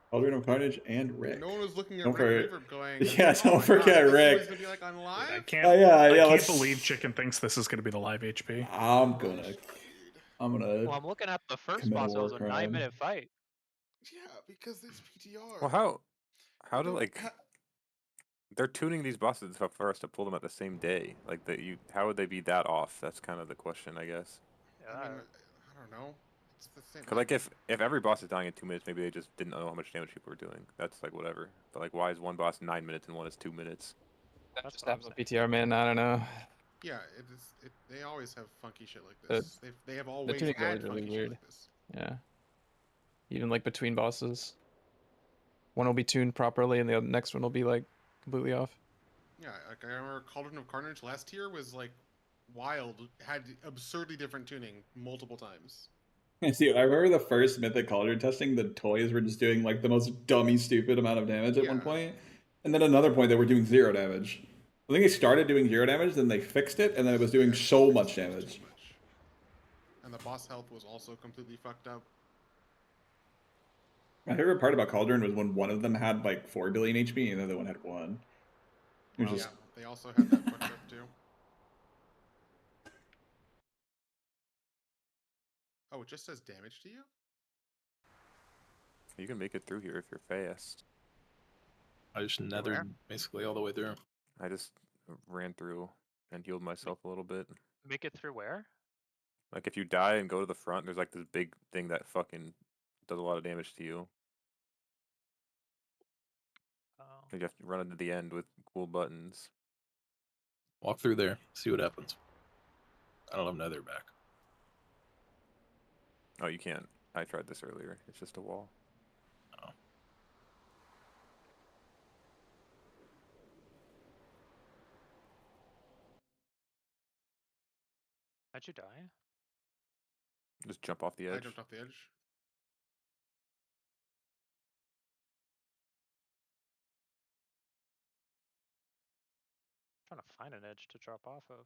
Cauldron of Carnage and Rick. No one was looking at Don't Rick forget- Reverb going. Yeah, oh don't my forget God, this is what Rick. he's gonna be like on live. I can't. yeah, I can't let's- believe Chicken thinks this is going to be the live HP. I'm gonna. Well, I'm looking at the first commit a boss. It war was a crime. 9-minute fight. Yeah, because it's PTR. Well, how They do don't like they're tuning these bosses up for us to pull them at the same day? Like that you, how would they be that off? That's kind of the question, I guess. I mean, I don't know. It's the same. Cause like if every boss is dying in 2 minutes, maybe they just didn't know how much damage people were doing. That's like whatever. But like, why is one boss 9 minutes and one is 2 minutes? That just happens with PTR, man. I don't know. Yeah, they always have funky shit like this. They have The always tuning had is really funky shit weird. like this. Yeah. Even like between bosses, one will be tuned properly, and the next one will be like completely off. Yeah, like I remember Cauldron of Carnage last tier was like wild, had absurdly different tuning multiple times. See, I remember the first Mythic Cauldron testing, the toys were just doing like the most dummy stupid amount of damage at one point. And then another point they were doing 0 damage. I think they started doing 0 damage, then they fixed it, and then it was doing so much damage. And the boss health was also completely fucked up. My favorite part about Cauldron was when one of them had like 4 billion HP and the other one had 1. It was Yeah, just... they also had that fucked up too. Oh, it just says damage to you? You can make it through here if you're fast. I just nethered basically all the way through. I just ran through and healed myself a little bit. Make it through where? Like if you die and go to the front, there's like this big thing that fucking does a lot of damage to you. Oh. You have to run into the end with cool buttons. Walk through there, see what happens. I don't have nether back. Oh, you can't. I tried this earlier. It's just a wall. Oh. How'd you die? Just jump off the edge. I jumped off the edge. I'm trying to find an edge to drop off of.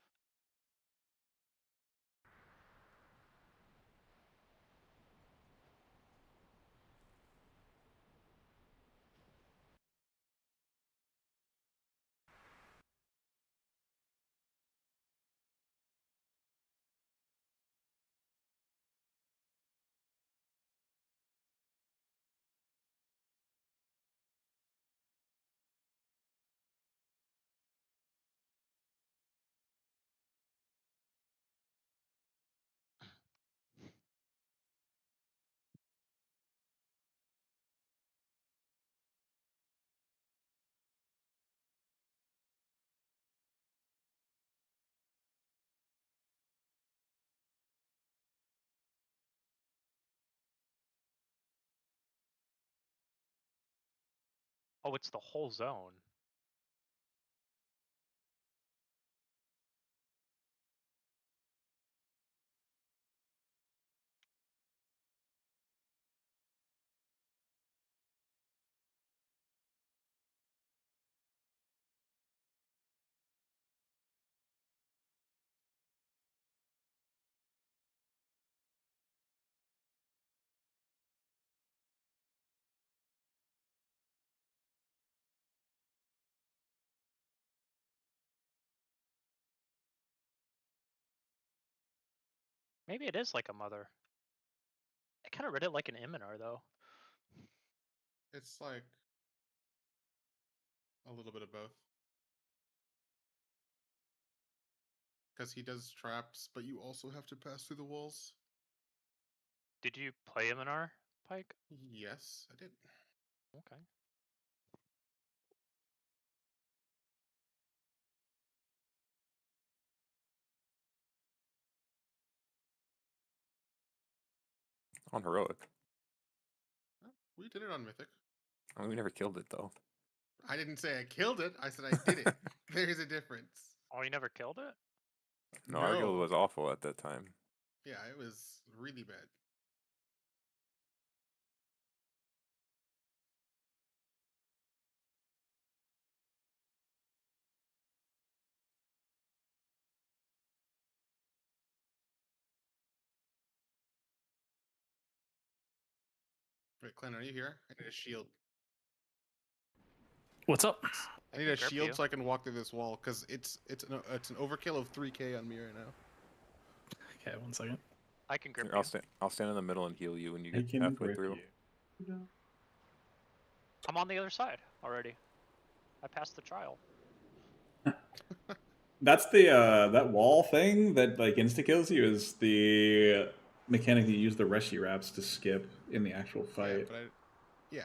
Oh, it's the whole zone. Maybe it is like a mother. I kind of read it like an Iminar, though. It's like a little bit of both. Because he does traps, but you also have to pass through the walls. Did you play Iminar, Pike? Yes, I did. Okay. On heroic. We did it on Mythic. I mean, we never killed it though. I didn't say I killed it. I said I did it. There's a difference. Oh, you never killed it? No, our guild was awful at that time. Yeah, it was really bad. Wait, Clint, are you here? I need a shield. What's up? I need a shield so I can walk through this wall because it's an overkill of 3k on me right now. Okay, 1 second. I can grip Here, I'll stand in the middle and heal you when you I get can halfway grip through. you. I'm on the other side already. I passed the trial. That's the that wall thing that like insta kills you is the mechanic that you use the Reshi wraps to skip in the actual fight. Yeah.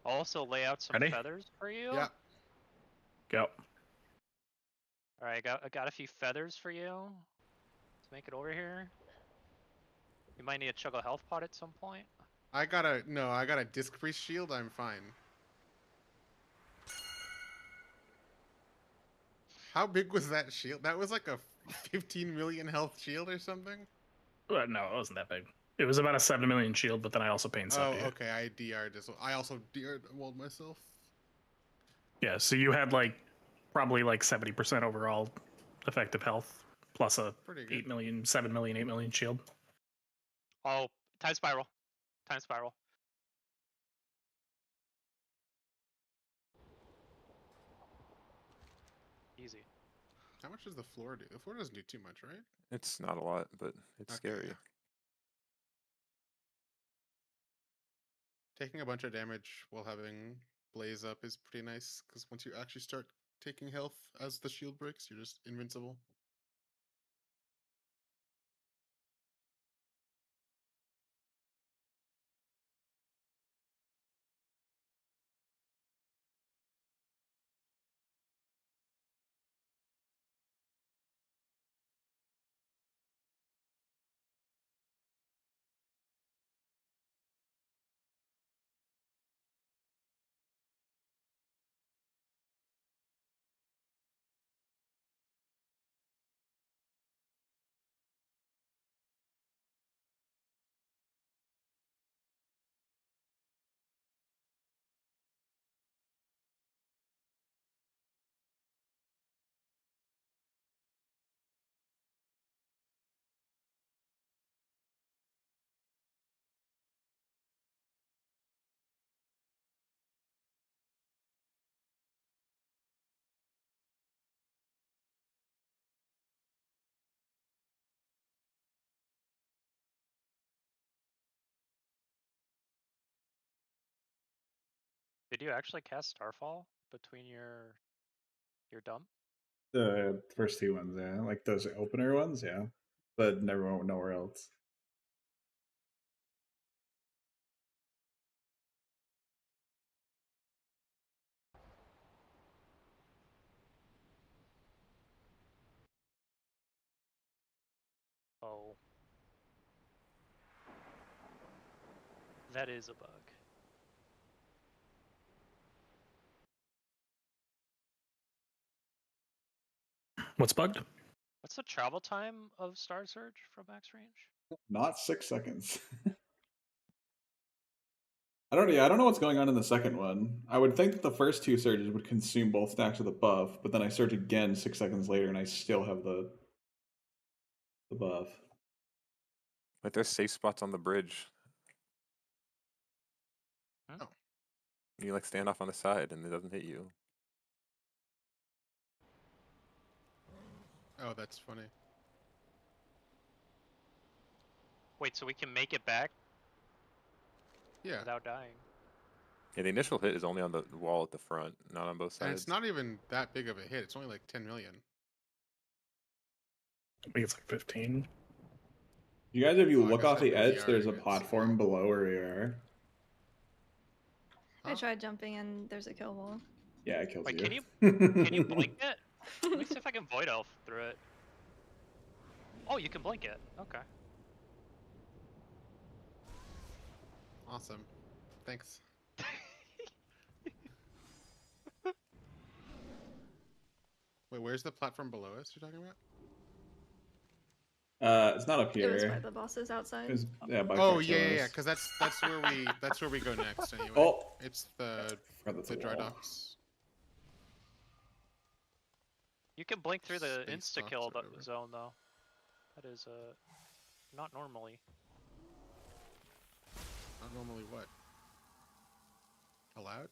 I'll also lay out some Ready? feathers for you. Yeah. Go. All right, I got a few feathers for you. Let's make it over here. You might need a chug of health pot at some point. I got a disc priest shield. I'm fine. How big was that shield? That was like a 15 million health shield or something. Well, no, it wasn't that big. It was about a 7 million shield, but then I also painted Oh, stuff to you. okay. I DR'd this one. I also DR'd walled myself. Yeah, so you had like probably like 70% overall effective health, plus a Pretty good. 8 million, 7 million, 8 million shield. Oh, time spiral. Time spiral. Easy. How much does the floor do? The floor doesn't do too much, right? It's not a lot, but it's scary. Taking a bunch of damage while having Blaze up is pretty nice, because once you actually start taking health as the shield breaks, you're just invincible. Did you actually cast Starfall between your dump? The first two ones, yeah, like those opener ones, yeah, but never went nowhere else. Oh. That is a bug. What's bugged? What's the travel time of Star Surge from max range? Not 6 seconds. I don't know what's going on in the second one. I would think that the first 2 surges would consume both stacks of the buff, but then I surge again 6 seconds later and I still have the buff. Like there's safe spots on the bridge. Oh. You like stand off on the side and it doesn't hit you. Oh, that's funny. Wait, so we can make it back? Yeah. Without dying. Yeah, the initial hit is only on the wall at the front, not on both sides. And it's not even that big of a hit. It's only like 10 million. I think it's like 15. You guys, if you Oh, I look guess off that the edge, PTR there's a units. platform below where we are. I tried jumping and there's a kill hole. Yeah, it kills Wait, you. can you blink it? Let me see if I can Void Elf through it. Oh, you can blink it. Okay. Awesome. Thanks. Wait, where's the platform below us you're talking about? It's not up It was here. by the bosses outside. It's, yeah, by Oh yeah, Fractillus. because that's where we go next anyway. Oh, it's the that's a dry wall. docks. You can blink through the Space insta docks kill or whatever. zone though. That is not normally. Not normally what? Allowed?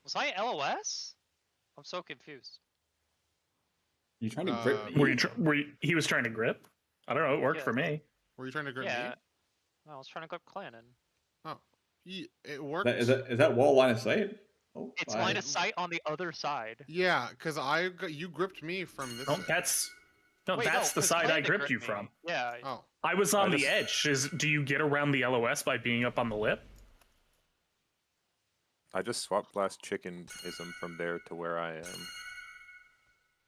Was I LOS? I'm so confused. You trying to grip He was trying to grip? I don't know. It worked Yeah. for me. Were you trying to grip Yeah. me? No, I was trying to grip Clannon. Oh, it worked. Is that wall line of sight? Oh, It's bye. line of sight on the other side. Yeah, because you gripped me from this. No, side. that's Wait, that's the 'cause side I Clannon gripped you me. from. Yeah. Oh, I was on I the just- edge. Do you get around the LOS by being up on the lip? I just swapped Blast Chickenism from there to where I am.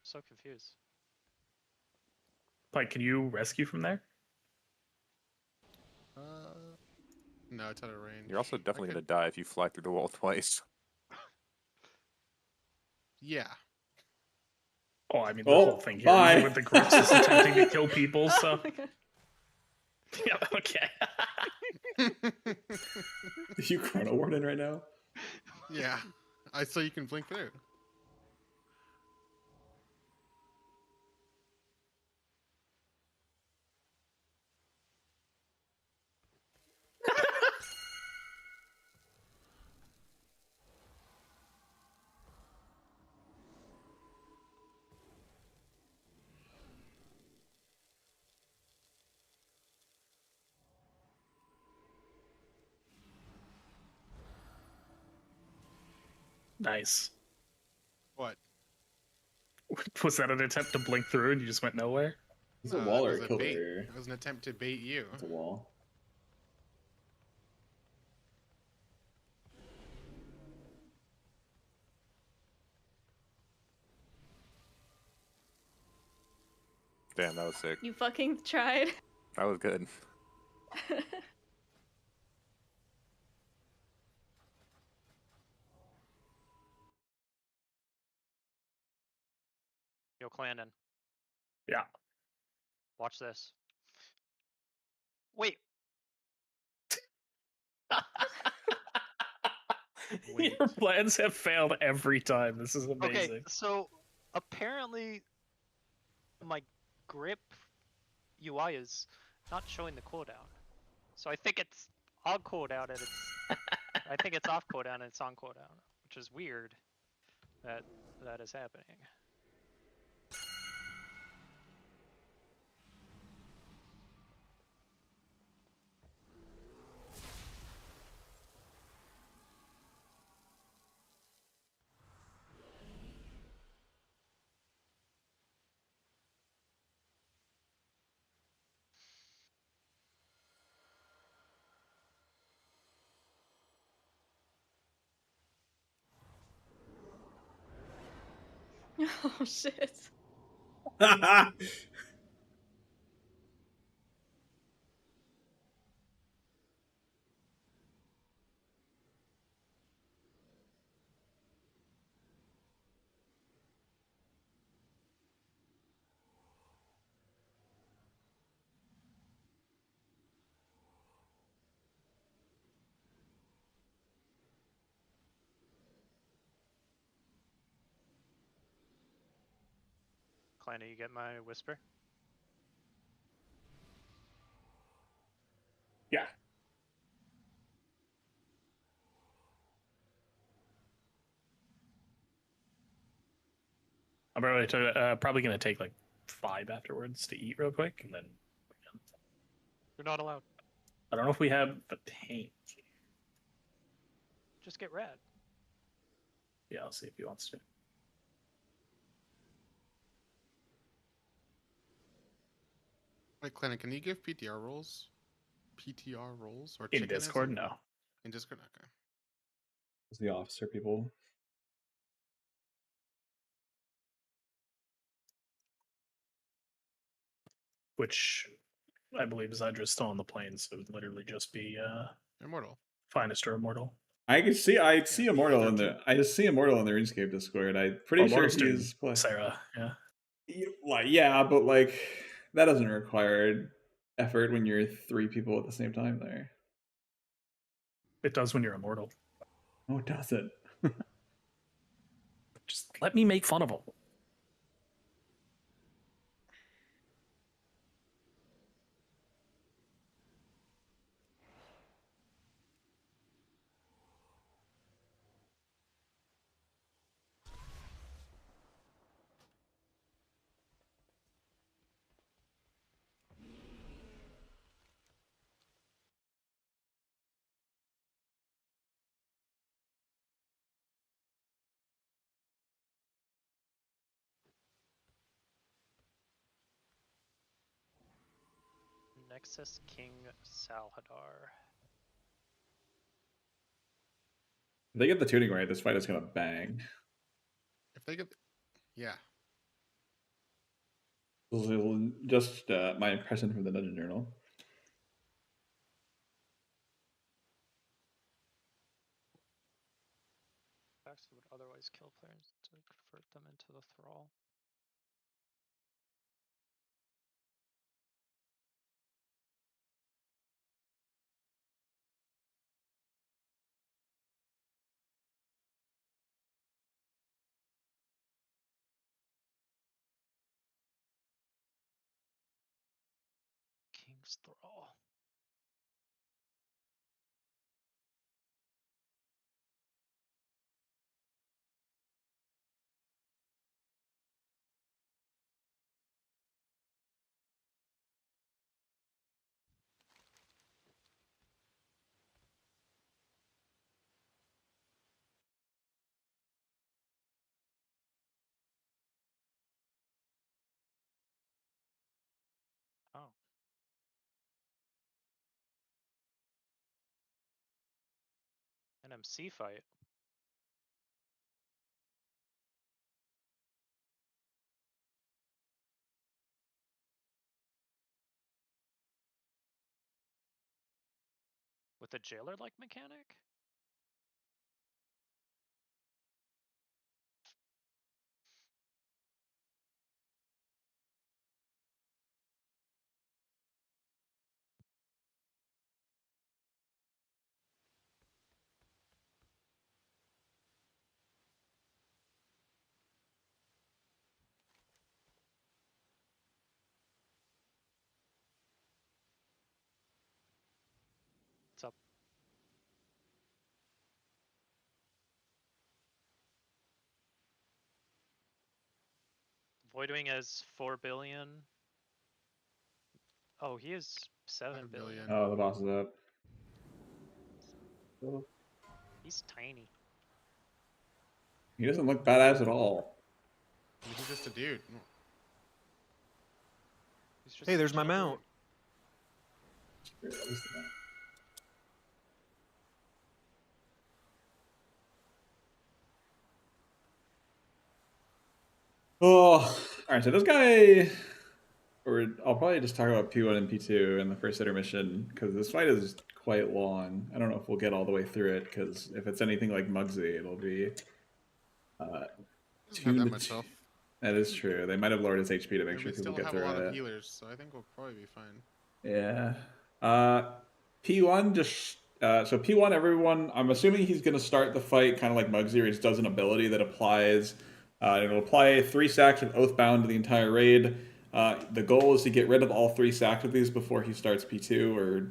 So confused. Like, can you rescue from there? no, it's out of range. You're also definitely I gonna could- die if you fly through the wall twice. Yeah. Oh, I mean, the Oh, whole thing here bye. with the grips is attempting to kill people, so. Oh my god. Yeah, okay. You chrono warning right now? Yeah. So you can blink through. Nice. What? Was that an attempt to blink through and you just went nowhere? It's a wall it or was a a kill bait. barrier? It was an attempt to bait you. It's a wall. Damn, that was sick. You fucking tried. That was good. Yo, Clandon. Yeah. Watch this. Wait. Your plans have failed every time. This is amazing. Okay, so apparently my grip UI is not showing the cooldown. So I think it's on cooldown and it's I think it's off cooldown and it's on cooldown, which is weird that that is happening. Oh shit. Kleiner, you get my whisper? Yeah. I'm probably gonna take like 5 afterwards to eat real quick, and then You're not allowed. I don't know if we have the tank. Just get red. Yeah, I'll see if he wants to. Wait, Clinic, can you give PTR roles? PTR roles or In chicken, is Discord, it? no. In Discord, okay. It's the officer people. Which I believe Zydra's still on the plane, so it would literally just be Immortal. Finest or Immortal. I see Immortal in the. I just see Immortal in the RuneScape Discord. I'm pretty sure he's Sarah. Yeah. Like, yeah, but like that doesn't require effort when you're 3 people at the same time there. It does when you're Immortal. Oh, it doesn't. Just let me make fun of him. Nexus King Saldahaar. If they get the tuning right, this fight is gonna bang. If they get, yeah. This is just my impression from the Dungeon Journal. Attacks would otherwise kill players to convert them into the thrall. King's Thrall. Oh. An MC fight. With a jailer-like mechanic? What's up? Voidwing has 4 billion. Oh, he is 7 billion. Oh, the boss is up. He's tiny. He doesn't look badass at all. He's just a dude. Hey, there's my mount. Oh, All right, so this guy, or I'll probably just talk about P1 and P2 in the first intermission because this fight is quite long. I don't know if we'll get all the way through it because if it's anything like Muggsy, it'll be Doesn't have that much health. That is true. They might have lowered his HP to make And sure we people still get have through a lot it. of healers, so I think we'll probably be fine. Yeah. P1 just so P1 everyone. I'm assuming he's going to start the fight kind of like Muggsy, where he just does an ability that applies. It'll apply 3 stacks of Oathbound to the entire raid. The goal is to get rid of all 3 stacks of these before he starts P2 or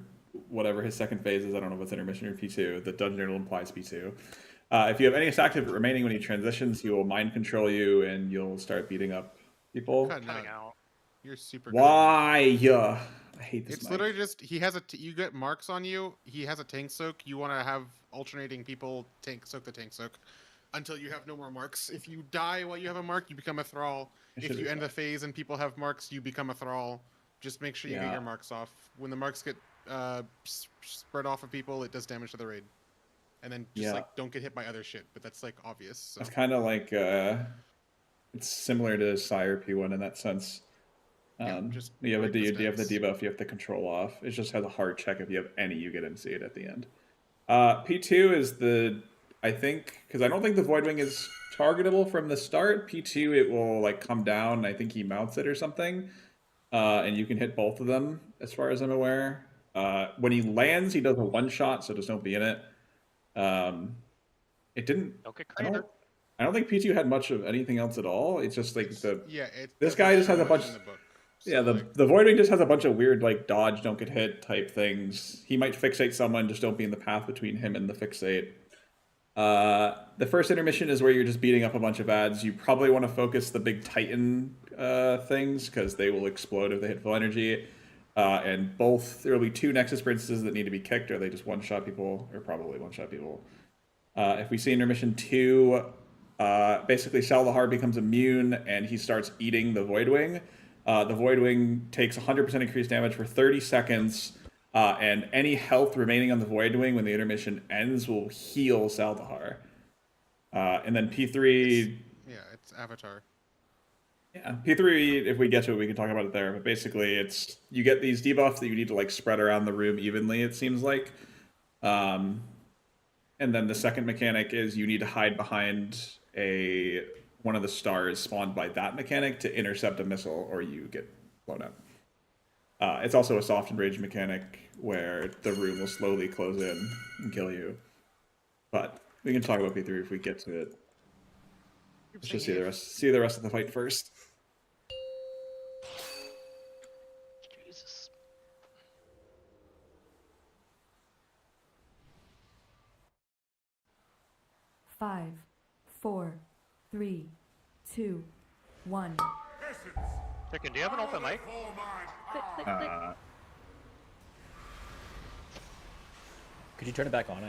whatever his second phase is. I don't know if it's intermission or P2. The dungeon journal implies P2. If you have any stacks of it remaining when he transitions, he will mind control you and you'll start beating up people. Cutting out. You're super. Why? Yeah. I hate this. It's literally just he has you get marks on you. He has a tank soak. You want to have alternating people tank soak the tank soak until you have no more marks. If you die while you have a mark, you become a thrall. If you end the phase and people have marks, you become a thrall. Just make sure you get your marks off. When the marks get spread off of people, it does damage to the raid. And then just like don't get hit by other shit, but that's like obvious. So. It's kind of like it's similar to Sire P1 in that sense. Just you have the debuff, you have the control off. It just has a hard check. If you have any, you get MC'd at the end. P2 is I think, because I don't think the Voidwing is targetable from the start. P2, it will like come down. I think he mounts it or something. And you can hit both of them, as far as I'm aware. When he lands, he does a one-shot, so just don't be in it. It didn't. I don't think P2 had much of anything else at all. It's just like this guy just has a bunch. The Voidwing just has a bunch of weird like dodge, don't get hit type things. He might fixate someone, just don't be in the path between him and the fixate. The first intermission is where you're just beating up a bunch of ads. You probably want to focus the big Titan things because they will explode if they hit full energy. And there will be 2 Nexus Princesses that need to be kicked, or they just one-shot people, or probably one-shot people. If we see intermission 2, basically Saldahaar becomes immune and he starts eating the Voidwing. The Voidwing takes 100% increased damage for 30 seconds, and any health remaining on the Voidwing when the intermission ends will heal Saldahaar. And then P3... It's Avatar. Yeah, P3, if we get to it, we can talk about it there. But basically, you get these debuffs that you need to like spread around the room evenly, it seems like. And then the second mechanic is you need to hide behind one of the stars spawned by that mechanic to intercept a missile, or you get blown up. It's also a soft and rage mechanic where the room will slowly close in and kill you. But we can talk about P3 if we get to it. Let's just see the rest of the fight first. Jesus. Five, 4, 3, 2, 1. Chicken, do you have an open mic? Click, click, click. Could you turn it back on?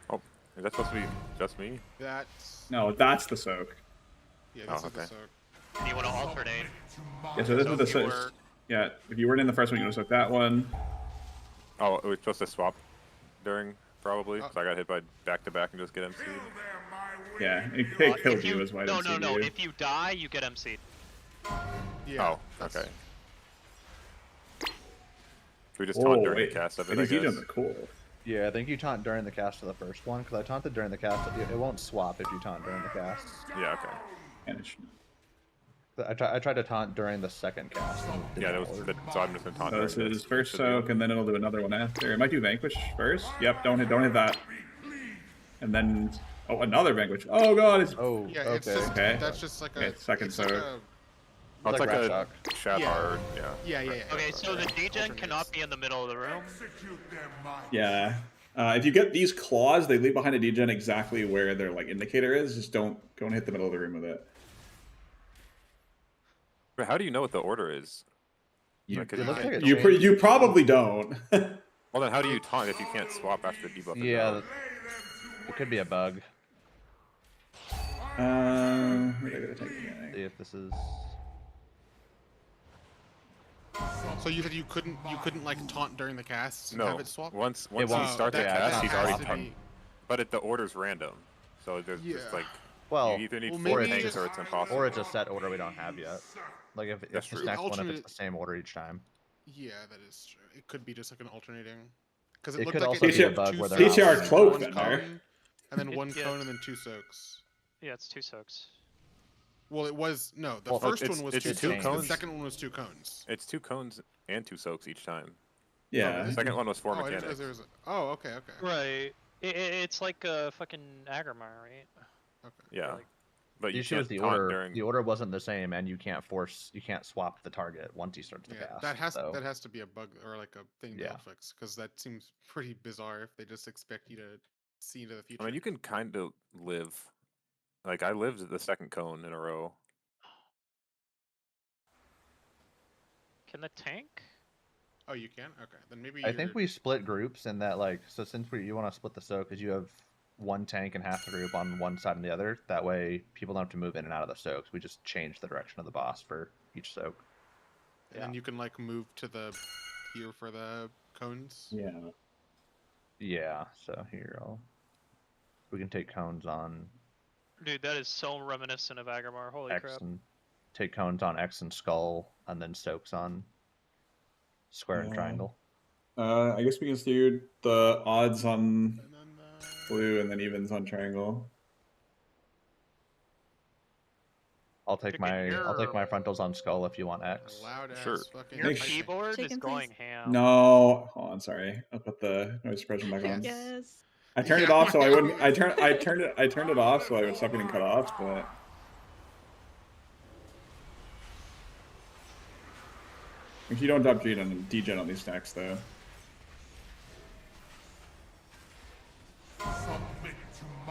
Oh, is that supposed to be just me? No, that's the soak. Yeah, this is the soak. Do you want to alternate? Yeah, so this is the soak. Yeah, if you weren't in the first one, you would have soaked that one. Oh, it was supposed to swap during, probably, so I got hit by back-to-back and just get MC'd. Yeah, it killed you is why No, if you die, you get MC'd. Yeah, oh, okay. Should we just taunt during the cast of it, I guess? Cool. Yeah, I think you taunt during the cast of the first one, because I taunted during the cast. It won't swap if you taunt during the cast. Yeah, okay. I tried to taunt during the second cast. Yeah, so I'm just gonna taunt. So this is first soak, and then it'll do another one after. It might do Vanquish first. Yep, don't hit that. And then another Vanquish. Oh god, it's yeah, okay. It's just, that's just like a second soak. It's like a Shadhar, yeah. Okay, so the degen cannot be in the middle of the room. Yeah. If you get these claws, they leave behind a degen exactly where their like indicator is. Just don't go and hit the middle of the room with it. But how do you know what the order is? You probably don't. Well, then how do you taunt if you can't swap after the debuff? Yeah, it could be a bug. See if this is. So you said you couldn't like taunt during the cast and No, have it swap? once won't. you start the cast, he's has already to taunt. be- But the order's random, so there's just like Well, you either need well, 4 maybe tanks just- or it's impossible. or it's a set order we don't have yet. Like if That's it's the true. next one, if Alternate- it's the same order each time. Yeah, that is true. It could be just like an alternating. Because It it looked could like also it be a did bug two where they're soaks, not PTR winning. cloak one vendor. cone, and then one Yeah. cone and then 2 soaks. Yeah, it's 2 soaks. Well, it was no. The Well, first it's- one was it's 2 two soaks. cones. The second one was 2 cones. It's 2 cones and 2 soaks each time. Yeah. The second one was 4 Oh, I didn't mechanics. realize there was. Oh, okay, okay. Right. It's like a fucking Agrimar, right? Okay. Yeah, Like, but The you issue can't is the taunt order. during. The order wasn't the same, and you can't swap the target once he starts the Yeah, cast. that has so. to be a bug or like a thing Yeah. they'll fix because that seems pretty bizarre if they just expect you to see into the future. I mean, you can kind of live. Like I lived the second cone in a row. can the tank? Oh, you can? Okay, then maybe. I think we split groups in that, like, so since you want to split the soak, because you have one tank and half the group on one side and the other. That way, people don't have to move in and out of the soaks. We just change the direction of the boss for each soak. And then you can like move to the here for the cones. Yeah. Yeah. So here, we can take cones on Dude, that is so reminiscent of Agrimar. Holy X crap. and take cones on X and skull, and then soaks on square and triangle. I guess we can do the odds on blue and then evens on triangle. I'll take my frontals on skull if you want X. Loud ass Sure. fucking. Your Thanks. keyboard is Chicken, going please. ham. No, hold on, sorry. I'll put the noise suppression back on. Yes. I turned it off so I wouldn't. I turned it off so I would stop getting cut off, but. If you don't drop degen on these stacks, though.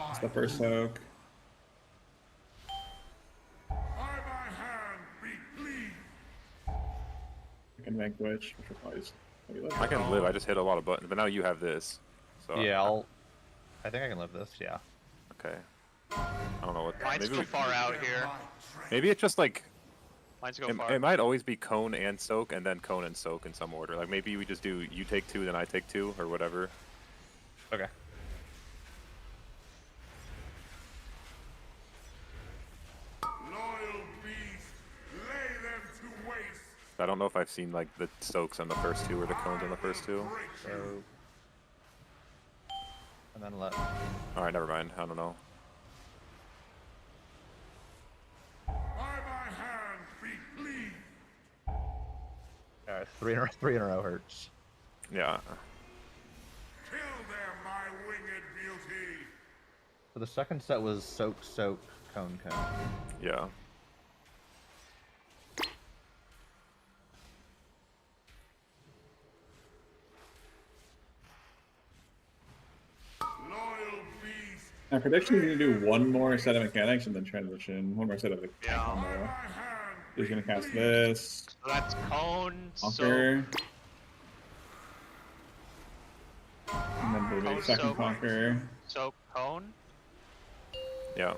It's the first soak. I can vanquish, which will probably just maybe I can live. I just hit a lot of buttons, but now you have this. So Yeah, I think I can live this. Yeah. Okay. I don't know what. Mine's too far out here. Maybe it's just like. Mine's go far. It might always be cone and soak, and then cone and soak in some order. Like maybe we just do you take 2, then I take 2, or whatever. Okay. Loyal beast, lay them to waste. I don't know if I've seen like the soaks on the first 2 or the cones on the first 2. So. And then let. All right, never mind. I don't know. By my hand be pleased. Alright, 3 in a row hurts. Yeah. Kill them, my winged beauty. So the second set was soak, cone. Yeah. Loyal beast, My prediction is going to do one more set of mechanics and then transition. One more set of the combo. He's going to cast this. So that's cone, Conquer. soak, And then maybe Cone, second soak. conquer. soak, cone. Yeah.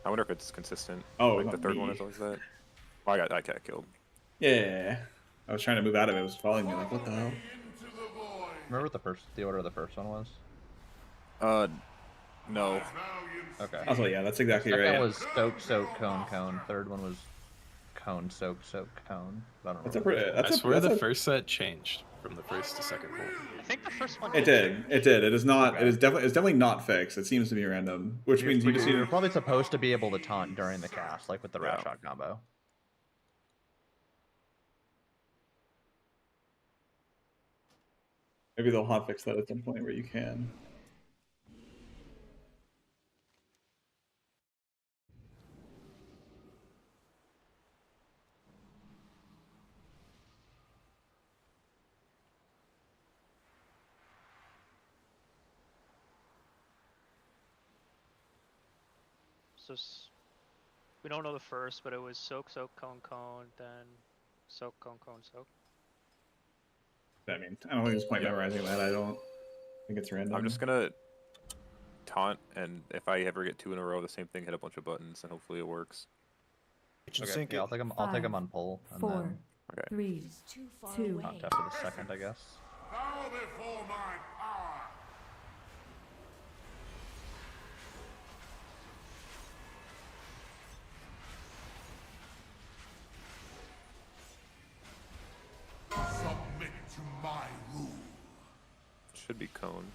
I wonder if it's consistent. Oh, like the not third one me. is always that. Oh, I got killed. Yeah. I was trying to move out of it. It was following me. Like, what the hell? Remember what the order of the first one was? No. Okay. Also, yeah, that's exactly Second right. was soak, cone. Third one was cone, soak, cone. I don't That's a remember. pretty. That's I swear that's the a- first set changed from the first to second pool. I think the first one It did. It did. It is not. It is definitely. It's definitely not fixed. It seems to be random, which means you just need You're to. probably supposed to be able to taunt during the cast, like with the rat Yeah. shot combo. Maybe they'll hotfix that at some point where you can. So we don't know the first, but it was soak, cone, then soak, cone, soak. I mean, I don't think there's point memorizing that. I don't think it's random. I'm just gonna taunt, and if I ever get 2 in a row, the same thing, hit a bunch of buttons, and hopefully it works. Okay, yeah, I'll take them on pull. And 4, then Okay. 3, 2, Not after the second, I guess. Bow before my power. Submit to my rule. Should be cone.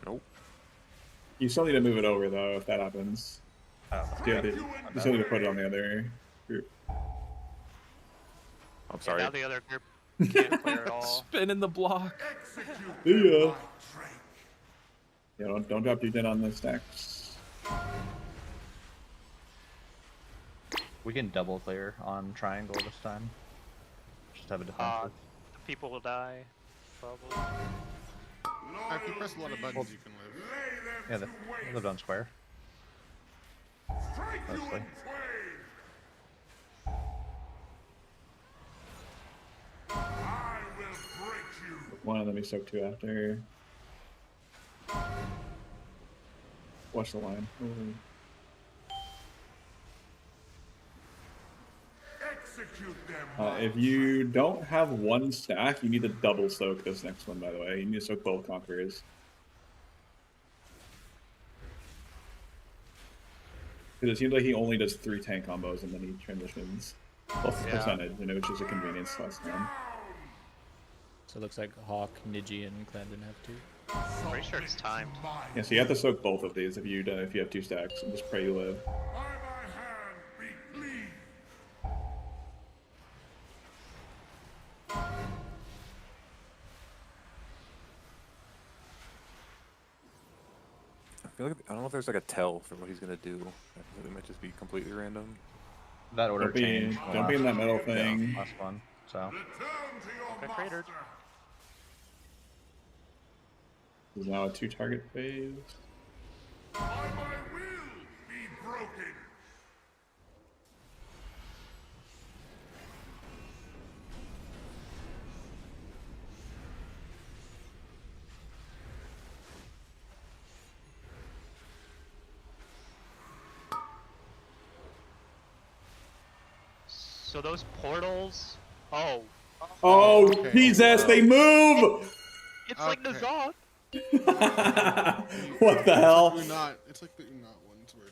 Nope. You still need to move it over though if that happens. You still need to put it on the other group. I'm sorry. Now the other group can't clear at all. Spin in the block. Yeah. Yeah, don't drop your dead on the stacks. We can double clear on triangle this time. Just have a defensive. People will die, probably. If you press a lot of buttons, you can live. Yeah, they lived on square. Mostly. One, let me soak two after. Watch the line. If you don't have one stack, you need to double soak this next one, by the way. You need to soak both Conquerors. Because it seems like he only does 3 tank combos and then he transitions. Plus the percentage, you know, which is a convenience last time. So it looks like Hawk, Niji, and Clandon have 2. Pretty sure it's timed. Yeah, so you have to soak both of these if you have 2 stacks, and just pray you live. I feel like I don't know if there's like a tell for what he's gonna do. It might just be completely random. That order changed. Don't be in that middle thing. Last one. So. Got cratered. This is now a 2 target phase. By my will be broken. So those portals. Oh. Oh, Okay. Jesus, they move! It's like Nazar. What the hell? It's like the not ones where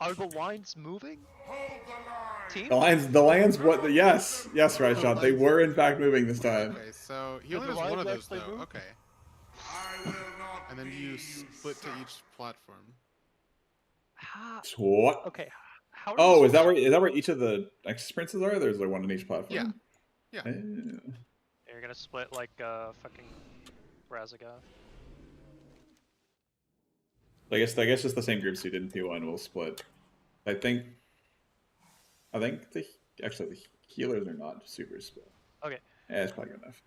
Are the lines moving? Team? The lands, what? Yes, right shot. They were in fact moving this time. Okay, so he Did only the has one lines of those actually though. move? Okay. And then you split to each platform. What? Okay. How Oh, is that where each of the Nexus Princes are? There's like one on each platform. Yeah. You're gonna split like fucking Razagoth. I guess just the same groups who did in P1 will split. I think the healers are not super split. Okay. Yeah, it's probably good enough.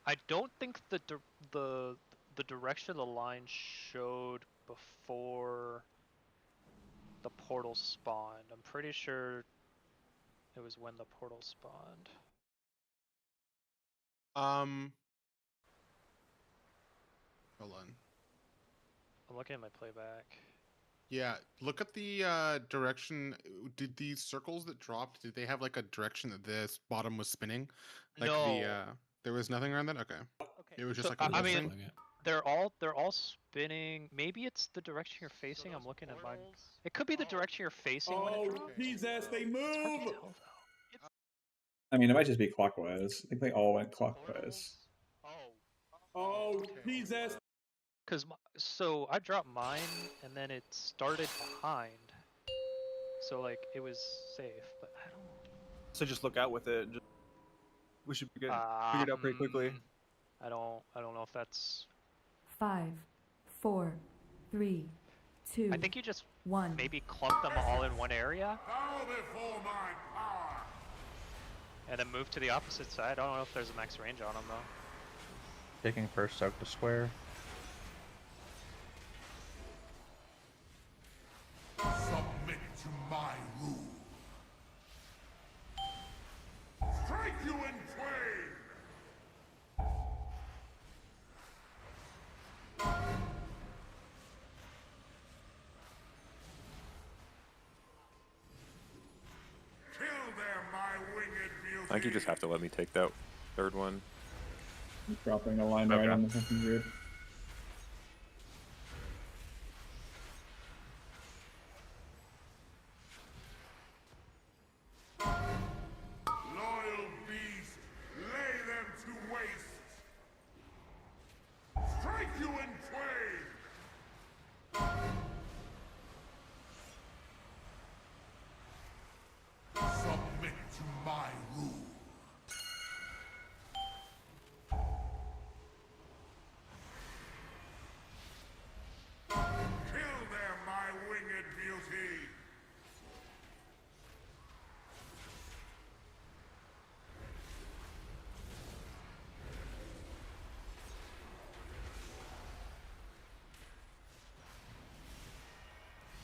I don't think the direction the line showed before the portal spawned. I'm pretty sure it was when the portal spawned. Hold on. I'm looking at my playback. Yeah, look at the direction. Did these circles that dropped? Did they have like a direction that this bottom was spinning? Like No. there was nothing around that. Okay. It was just So, like a I little mean, thing? they're all spinning. Maybe it's the direction you're facing. I'm looking at mine. It could be the direction you're facing. Oh, Jesus, they move! I mean, it might just be clockwise. I think they all went clockwise. Oh, Jesus! So I dropped mine and then it started behind. So like it was safe, but I don't. So just look out with it. We should be good. Figure it out pretty quickly. I don't know if that's. 5, 4, 3, 2. I think you just 1. maybe clump them all in one area. Bow before my power. And then move to the opposite side. I don't know if there's a max range on them though. Taking first soak to square. Submit to my rule. Strike you in twain. think you just have to let me take that third one. Just dropping a line right on the fucking grid. Loyal beast, lay them to waste. Strike you in twain. Submit to my rule. Kill them, my winged beauty.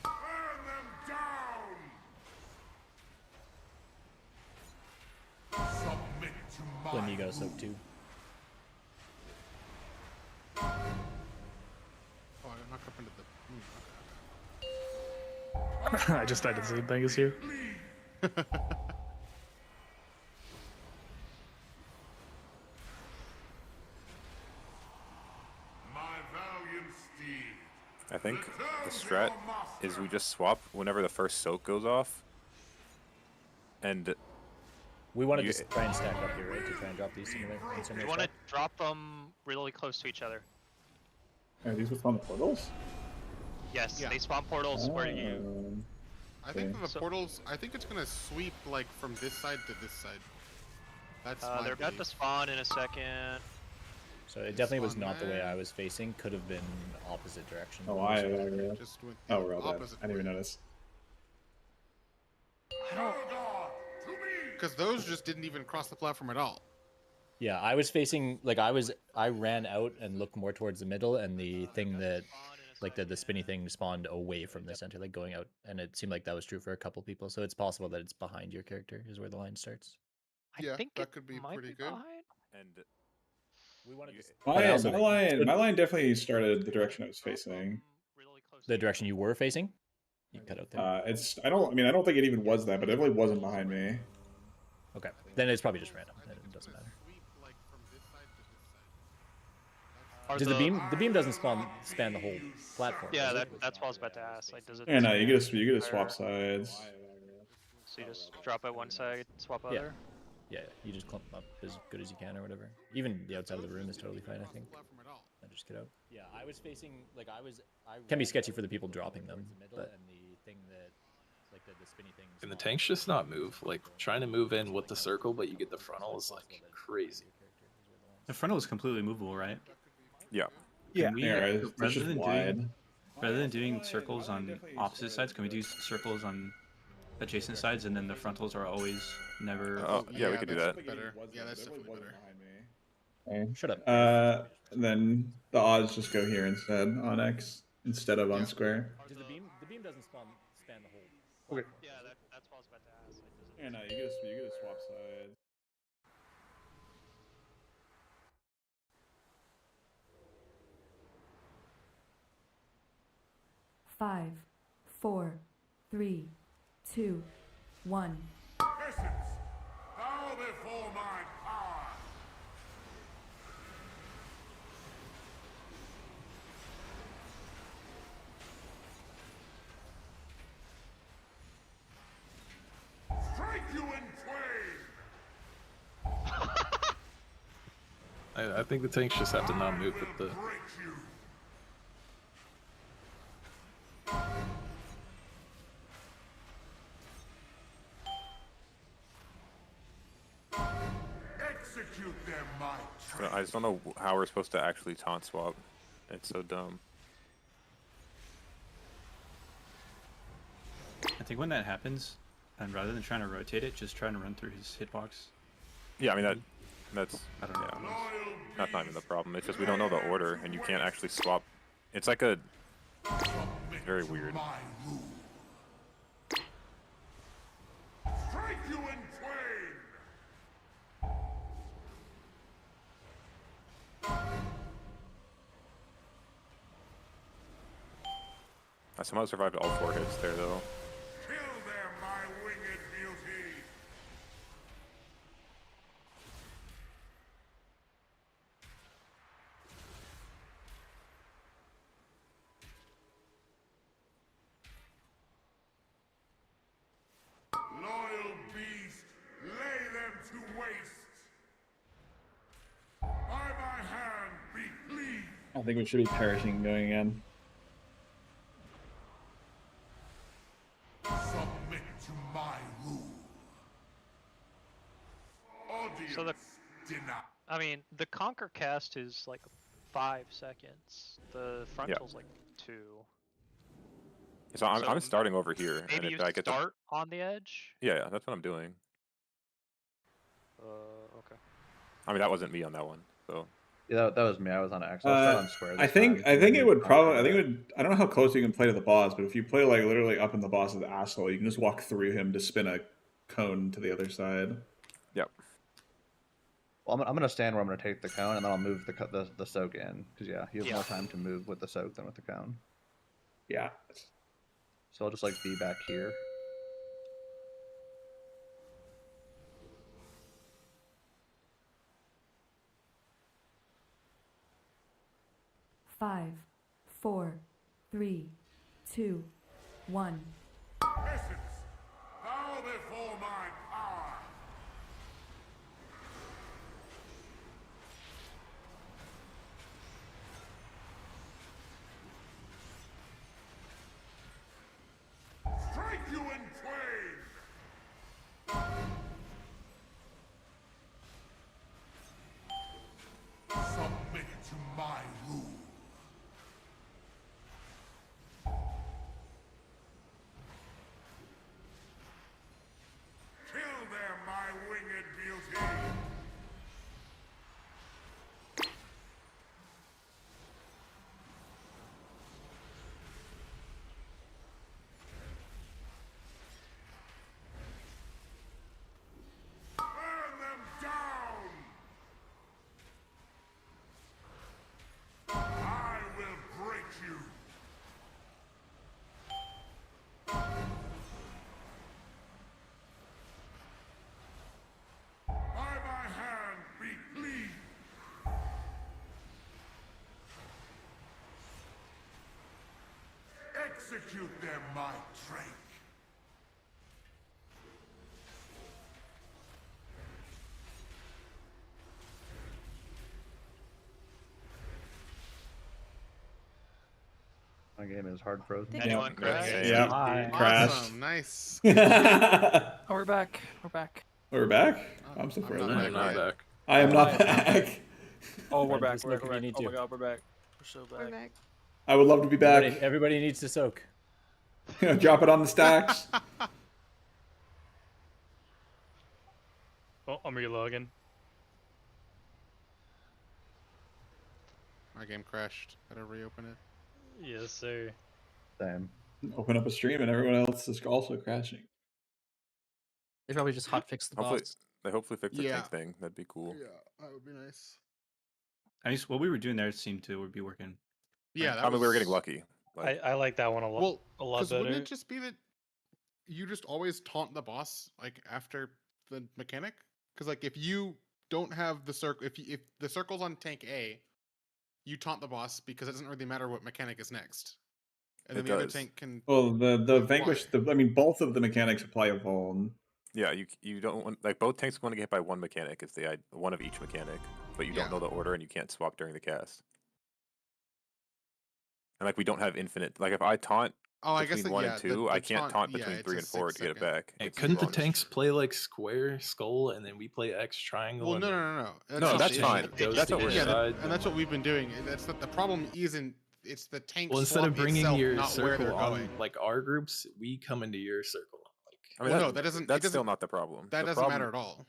Burn them down. Submit to my Then you go soak too. Oh, I got knocked up into the. I just died the same thing as you. My valiant steed. I think the strat is we just swap whenever the first soak goes off. And we wanted to try and stack up here, right? To try and drop these similar. You want to drop them really close to each other. Are these what's on the portals? Yes, Yeah. they spawn portals where you. I think the portals. I think it's gonna sweep like from this side to this side. That's my They're about to belief. spawn in a second. So it definitely was not the way I was facing. Could have been opposite direction. Oh, Just went oh, we're all dead. opposite I didn't even notice. Because those just didn't even cross the platform at all. Yeah, I was facing like I ran out and looked more towards the middle, and the thing that like the spinny thing spawned away from the center, like going out, and it seemed like that was true for a couple people. So it's possible that it's behind your character is where the line starts. Yeah, that could be pretty good. And we wanted My line definitely started the direction I was facing. The direction you were facing? You cut out there. I don't think it even was that, but it definitely wasn't behind me. Okay, then it's probably just random. It doesn't matter. Does the beam doesn't span the whole platform? Yeah, does it? that's what I was about to ask. Like, does it? Yeah, no, you get to swap sides. So you just drop it one side, swap Yeah. other. Yeah, you just clump them up as good as you can or whatever. Even the outside of the room is totally fine, I think. And just get out. Yeah, I was facing like I can be sketchy for the people dropping them, but and the thing that like the spinny thing. And the tanks just not move. Like trying to move in with the circle, but you get the frontal is like crazy. The frontal is completely movable, right? Yeah. Can we, it's just wide. Rather than doing circles on opposite sides, can we do circles on adjacent sides, and then the frontals are always never. Oh, yeah, we could do that. Better. Yeah, that's definitely better. Okay. Shut up. And then the odds just go here instead on X instead of on square. Does the beam doesn't span the whole. Okay. Yeah, that's what I was about to ask. Like, does it? Yeah, no, you get to swap sides. Five, 4, 3, 2, 1. Essence, bow before my power. Strike you in twain. I think the tanks just have to not move with the. Break you. Execute them, my So I just don't know how we're supposed to actually taunt swap. It's so dumb. I think when that happens, and rather than trying to rotate it, just trying to run through his hitbox. Yeah, I mean that's I don't know. That's not even the problem. It's just we don't know the order, and you can't actually swap. It's like a very weird. Strike you in twain. I somehow survived all 4 hits there, though. Kill them, my winged beauty. I think we should be perishing going in. Submit to my rule. Audience So the, denied. I mean, the Conquer cast is like 5 seconds. The frontal's like 2. So I'm starting over here, and Maybe if you I get start on the edge. yeah, that's what I'm doing. Okay. I mean, that wasn't me on that one, so. Yeah, that was me. I was on X. I was starting on square. I think it would probably. I think it would. I don't know how close you can play to the boss, but if you play like literally up in the boss's asshole, you can just walk through him to spin a cone to the other side. Yep. Well, I'm gonna stand where I'm gonna take the cone, and then I'll move the soak in, because yeah, you have more time to move with the soak than with the cone. Yeah. So I'll just like be back here. Five, 4, 3, 2, 1. Essence, bow before my power. Strike you in twain. Submit to my rule. Kill them, my winged beauty! Burn them down! I will break you! By my hand be clean! Execute them, my drake! My game is hard frozen. Anyone crash? Yeah. Crashed. Awesome. Nice. Oh, we're back. We're back. We're back. I'm surprised. I'm not back. I am not back. Oh, we're back. Just We're look back. if you need Oh my to. god, we're back. We're so back. We're back. I would love to be back. Everybody needs to soak. Drop it on the stacks. Oh, I'm relogging. My game crashed. Gotta reopen it. Yes, sir. Same. Open up a stream and everyone else is also crashing. They probably just hotfix the Hopefully, boss. they hopefully fix the Yeah. tank thing. That'd be cool. Yeah, that would be nice. At least what we were doing there seemed to be working. Yeah, that I mean, we were was- getting lucky. Like, I like that one a lot. Well, a lot because better. wouldn't it just be that you just always taunt the boss like after the mechanic? Because like if you don't have the circle, if the circle's on tank A, you taunt the boss because it doesn't really matter what mechanic is next, and then It the other does. tank can. Well, the Like, vanquish. why? I mean, both of the mechanics apply a vuln. yeah, you don't want, like, both tanks want to get hit by one mechanic. It's one of each mechanic, but you Yeah. don't know the order and you can't swap during the cast. And like we don't have infinite. Like if I taunt Oh, I between guess that, 1 yeah, and 2, I can't taunt between 3 and 4 to get it back. Hey, It's couldn't the wrong. tanks play like square, skull, and then we play X triangle? Well, and no, then- no, no, no. No, not that's the fine. issue. That's what we're yeah, doing. and that's what we've been doing. That's not the problem. Isn't it's the tank? Well, instead of swap bringing itself, your not where they're circle on going. like our groups, we come into your circle. Like, I mean, Well, no, that doesn't. That's it doesn't, still not the problem. That The doesn't problem- matter at all.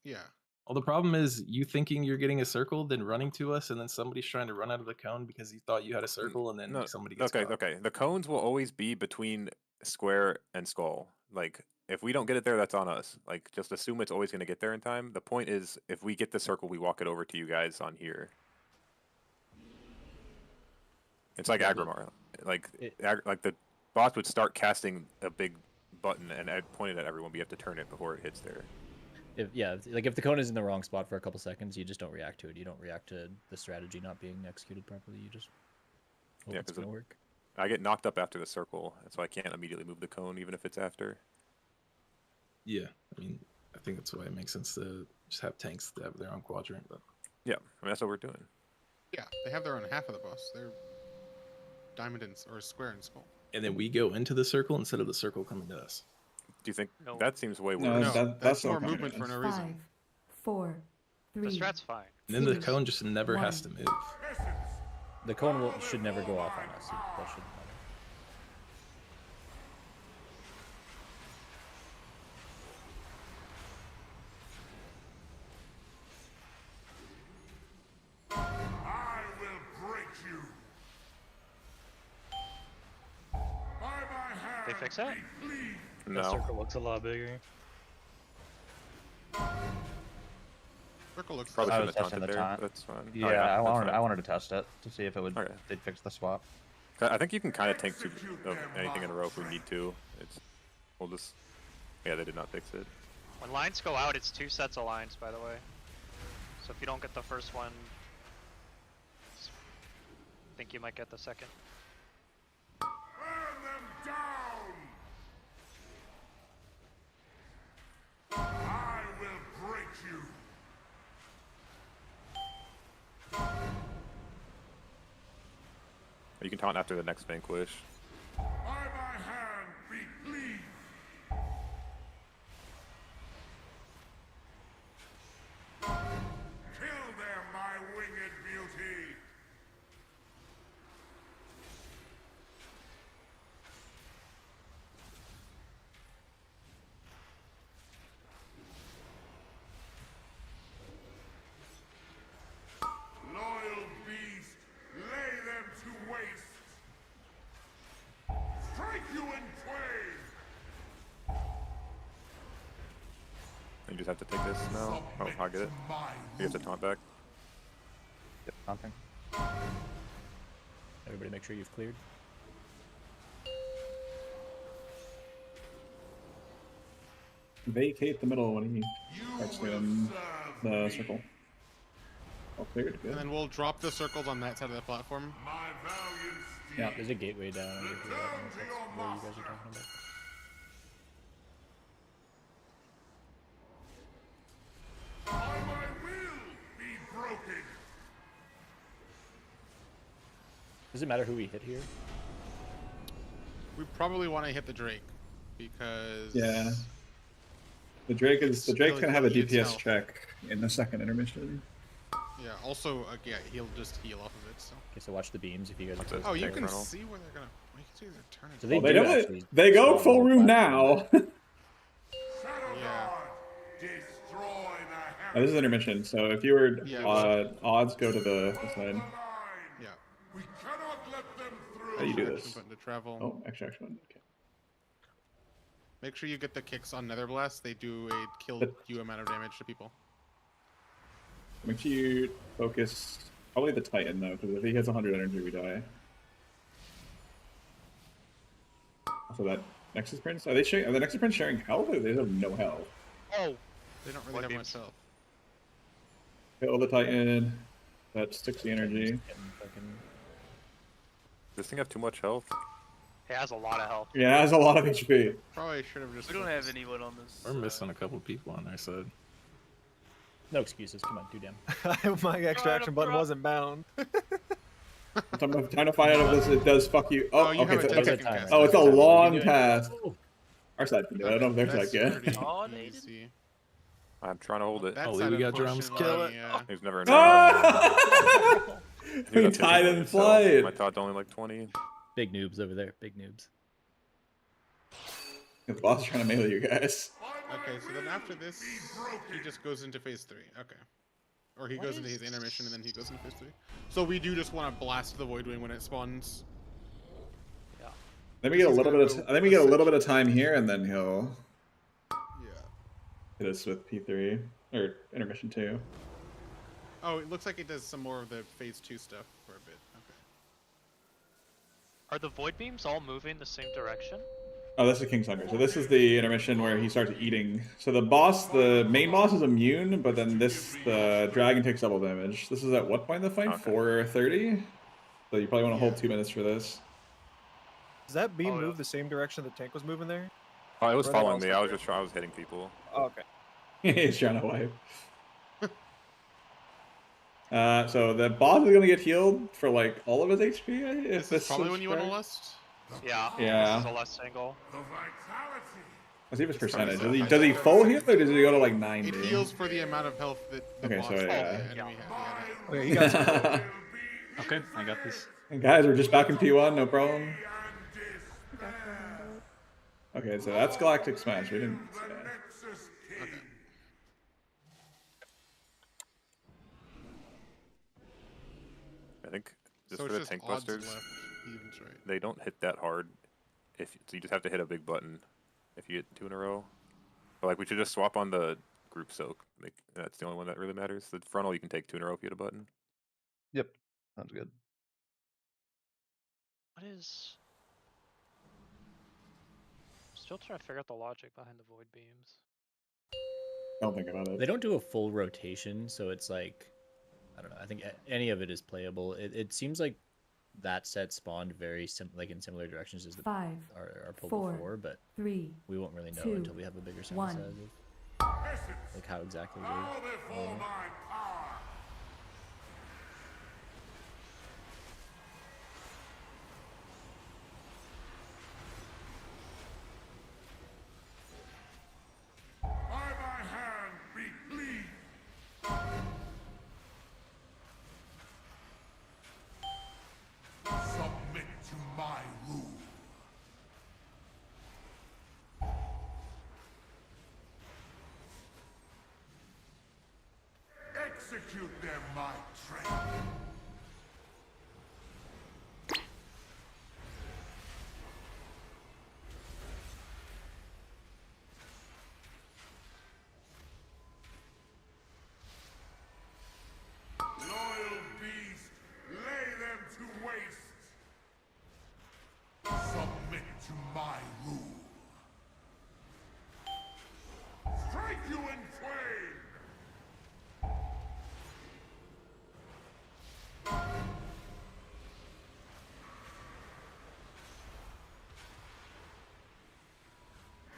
Yeah. well, the problem is you thinking you're getting a circle, then running to us, and then somebody's trying to run out of the cone because he thought you had a circle, and then No, somebody gets okay, caught. okay. The cones will always be between square and skull. Like if we don't get it there, that's on us. Like just assume it's always going to get there in time. The point is, if we get the circle, we walk it over to you guys on here. It's like Agrimar. Like like the boss would start casting a big button and point it at everyone. But you have to turn it before it hits there. Like if the cone is in the wrong spot for a couple seconds, you just don't react to it. You don't react to the strategy not being executed properly. You just hope it's gonna work. I get knocked up after the circle, and so I can't immediately move the cone even if it's after. Yeah, I mean, I think that's why it makes sense to just have tanks that have their own quadrant. But Yeah, I mean that's what we're doing. Yeah, they have their own half of the boss. They're diamond and or square and skull. And then we go into the circle instead of the circle coming to us. Do you think No. that seems way No, worse? That's all more coming movement to for us. no 5, reason. 4, 3. The strat's fine. And then the Two, cone just never has to move. The cone should never go off on us. That shouldn't matter. I will break you. By my hand. They fix it? The No. circle looks a lot bigger. Circle looks Probably I shouldn't was have testing taunted the there. taunt. That's fine. Yeah, Oh, yeah, I that's wanted fine. I wanted to test it to see if it would Okay. they'd fix the swap. I think you can kind of tank two of anything in a row if we need to. We'll just. Yeah, they did not fix it. When lines go out, it's 2 sets of lines, by the way. So if you don't get the first one, I think you might get the second. Burn them down. I will break you. You can taunt after the next vanquish. By my hand be pleased. Kill them, my winged beauty. Loyal beast, lay them to waste. Strike you in twain. You just have to take this now. Oh, I'll get it. You have to taunt back. Yep, taunting. Everybody make sure you've cleared. Vacate the middle when he starts doing the circle. All cleared. Good. And then we'll drop the circles on that side of the platform. Yeah, there's a gateway down under here. I don't know if that's where you guys are talking about. By my will be broken. Does it matter who we hit here? We probably want to hit the Drake because Yeah. The Drake's really gonna have a good against DPS health. check in the second intermission. Yeah. Also, yeah, he'll just heal off of it. So. Okay, so watch the beams if you guys. That's Are Oh, you tank can frontal. see where they're gonna. You can see they're turning. So they Well, do don't- actually they go spawn full on the room platform. now. Yeah. Destroy the This is intermission, so if you were Yeah. odds, go to the side. Yeah. We cannot let them through. How do you do Action this? button to travel. Oh, extra action button. Okay. Make sure you get the kicks on Nether Blast. They do a kill you amount of damage to people. Make sure you focus. Probably the Titan though, because if he hits 100 energy, we die. Also, that Nexus Prince. Are the Nexus Prince sharing health, or they have no health? Oh! They don't really What have beams? much health. Kill the Titan. That's 60 energy. And fucking- Does this thing have too much health? It has a lot of health. Yeah, it has a lot of HP. Probably should have just. We don't have focused. anyone on this. We're missing a couple people on our side. No excuses. Come on, do damn. My extra action button wasn't bound. I'm trying to find out if it does fuck you. Oh, you okay. have a So, 10-second timer. cast. oh, it's a Okay. long task. Our side can do it. I don't know if their That's side can. pretty Oh, they easy. I'm trying to hold it. That Oh, side, we got drums. unfortunately, Kill He's never enough. Ah! He We got 50 tied in points, so flight. My todd's only like 20. Big noobs over there. Big noobs. The boss is trying to melee you guys. Okay, so then after this, he just goes into phase 3. Okay. Or he goes into his intermission and then he goes into phase 3. So we do just want to blast the Voidwing when it spawns. Yeah. Then we get a little bit of. I think we get a little bit of time here, and then he'll Yeah. hit us with P3 or intermission 2. Oh, it looks like it does some more of the phase 2 stuff for a bit. Okay. Are the void beams all moving the same direction? Oh, this is King's Hunger. So this is the intermission where he starts eating. So the main boss is immune, but then the dragon takes double damage. This is at what point in the fight? Okay. 4:30. So you probably want to hold 2 minutes for this. Does that beam Oh, yeah. move the same direction the tank was moving there? Oh, it was Where they following all me. I was just I was hitting people. Oh, okay. He's trying to wipe. So the boss is gonna get healed for like all of his HP. If This is probably is when you want to correct. lust. Yeah. Yeah. This is a lust angle. Let's see if it's percentage. probably Does he full heal or does he go to like 90? It heals for the amount of health that the Okay, boss so the yeah. enemy has. Oh, yeah, you got some. Okay, I got this. And guys, we're just back in P1, no problem. Okay, so that's Galactic Smash. We didn't. Okay. I think just So for it's the just tank odds busters, left, evens, right? they don't hit that hard. So you just have to hit a big button if you hit 2 in a row. But like we should just swap on the group soak. That's the only one that really matters. The frontal you can take 2 in a row if you hit a button. Yep, sounds good. What is? Still trying to figure out the logic behind the void beams. Don't think about it. They don't do a full rotation, so it's like, I don't know. I think any of it is playable. It seems like that set spawned very in similar directions as the 5, our pull 4, before, but 3, we won't really know 2, until we have a bigger sample 1. size of like how exactly they. Submit to my rule. Execute them, my train. Loyal beast, lay them to waste. Submit to my rule. Strike you in twain!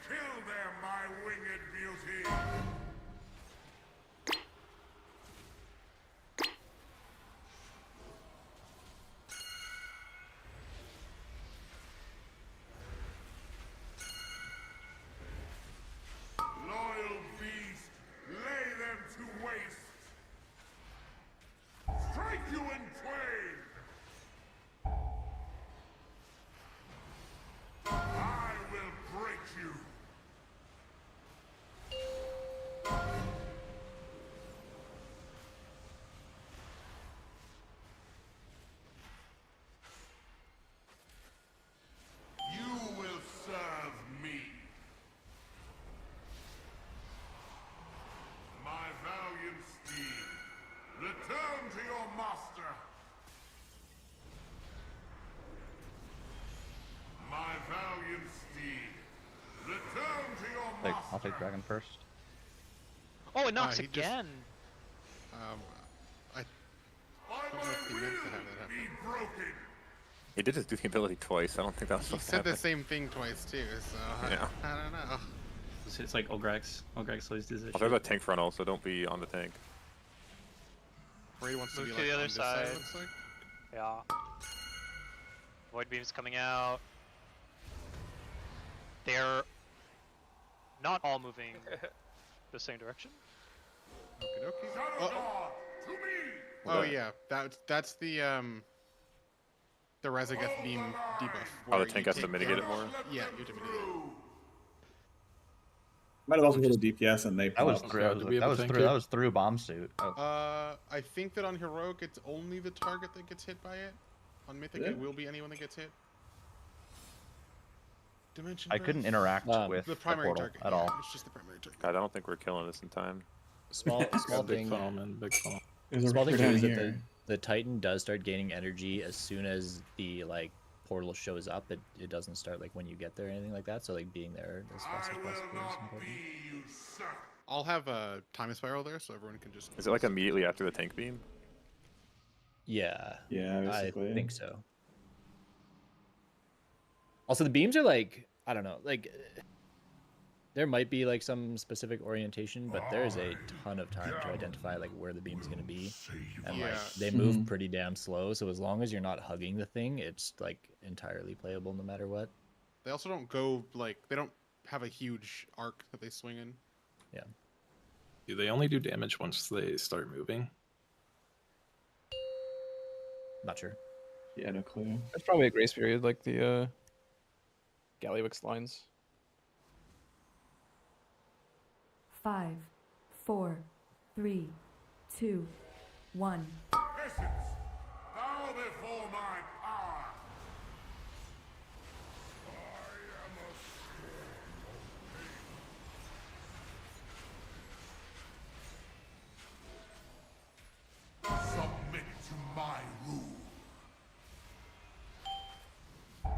Kill them, my winged beauty! Loyal beast, lay them to waste! Strike you in twain! I will break you! You will serve me! My valiant steed, return to your master! My valiant steed, return to your master! I'll take dragon first. Oh, it knocks he just- again. I don't know if he meant to have that happen. Be broken! He did just do the ability twice. I don't think that was He supposed to said happen. the same thing twice too, so Yeah. I don't know. It's like Olgrax. Olgrax always does it. Well, there's a tank frontal, so don't be on the tank. Raid wants to Move be to like the on other this side, side. looks like. Yeah. Void beams coming out. They're not all moving the same direction. Okie dokie. Shadowdawn, to me! Oh yeah, that's the Rezagoth beam debuff. Oh, the where tank you has to take mitigate it damage. more? Yeah, you have to mitigate it. Might have also hit a DPS and they. That was pop. through. That was through bomb suit. Oh. I think that on heroic it's only the target that gets hit by it. On mythic Yeah. it will be anyone that gets hit. Dimension. I couldn't Breath. interact with the primary portal target at yeah, all. It's just the primary target. God, I don't think we're killing this in time. Small Big thing. funnel, man. Big funnel. There's a Small thing Reaper too down is that here. the Titan does start gaining energy as soon as the portal shows up. It doesn't start like when you get there or anything like that. So like being there as fast as possible is important. I'll have a time spiral there, so everyone can just. Is it like immediately after the tank beam? Yeah. Yeah, I basically. think so. Also, the beams are like, I don't know, like there might be like some specific orientation, but there's a ton of time to identify like where the beam's gonna be, and like they move pretty damn slow. So as long as you're not hugging the thing, it's like entirely playable no matter what. They also don't go like they don't have a huge arc that they swing in. Yeah. Do they only do damage once they start moving? Not sure. Yeah, no clue. There's probably a grace period like the Gallywix lines. 5, 4, 3, 2, 1. Essence, bow before my power. Submit to my rule. By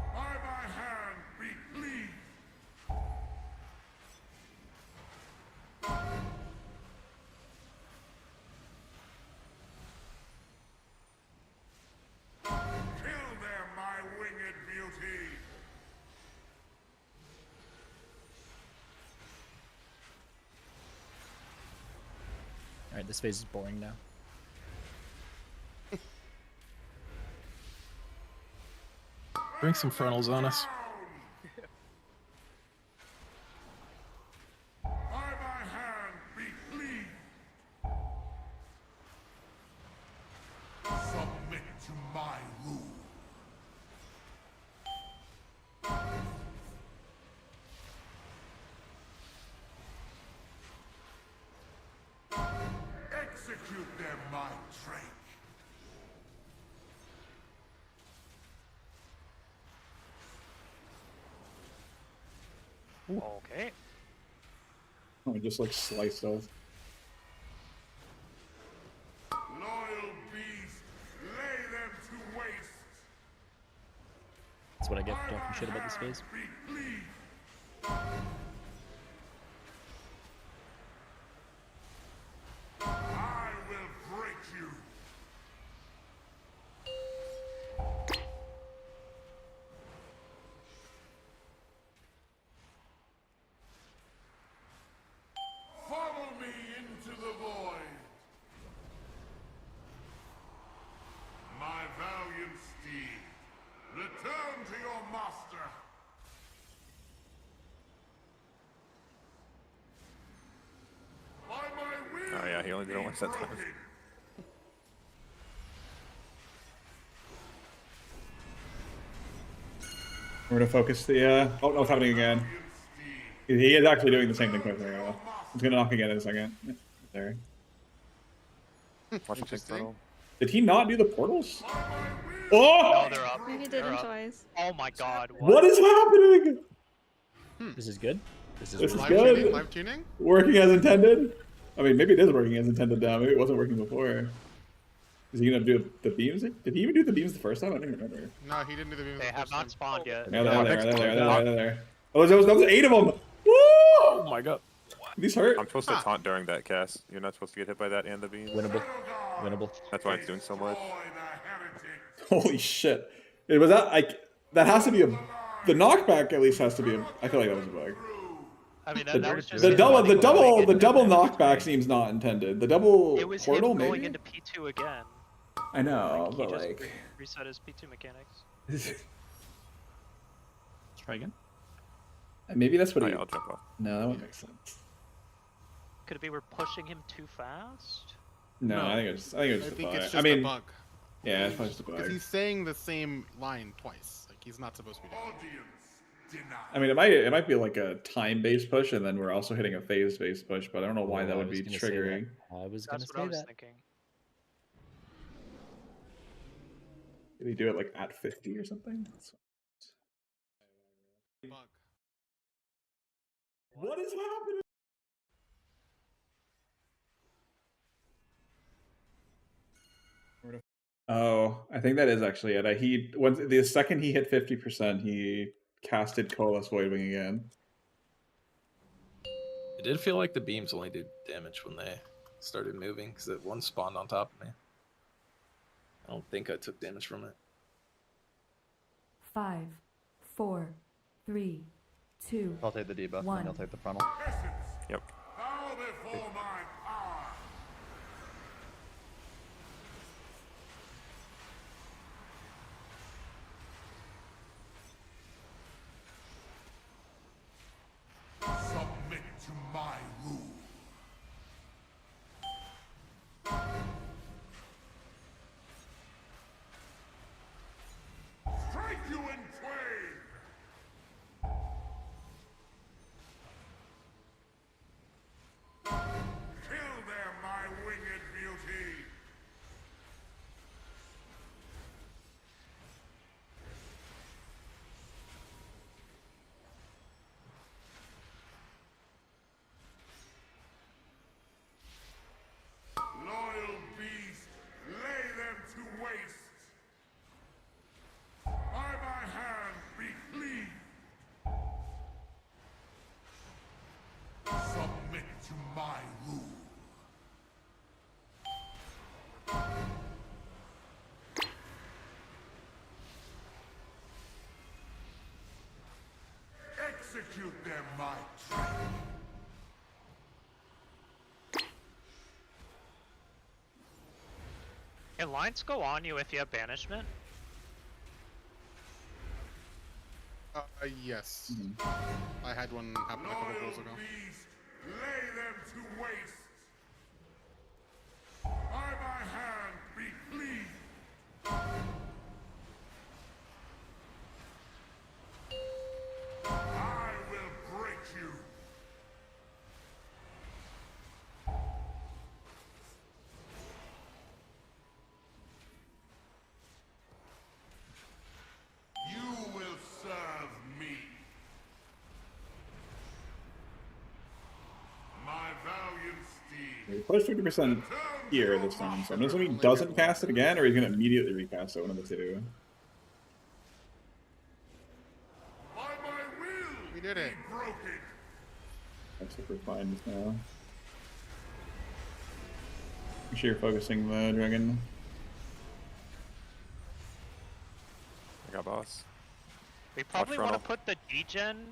my hand be pleased. Kill them, my winged beauty. All right, this phase is boring now. Bring some frontals on us. By my hand be pleased. Submit to my rule. Execute them, my drake. Okay. Oh, just like sliced off. Loyal beast, lay them to waste. That's what I get for talking shit about this phase. Be pleased. I will break you. Follow me into the void. My valiant steed, return to your master. By my will. Oh yeah, he only did it once that time. We're gonna focus the. Oh no, it's happening again. He is actually doing the same thing. He's gonna knock again in a second. Yeah, there. Watch him take throttle. Did he not do the portals? No, Oh! they're up. Maybe They're did them up. twice. Oh my god. What is happening? This is good. This is This is Live good. tuning? Live tuning? Working as intended. I mean, maybe it is working as intended now. Maybe it wasn't working before. Is he gonna do the beams? Did he even do the beams the first time? I don't even remember. No, he didn't do the beams. They have not spawned yet. Yeah, there. Oh, that was 8 of them. Woo! Oh my god. These hurt. I'm supposed to taunt during that cast. You're not supposed to get hit by that and the beam. Winnable. Winnable. That's why it's doing so much. Holy shit! It was that like that has to be a the knockback at least has to be a. I feel like that was a bug. I mean, The, that was just the him double running the away. double knockback seems not intended. The double It was portal him going maybe. into P2 again. I know, He but just like reset his P2 mechanics. Let's try again. maybe that's what Oh, he. yeah, I'll jump off. No, that wouldn't make sense. Could it be we're pushing him too fast? No, I think it was. I think it was just a bug. it's just I mean, a bug. yeah, it's probably just a Because bug. he's saying the same line twice. Like he's not supposed to be doing it. I mean, it might be like a time-based push, and then we're also hitting a phase-based push, but I don't know why that Oh, I would was be gonna say that. triggering. I was gonna That's what say I was that. thinking. Did he do it like at 50 or something? Bug. What is happening? Oh, I think that is actually it. The second he hit 50%, he casted Coalesce Voidwing again. It did feel like the beams only did damage when they started moving, because that one spawned on top of me. I don't think I took damage from it. 5, 4, 3, 2. I'll take the debuff, and 1. then you'll take the frontal. Yep. Bow before my power. Submit to my rule. Strike you in twain! Kill them, my winged beauty! Loyal beast, lay them to waste! By my hand be cleaved! Submit to my rule. Execute them, my train. Can lines go on you if you have banishment? Yes. I had one happen a couple of rolls ago. Beast, lay them to waste. By my hand be cleaved. I will break you. You will serve me. My valiant steed. We pushed 50% here this time, so I'm assuming he doesn't cast it again, or he's going to immediately recast it, one of the two. By my will, We did it. be broken. That's super fine just now. Make sure you're focusing the dragon. I got boss. We probably Watch want to frontal. put the degen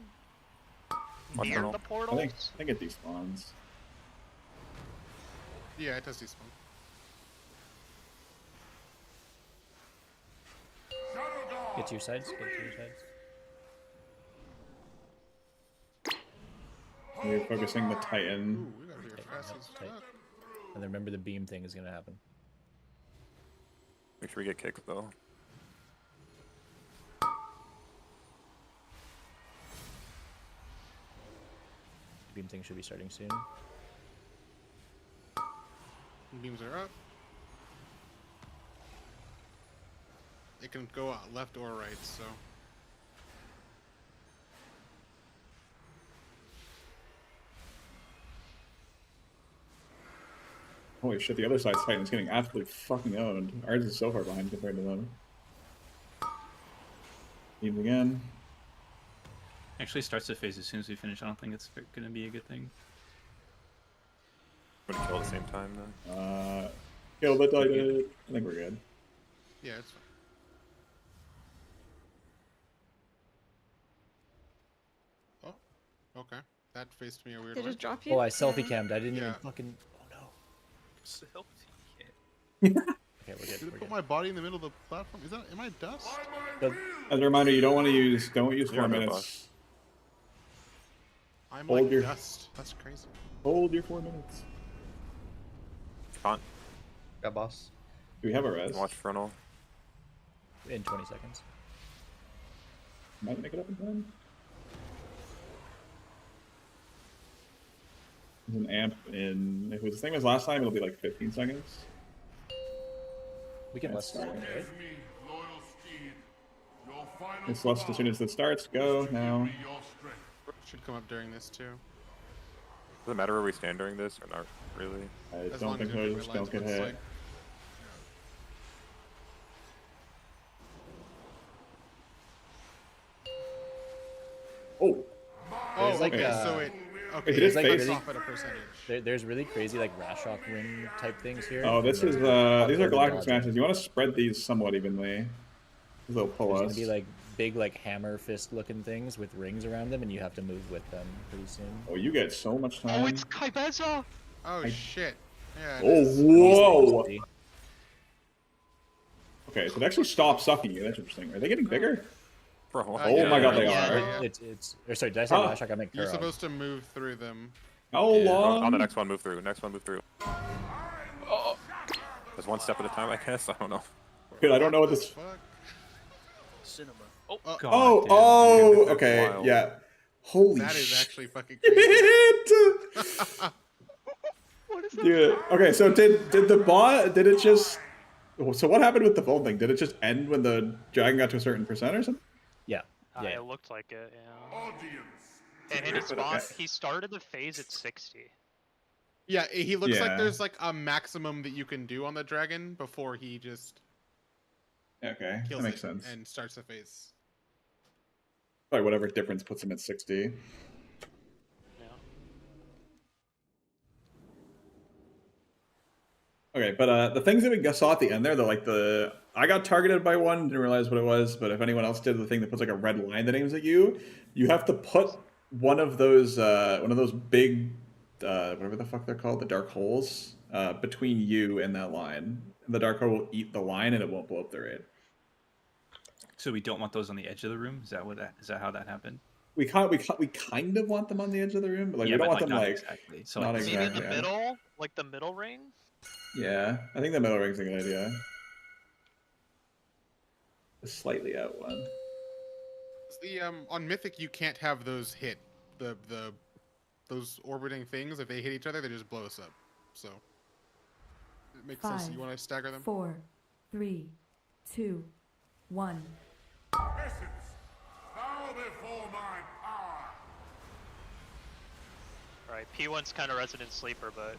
Watch near frontal. the portals. I think it despawns. Yeah, it does despawn. Get to your sides. Get to your sides. You're focusing the Titan. Ooh, we gotta be Tight, fast yep, as tight. fuck. And then remember the beam thing is gonna happen. Make sure we get kicked though. Beam thing should be starting soon. Beams are up. It can go out left or right, so. Holy shit, the other side's Titan's getting absolutely fucking owned. Ours is so far behind compared to them. Even again. Actually starts the phase as soon as we finish. I don't think it's going to be a good thing. We're gonna kill at the same time then. Kill the Titan. I think we're good. Yeah, it's fine. Oh, okay. That faced me a weird They way. just drop you? Oh, I selfie cammed. I didn't even Yeah. fucking. Oh no. Okay, we're good. Did We're it good. put my body in the middle of the platform? Is that? Am I dust? As a reminder, you don't want to use. Don't use You're 4 on the minutes. boss. I'm Hold like your- dust. That's crazy. Hold your 4 minutes. Can't. Got boss. Do we have a res? Watch frontal. In 20 seconds. Might make it up in time. There's an amp in. If it was the same as last time, it'll be like 15 seconds. We can Yeah, less start. start, right? Give me, loyal steed. Your final It's lust as soon as it starts. Go now. be your strength. Should come up during this too. Does it matter where we stand during this or not really? I As don't long think as so. everybody Just lines don't up get on hit. site. Oh! Oh, There's like, okay. So it. Okay, If it is it face- cuts off at a percentage. There's really crazy like Rashock ring type things here. Oh, this and is they're these are upload and galactic dodging. smashes. You want to spread these somewhat evenly. These will pull There's us. gonna be like big like hammer fist looking things with rings around them, and you have to move with them pretty soon. Oh, you get so much time. Oh, it's Kaibeza! Oh shit! Yeah. It Oh, is. whoa! Okay, so it actually stops sucking you. That's interesting. Are they getting bigger? Bro, oh my god, they yeah, are. yeah. It's or sorry, did I say Rashok? I meant You're Kurog. supposed to move through them. How Oh, long? on the next one, move through. Next one, move through. Just one step at a time, I guess. I don't know. Dude, I don't know what this. Cinema. Oh, Oh, God. oh, That's okay, wild. yeah. Holy That is shit. actually fucking crazy. What is that? Dude, okay, so did the bot, did it just, so what happened with the phone thing? Did it just end when the dragon got to a certain percent or something? Yeah. Yeah. It looked like it, yeah. Audience. And he started the phase at 60. Yeah, he looks like Yeah. there's like a maximum that you can do on the dragon before he just Okay, kills that makes it sense. and starts the phase. Probably whatever difference puts him at 60. Okay, but the things that we saw at the end there, I got targeted by one, didn't realize what it was, but if anyone else did, the thing that puts like a red line that aims at you, you have to put one of those big, whatever the fuck they're called, the dark holes, between you and that line. And the dark hole will eat the line and it won't blow up the raid. So we don't want those on the edge of the room? Is that how that happened? We kind of want them on the edge of the room, but like Yeah, we don't but, want like, them not like exactly. So, not like, Maybe in exactly. the middle? Like the middle ring? Yeah, I think the middle ring's a good idea. The slightly out one. The on Mythic you can't have those hit those orbiting things. If they hit each other, they just blow us up. So it makes sense. 5, You want to stagger them? 4, 3, 2, 1. Essence, bow before my power. Right, P1's kind of resident sleeper, but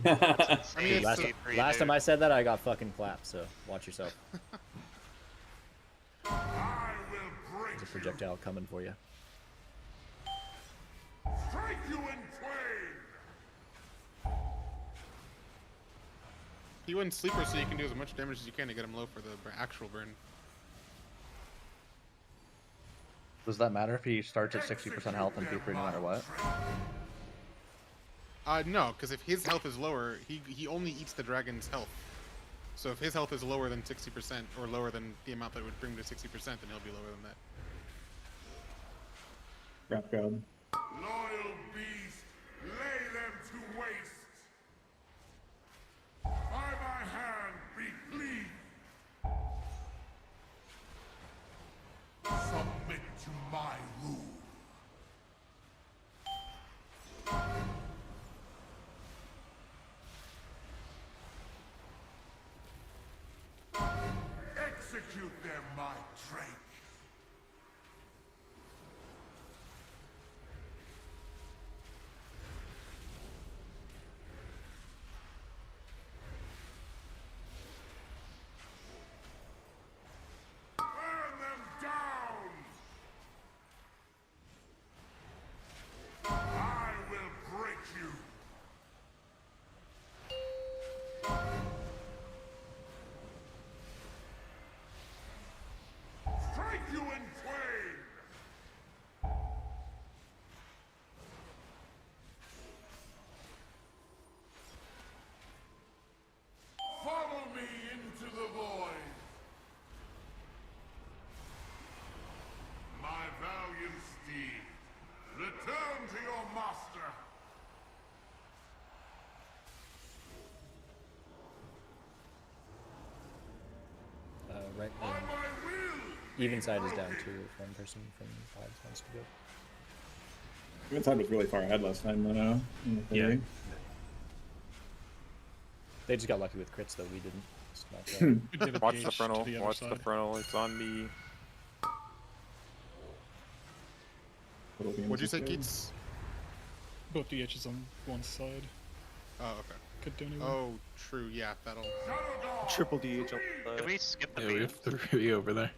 I mean, Last time I said that, I got fucking clapped. So watch yourself. I will break There's a projectile coming for you. strike you in twain. He went sleeper, so you can do as much damage as you can to get him low for the actual burn. Does that matter if he starts at 60% health and P3 no matter what? No, because if his health is lower, he only eats the dragon's health. So if his health is lower than 60%, or lower than the amount that would bring him to 60%, then he'll be lower than that. Crap god. Loyal beast, lay them to waste. By my hand be pleased. Submit to my rule. Execute them, my Drake. Burn them down! I will break you! Strike you in twain! Follow me into the void! My valiant steed, return to your master! Right. By my will! Even side is down too. If one person from Vibes wants to go. Even side was really far ahead last time, though. Yeah. They just got lucky with crits, though. We didn't. It's not that. Watch the frontal. Watch the frontal. It's on me. What'd you say, Keats? Both DHs on one side. Oh, okay. Could do anyway. Oh, true. Yeah, that'll. Triple DH. Can we skip the Yeah, we beat? have 3 over there.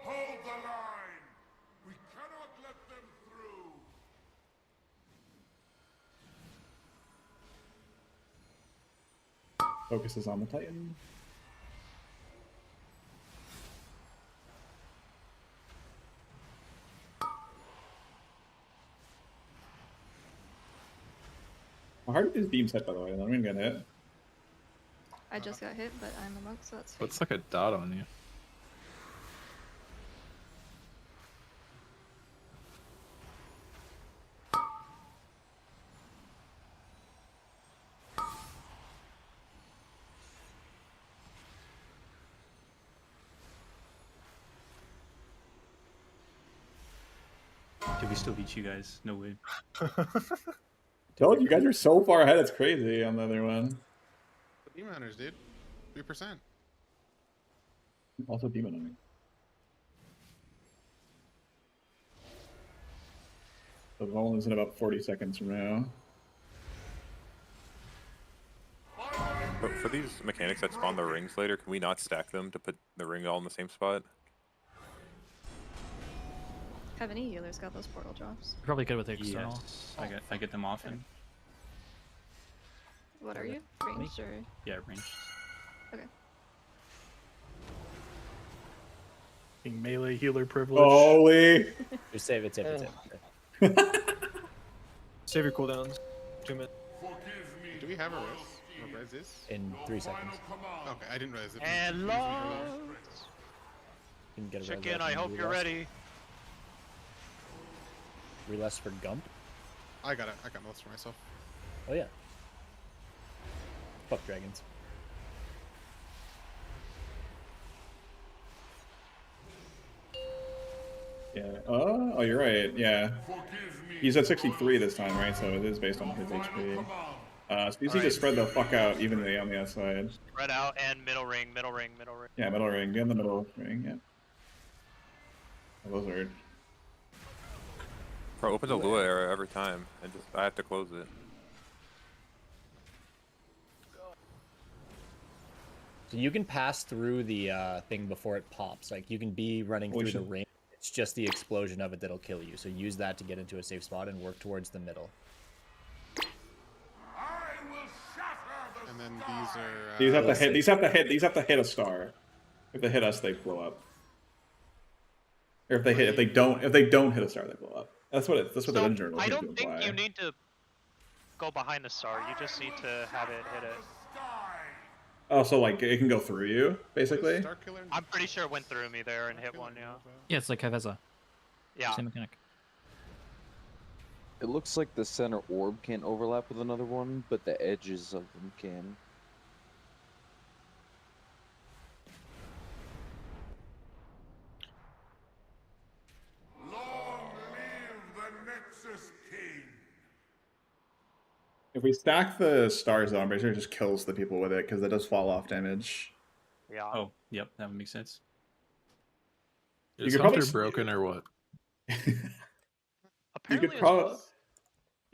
Hold the line! We cannot let them through! Focuses on the Titan. How hard did these beams hit, by the way? I'm gonna get hit. I just got hit, but I'm a monk, so that's fine. What's like a dot on you? Did we still beat you guys? No way. Told you guys are so far ahead, it's crazy on the other one. Demon hunters, dude. 3%. Also demon hunting. The Voln is in about 40 seconds from now. For these mechanics that spawn the rings later, can we not stack them to put the ring all in the same spot? Have any healers got those portal drops? Probably good with the external. Yes, I get them often. What are you? Ranged or? Yeah, ranged. Okay. Being melee healer privilege. Holy! Just save it, save it, save it. Save your cooldowns. 2 minutes. Do we have a res? Or res is? In 3 seconds. Okay, I didn't realize it. Hello. You can get a Check res in. off I and hope you're reless. ready. Reless for Gump? I got it. I got most for myself. Oh yeah. Fuck dragons. Yeah. Oh, you're right. Yeah. He's at 63 this time, right? So it is based on his HP. So you need to spread the fuck out evenly on the outside. Spread out and middle ring, middle ring, middle ring. Yeah, middle ring. Get in the middle ring. Yeah. Oh, those are. Bro, opens a Lua era every time. I have to close it. So you can pass through the thing before it pops. Like you can be running through the ring. It's just the explosion of it that'll kill you. So use that to get into a safe spot and work towards the middle. And then these are. These have to hit. These have to hit. These have to hit a star. If they hit us, they blow up. Or if they hit, if they don't hit a star, they blow up. That's what it. That's what the ninja journal I seems to don't think imply. you need to go behind the star. You just need to have it hit it. Oh, so like it can go through you, basically. I'm pretty sure it went through me there and hit one. Yeah. Yeah, it's like Kaveza. Yeah. Same mechanic. It looks like the center orb can't overlap with another one, but the edges of them can. If we stack the stars, though, I'm pretty sure it just kills the people with it because that does fall off damage. Yeah. Oh, yep, that would make sense. Is could probably Hunter broken or what? You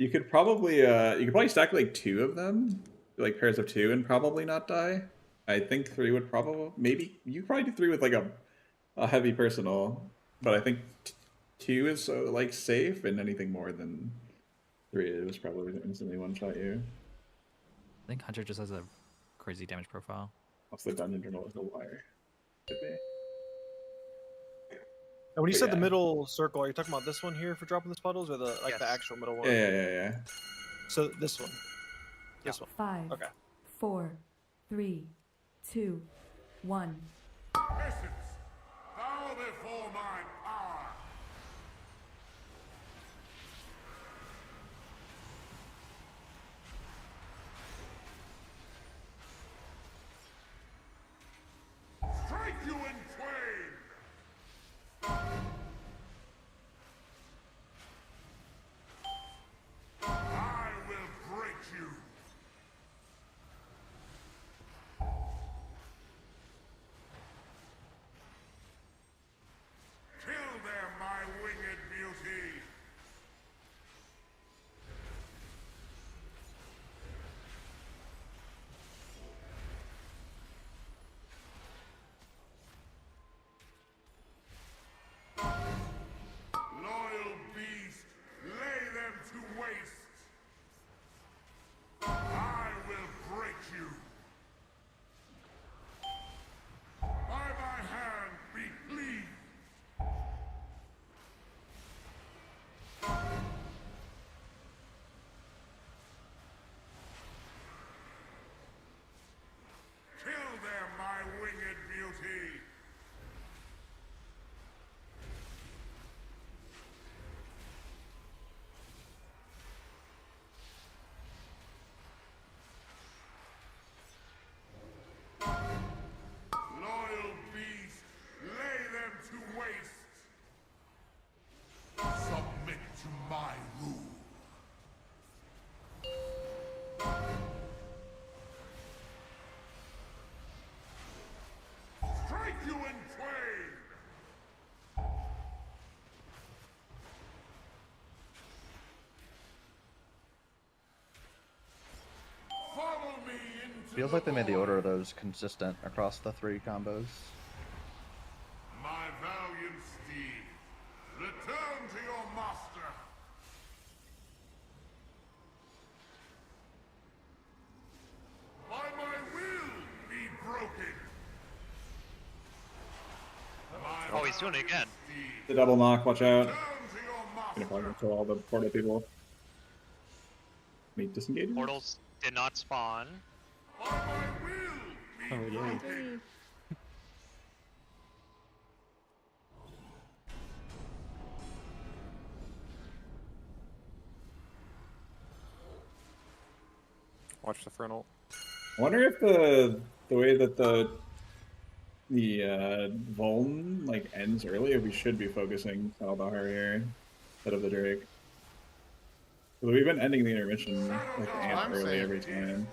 could probably stack like 2 of them, like pairs of 2, and probably not die. I think 3 would probably you could probably do 3 with like a heavy personal, but I think 2 is so like safe, and anything more than 3 it was probably instantly one shot you. I think Hunter just has a crazy damage profile. Also, the dungeon journal is the wire. Could be. And when you But said the yeah. middle circle, are you talking about this one here for dropping the spuddles, or the the actual middle one? Yeah. So this one. This one. 5, Okay. 4, 3, 2, 1. Essence, bow before my power. Strike you in twain. I will break you. Kill. you in twain! Follow me into Feels like they made the order of those consistent across the 3 combos. my valiant steed. Return to your master. By my will be broken. Oh, he's doing it again. The double knock, watch out. Gonna probably kill all the portal people. Meet disengage. Portals did not spawn. Oh, yay. Watch the frontal. I wonder if the way that the Vuln like ends early, if we should be focusing Saldahaar here instead of the Drake. Because we've been ending the intermission like amp early every time.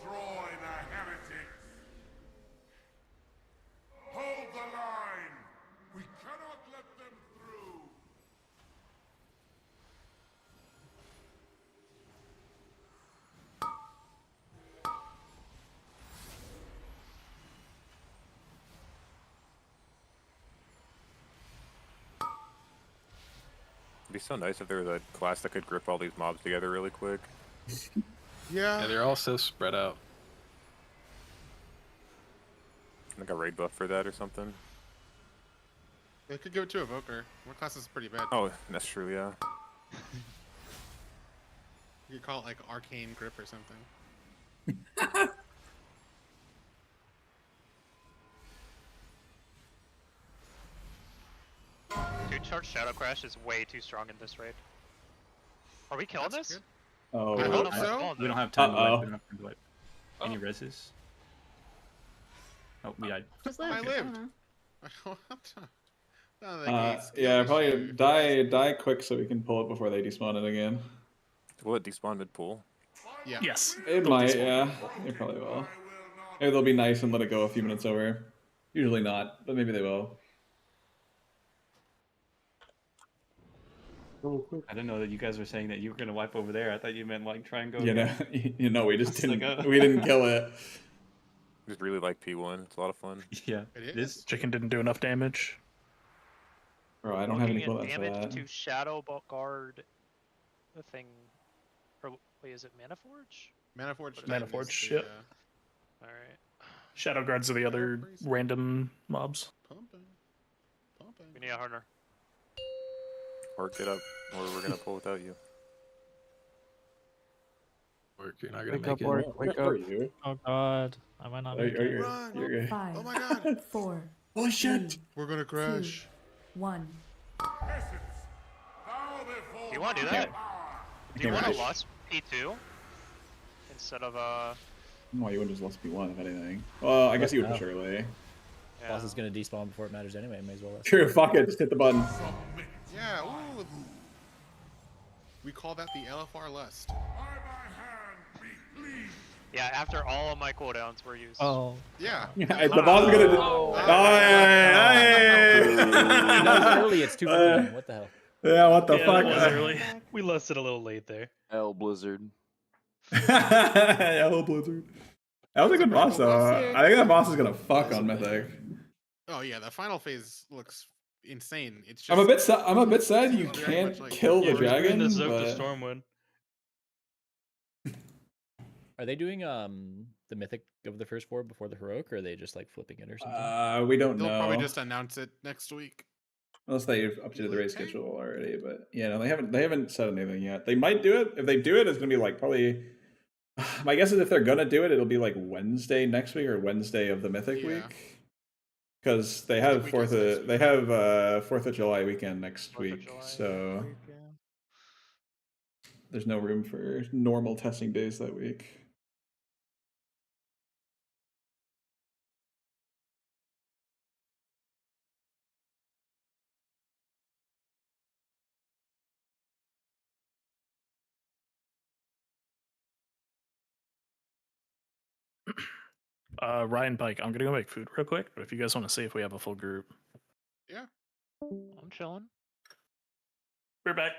Hold the line. We cannot let them through. It'd be so nice if there was a class that could grip all these mobs together really quick. Yeah, they're all so spread out. Like a raid buff for that or something. They could give it to Evoker. One class is pretty bad. Oh, that's true, yeah. You could call it like Arcane Grip or something. Dude, Charge Shadow Crash is way too strong in this raid. Are we killing this? Oh, I hope so. We don't have time to wipe. Uh-oh. We don't have time to wipe. Any reses? Oh, we died. Just I live. lived. Yeah, probably die quick so we can pull it before they despawn it again. Will it despawn mid-pool? Yeah. Yes. It might, yeah. It probably will. Maybe they'll be nice and let it go a few minutes over. Usually not, but maybe they will. I didn't know that you guys were saying that you were gonna wipe over there. I thought you meant like try and go. You know, again. we just It's didn't. like We didn't kill it. Just really like P1. It's a lot of fun. Yeah, it is. Chicken didn't do enough damage. Bro, I don't have any Looking at cooldowns for damage that. to Shadow Guard the thing. Or, wait, is it Mana Forge? Mana Forge. Mana Forge, yep. Alright. Shadow Guards are the other random mobs. We need a harder. Or get up, or we're gonna pull without you. Work, you're not gonna Wake make up, it. Orc. Wake up. Oh god, I might not Are make you- it. you're good. 5, Oh my god. 4, Oh shit! We're gonna crash. 1. Do you want to do that? Do you can't want to crash. lost P2? Instead of, Why you wouldn't just lost P1 if anything? Well, I guess you would push Yeah. early. Boss is gonna despawn before it matters anyway. May as well. True, fuck it, just hit the button. Yeah. Ooh. We call that the LFR lust. yeah, after all of my cooldowns were used. Oh. Yeah. The boss is gonna. Oh, That was early. It's 2:15. What the hell? Yeah, what the Yeah, fuck? that was early. We lost it a little late there. Hell Blizzard. Hello, Blizzard. That was a good boss, though. I think that boss is gonna fuck on Mythic. Oh yeah, the final phase looks insane. It's just. I'm a bit sad you very can't much like- kill the Yeah, we're doing dragon. the Zoke to But... Stormwind. Are they doing the mythic of the first 4 before the heroic, or are they just like flipping it or something? We don't They'll know. probably just announce it next week. Unless they've updated the race schedule already, but yeah, no, they haven't said anything yet. They might do it. If they do it, it's gonna be like probably. My guess is if they're gonna do it, it'll be like Wednesday next week or Wednesday of the Mythic week, because they have Fourth of July weekend next week, so there's no room for normal testing days that week. Ryan Pike, I'm gonna go make food real quick, but if you guys want to see if we have a full group. Yeah. I'm chilling. We're back.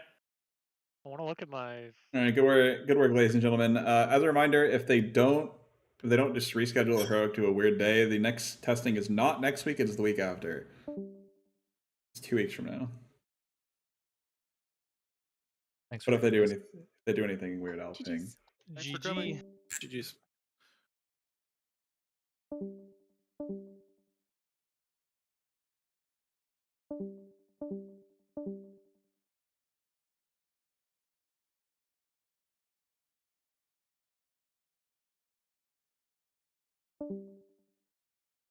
I want to look at my. All right, good work, ladies and gentlemen. As a reminder, if they don't just reschedule the heroic to a weird day, the next testing is not next week; it's the week after. It's 2 weeks from now. Thanks. But if they do anything weird, I'll ping. Thanks for coming. GG's. you